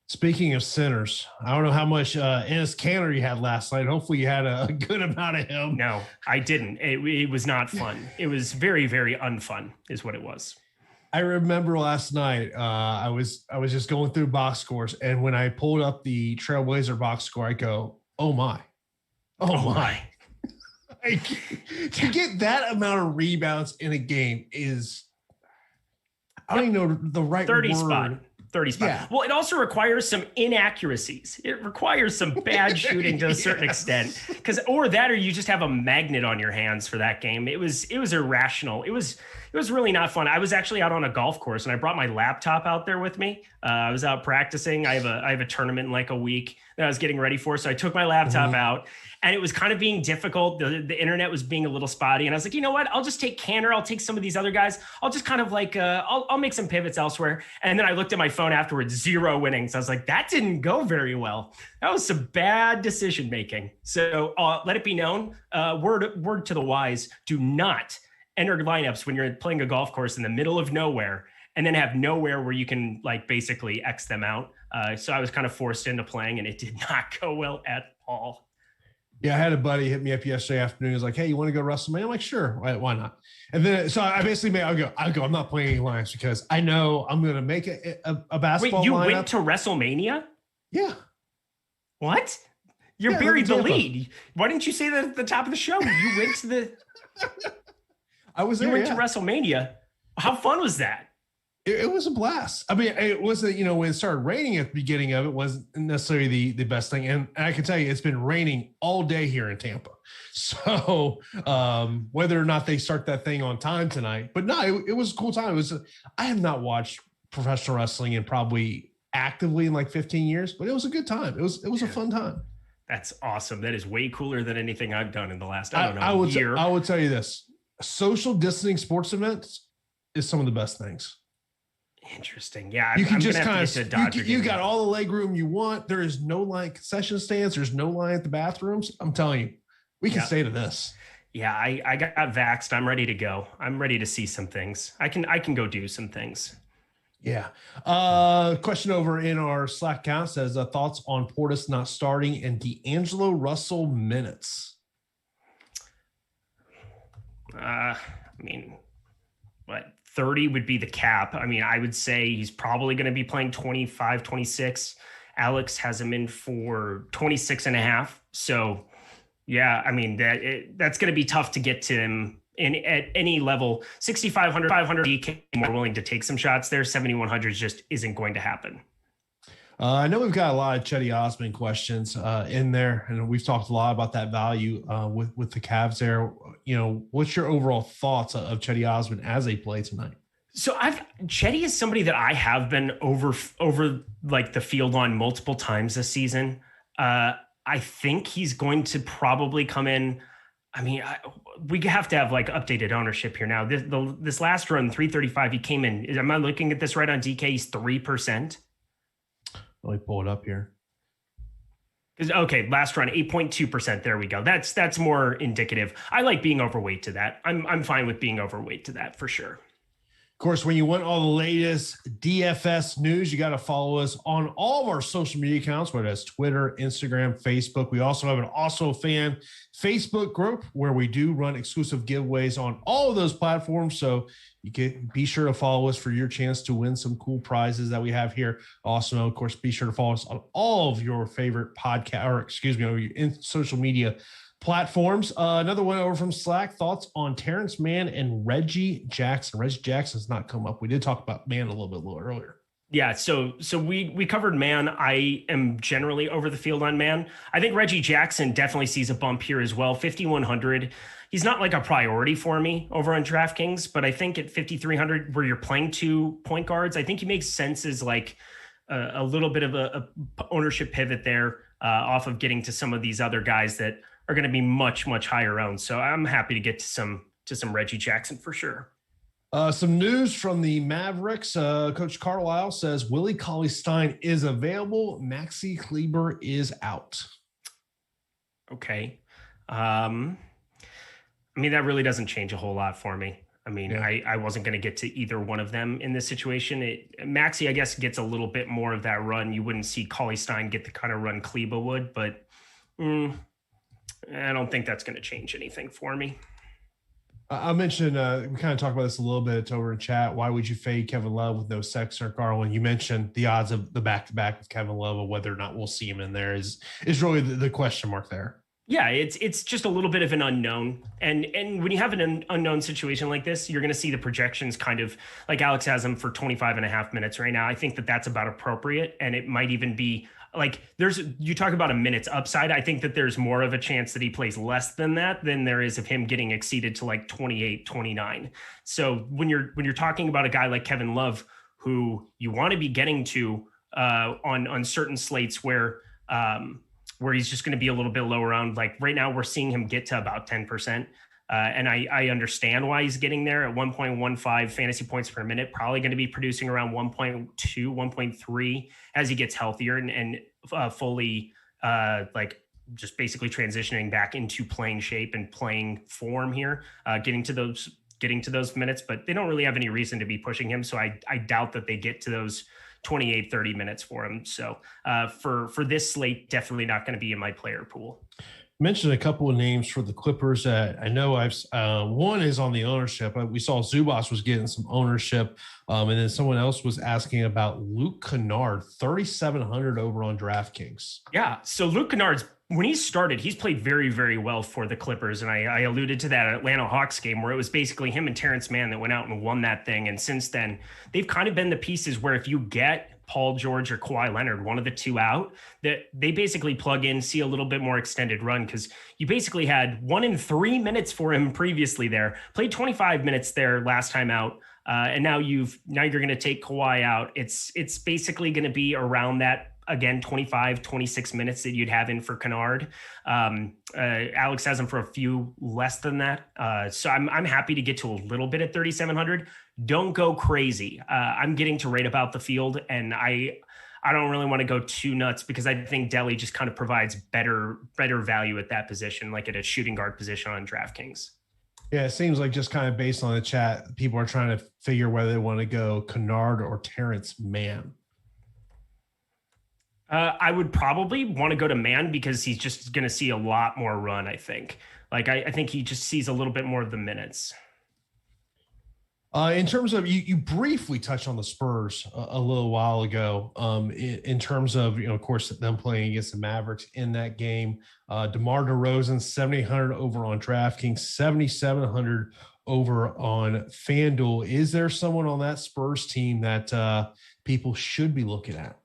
Speaking of centers, I don't know how much Enes Kanter you had last night. Hopefully you had a good amount of him. No, I didn't. It was not fun. It was very, very unfun is what it was. I remember last night, I was just going through box scores, and when I pulled up the Trailblazer box score, I go, oh my. Like, to get that amount of rebounds in a game is, I don't even know the right 30 word. spot. 30 spot. Yeah. Well, it also requires some inaccuracies. It requires some bad shooting to a certain extent. Or you just have a magnet on your hands for that game. It was irrational. It was really not fun. I was actually out on a golf course and I brought my laptop out there with me. I was out practicing. I have a tournament in like a week that I was getting ready for. So I took my laptop out and it was kind of being difficult. The internet was being a little spotty. And I was like, you know what? I'll just take Kanter. I'll take some of these other guys. I'll just kind of like, I'll make some pivots elsewhere. And then I looked at my phone afterwards, 0 winnings. I was like, that didn't go very well. That was some bad decision making. So let it be known, word to the wise, do not enter lineups when you're playing a golf course in the middle of nowhere and then have nowhere where you can like basically X them out. So I was kind of forced into playing and it did not go well at all. Yeah, I had a buddy hit me up yesterday afternoon. He was like, hey, you want to go WrestleMania? I'm like, sure. Why not? And then, so I basically I'll go, I'm not playing any lines because I know I'm going to make a basketball Wait, you lineup. went to WrestleMania? Yeah. What? You're Yeah, buried the lead. Why didn't you say that at the top of the show? You went to the... I was there, You went to WrestleMania. How fun was that? It was a blast. I mean, it wasn't, when it started raining at the beginning of it wasn't necessarily the best thing. And I can tell you, it's been raining all day here in Tampa. So whether or not they start that thing on time tonight, but no, it was a cool time. I have not watched professional wrestling in probably actively in like 15 years, but it was a good time. It was a fun time. That's awesome. That is way cooler than anything I've done in the last, year. I would tell you this. Social distancing sports events is some of the best things. Interesting. Yeah. You can just kind of, you got all the leg room you want. There is no line concession stands. There's no line at the bathrooms. I'm telling you, we can stay to this. Yeah. I got vaxxed. I'm ready to go. I'm ready to see some things. I can go do some things. Yeah. Question over in our Slack account says thoughts on Portis not starting and D'Angelo Russell minutes. I mean, what? 30 would be the cap. I mean, I would say he's probably going to be playing 25, 26. Alex has him in for 26 and a half. So yeah, I mean, that's going to be tough to get to him at any level. 6,500, 500 DK more willing to take some shots there. 7,100 just isn't going to happen. I know we've got a lot of Chetty Osman questions in there, and we've talked a lot about that value with the Cavs there. What's your overall thoughts of Chetty Osman as a play tonight? So Chetty is somebody that I have been over like the field on multiple times this season. I think he's going to probably come in. I mean, we have to have like updated ownership here now. This last run, 335, he came in. Am I looking at this right on DK? He's 3%. Let me pull it up here. Okay, last run, 8.2%. There we go. That's more indicative. I like being overweight to that. I'm fine with being overweight to that for sure. Of course, when you want all the latest DFS news, you got to follow us on all of our social media accounts, whether that's Twitter, Instagram, Facebook. We also have an Awesemo fan Facebook group where we do run exclusive giveaways on all of those platforms. So you can be sure to follow us for your chance to win some cool prizes that we have here. Also, of course, be sure to follow us on all of your favorite in social media platforms. Another one over from Slack. Thoughts on Terrence Mann and Reggie Jackson. Reggie Jackson has not come up. We did talk about Mann a little bit earlier. Yeah, so we covered Mann. I am generally over the field on Mann. I think Reggie Jackson definitely sees a bump here as well. 5,100. He's not like a priority for me over on DraftKings, but I think at 5,300 where you're playing 2 point guards, I think he makes sense as like a little bit of a ownership pivot there off of getting to some of these other guys that are going to be much, much higher owned. So I'm happy to get to some Reggie Jackson for sure. Some news from the Mavericks. Coach Carlisle says Willie Cauley-Stein is available. Maxi Kleber is out. Okay. I mean, that really doesn't change a whole lot for me. I mean, yeah. I wasn't going to get to either one of them in this situation. Maxi, I guess, gets a little bit more of that run. You wouldn't see Cauley-Stein get the kind of run Kleber would, but I don't think that's going to change anything for me. I mentioned, we kind of talked about this a little bit over in chat. Why would you fade Kevin Love with no Sexton or Garland? You mentioned the odds of the back-to-back with Kevin Love, or whether or not we'll see him in there is really the question mark there. Yeah, it's just a little bit of an unknown. And when you have an unknown situation like this, you're going to see the projections kind of like Alex has them for 25 and a half minutes right now. I think that that's about appropriate. And it might even be like you talk about a minute's upside. I think that there's more of a chance that he plays less than that than there is of him getting exceeded to like 28, 29. So when you're talking about a guy like Kevin Love, who you want to be getting to on certain slates where he's just going to be a little bit lower around, like right now we're seeing him get to about 10%. And I understand why he's getting there at 1.15 fantasy points per minute, probably going to be producing around 1.2, 1.3 as he gets healthier and fully like just basically transitioning back into playing shape and playing form here, getting to those minutes, but they don't really have any reason to be pushing him. So I doubt that they get to those 28, 30 minutes for him. So for this slate, definitely not going to be in my player pool. Mentioned a couple of names for the Clippers that I know one is on the ownership. We saw Zubas was getting some ownership. And then someone else was asking about Luke Kennard, 3,700 over on DraftKings. Yeah. So Luke Kennard's, when he started, he's played very, very well for the Clippers. And I alluded to that Atlanta Hawks game where it was basically him and Terrence Mann that went out and won that thing. And since then, they've kind of been the pieces where if you get Paul George or Kawhi Leonard, one of the two out, that they basically plug in, see a little bit more extended run, because you basically had 1 in 3 minutes for him previously there, played 25 minutes there last time out. And now you're going to take Kawhi out. It's basically going to be around that, again, 25, 26 minutes that you'd have in for Kennard. Alex has him for a few less than that. So I'm happy to get to a little bit at 3,700. Don't go crazy. I'm getting to right about the field, and I don't really want to go too nuts because I think Delhi just kind of provides better value at that position, like at a shooting guard position on DraftKings. Yeah, it seems like just kind of based on the chat, people are trying to figure whether they want to go Kennard or Terrence Mann. I would probably want to go to Mann because he's just going to see a lot more run, I think. Like, I think he just sees a little bit more of the minutes. In terms of, you briefly touched on the Spurs a little while ago, in terms of, of course, them playing against the Mavericks in that game. DeMar DeRozan, 7,800 over on DraftKings, 7,700 over on FanDuel. Is there someone on that Spurs team that people should be looking at?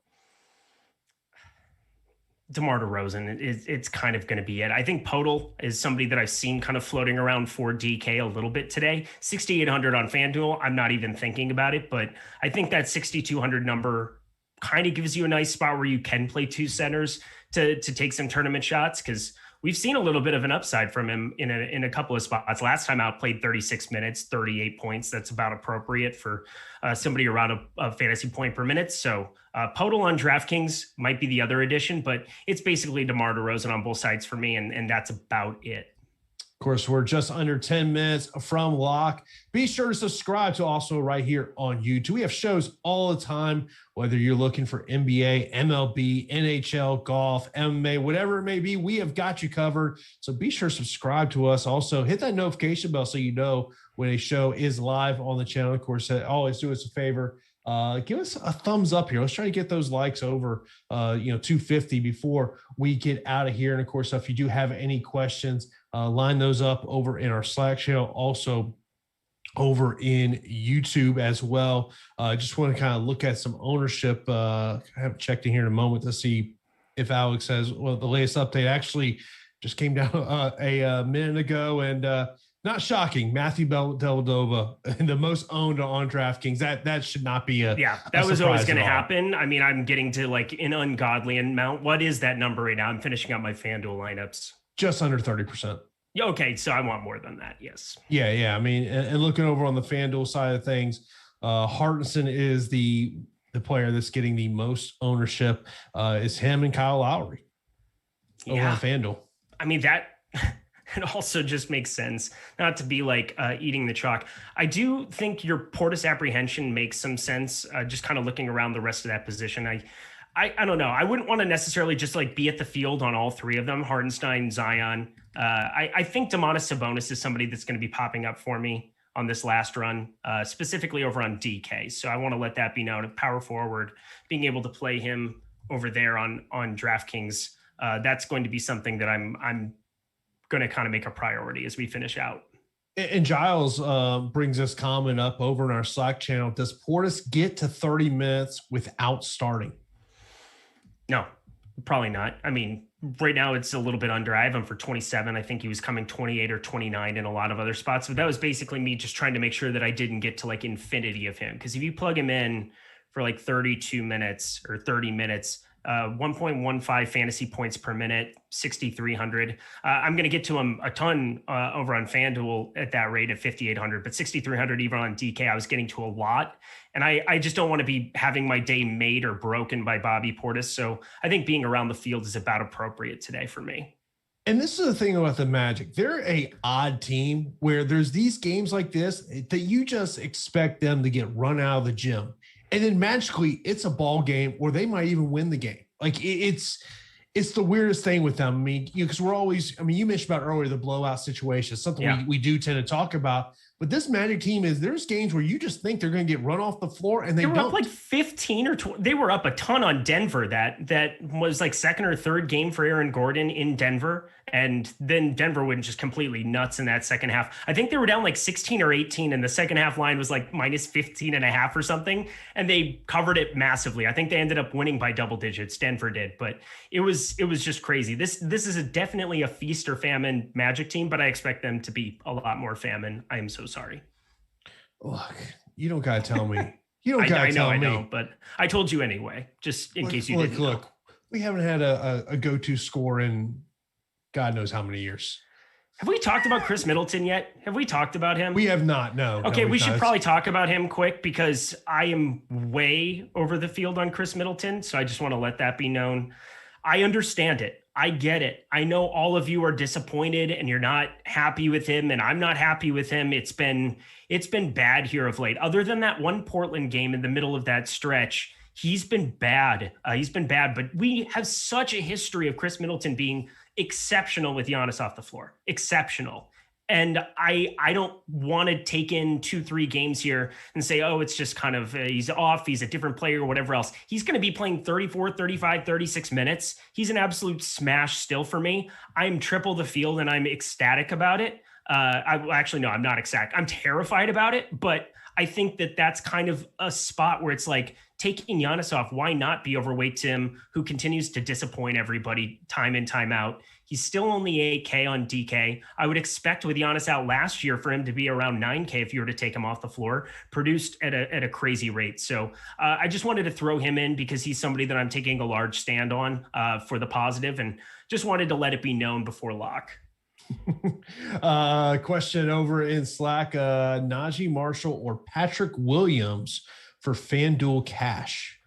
DeMar DeRozan, it's kind of going to be it. I think Podol is somebody that I've seen kind of floating around for DK a little bit today. 6,800 on FanDuel. I'm not even thinking about it, but I think that 6,200 number kind of gives you a nice spot where you can play two centers to take some tournament shots, because we've seen a little bit of an upside from him in a couple of spots. Last time out, played 36 minutes, 38 points. That's about appropriate for somebody around a fantasy point per minute. So Podol on DraftKings might be the other addition, but it's basically DeMar DeRozan on both sides for me, and that's about it. Of course, we're just under 10 minutes from lock. Be sure to subscribe to also right here on YouTube. We have shows all the time, whether you're looking for NBA, MLB, NHL, golf, MMA, whatever it may be, we have got you covered. So be sure to subscribe to us. Also, hit that notification bell so you know when a show is live on the channel. Of course, always do us a favor. Give us a thumbs up here. Let's try to get those likes over, 250 before we get out of here. And of course, if you do have any questions, line those up over in our Slack channel, also over in YouTube as well. Just want to kind of look at some ownership. I haven't checked in here in a moment to see if Alex says, well, the latest update actually just came down a minute ago, and not shocking. Matthew Dellavedova, the most owned on DraftKings. That should not be that was always going to happen. I mean, I'm getting to like an ungodly amount. What is that number right now? I'm finishing up my FanDuel lineups. Just under 30%. Yeah, okay, so I want more than that. Yes. Yeah. I mean, and looking over on the FanDuel side of things, Hartenson is the player that's getting the most ownership. Is him and Kyle Lowry over on FanDuel. I mean, that it also just makes sense not to be like eating the chalk. I do think your Portis apprehension makes some sense. Just kind of looking around the rest of that position. I don't know. I wouldn't want to necessarily just like be at the field on all three of them. Hardenstein, Zion. I think Domantas Sabonis is somebody that's going to be popping up for me on this last run, specifically over on DK. So I want to let that be known. Power forward, being able to play him over there on DraftKings, that's going to be something that I'm going to kind of make a priority as we finish out. And Giles brings this comment up over in our Slack channel. Does Portis get to 30 minutes without starting? No, probably not. I mean, right now it's a little bit under. I have him for 27. I think he was coming 28 or 29 in a lot of other spots. But that was basically me just trying to make sure that I didn't get to like infinity of him. Because if you plug him in for like 32 minutes or 30 minutes, 1.15 fantasy points per minute, 6,300. I'm going to get to him a ton over on FanDuel at that rate of 5,800, but 6,300 even on DK, I was getting to a lot. And I just don't want to be having my day made or broken by Bobby Portis. So I think being around the field is about appropriate today for me. And this is the thing about the Magic. They're a odd team where there's these games like this that you just expect them to get run out of the gym. And then magically it's a ball game or they might even win the game. Like it's the weirdest thing with them. I mean, because we're always, you mentioned about earlier, the blowout situation, something we do tend to talk about. But this Magic team there's games where you just think they're going to get run off the floor and they were don't. Up like 15 or 20. They were up a ton on Denver. That was like second or third game for Aaron Gordon in Denver. And then Denver went just completely nuts in that second half. I think they were down like 16 or 18 and the second half line was like minus 15 and a half or something. And they covered it massively. I think they ended up winning by double digits. Denver did, but it was just crazy. This is definitely a feast or famine Magic team, but I expect them to be a lot more famine. I am so sorry. Look, you don't got to tell me. You don't got to tell me. I know, but I told you anyway, just in case you didn't know. Look, we haven't had a go-to score in God knows how many years. Have we talked about Chris Middleton yet? Have we talked about him? We have not, no. Okay, we should probably talk about him quick because I am way over the field on Chris Middleton, so I just want to let that be known. I understand it. I get it. I know all of you are disappointed and you're not happy with him, and I'm not happy with him. It's been bad here of late. Other than that one Portland game in the middle of that stretch, he's been bad. But we have such a history of Chris Middleton being exceptional with Giannis off the floor. Exceptional. And I don't want to take in 2-3 games here and say, oh, it's just kind of, he's off, he's a different player or whatever else. He's going to be playing 34, 35, 36 minutes. He's an absolute smash still for me. I'm triple the field and I'm ecstatic about it. I'm not ecstatic. I'm terrified about it, but I think that's kind of a spot where it's like taking Giannis off. Why not be overweight Tim, who continues to disappoint everybody time in, time out? He's still only 8K on DK. I would expect with Giannis out last year for him to be around 9K if you were to take him off the floor, produced at a crazy rate. So I just wanted to throw him in because he's somebody that I'm taking a large stand on for the positive, and just wanted to let it be known before lock. Question over in Slack, Najee Marshall or Patrick Williams for FanDuel cash?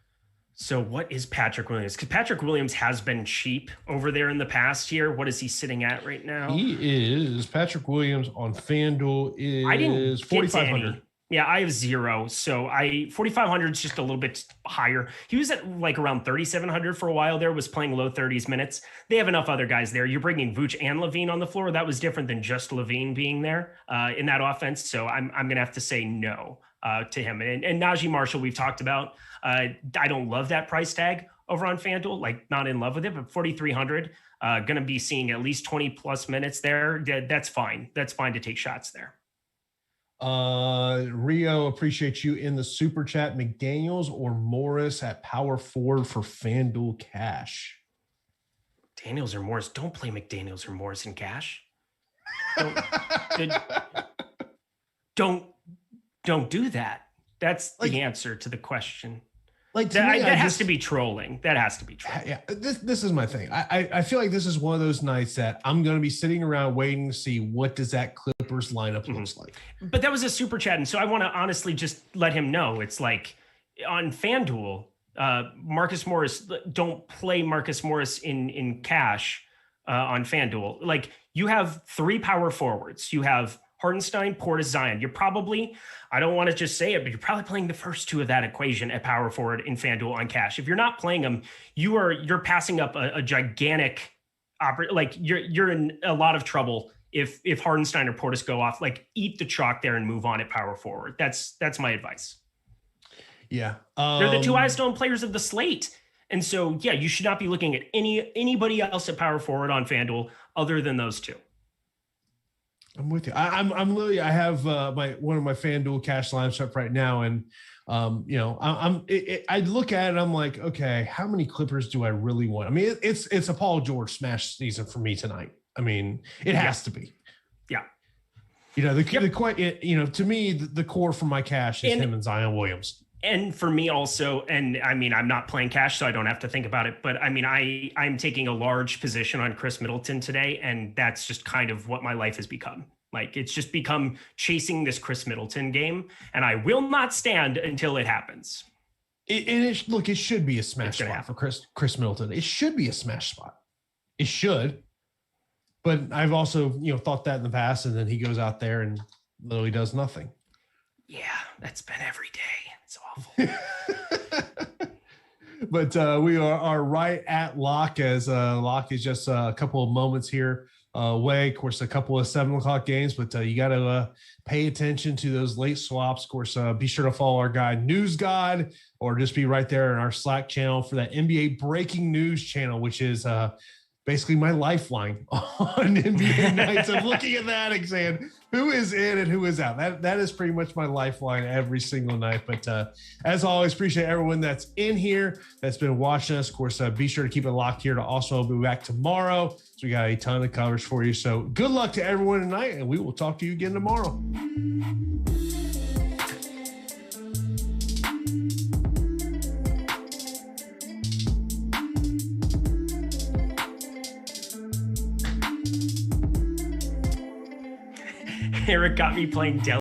So what is Patrick Williams? Because Patrick Williams has been cheap over there in the past year. What is he sitting at right now? Patrick Williams on FanDuel is 4,500. Yeah, I have 0. So 4,500 is just a little bit higher. He was at like around 3,700 for a while there, was playing low 30s minutes. They have enough other guys there. You're bringing Vooch and Levine on the floor. That was different than just Levine being there in that offense. So I'm going to have to say no to him. And Najee Marshall, we've talked about. I don't love that price tag over on FanDuel, like not in love with it, but 4,300, going to be seeing at least 20 plus minutes there. That's fine. That's fine to take shots there. Rio, appreciate you in the super chat. McDaniels or Morris at power forward for FanDuel cash? Daniels or Morris? Don't play McDaniels or Morris in cash. Don't do that. That's the answer to the question. Like that has to be trolling. That has to be trolling. Yeah, this is my thing. I feel like this is one of those nights that I'm going to be sitting around waiting to see what does that Clippers lineup looks like. But that was a super chat, and so I want to honestly just let him know it's like on FanDuel, Marcus Morris. Don't play Marcus Morris in cash on FanDuel. Like you have 3 power forwards. You have Hartenstein, Portis, Zion. You're probably, I don't want to just say it, but you're probably playing the first 2 of that equation at power forward in FanDuel on cash. If you're not playing them, you're passing up a gigantic like you're in a lot of trouble if Hartenstein or Portis go off. Like eat the chalk there and move on at power forward. That's my advice. Yeah. They're the 2 highest owned players of the slate. And so, yeah, you should not be looking at anybody else at power forward on FanDuel other than those 2. I'm with you. I'm literally, I have one of my FanDuel cash lineups up right now. And, I look at it and I'm like, okay, how many Clippers do I really want? I mean, it's a Paul George smash season for me tonight. I mean, it has to be. Yeah. To me, the core for my cash is him and Zion Williams. And for me also, and I mean, I'm not playing cash, so I don't have to think about it. But I mean, I'm taking a large position on Chris Middleton today, and that's just kind of what my life has become. Like it's just become chasing this Chris Middleton game, and I will not stand until it happens. It should be a smash spot for Chris Middleton. It should be a smash spot. It should. But I've also, thought that in the past, and then he goes out there and literally does nothing. Yeah, that's been every day. It's awful. But we are right at lock, as lock is just a couple of moments here away. Of course, a couple of 7 o'clock games, but you got to pay attention to those late swaps. Of course, be sure to follow our guy News God, or just be right there in our Slack channel for that NBA breaking news channel, which is basically my lifeline on NBA nights. I'm looking at that and saying, who is in and who is out? That is pretty much my lifeline every single night. But as always, appreciate everyone that's in here, that's been watching us. Of course, be sure to keep it locked here to also be back tomorrow. So we got a ton of coverage for you. So good luck to everyone tonight, and we will talk to you again tomorrow. Eric got me playing Dell.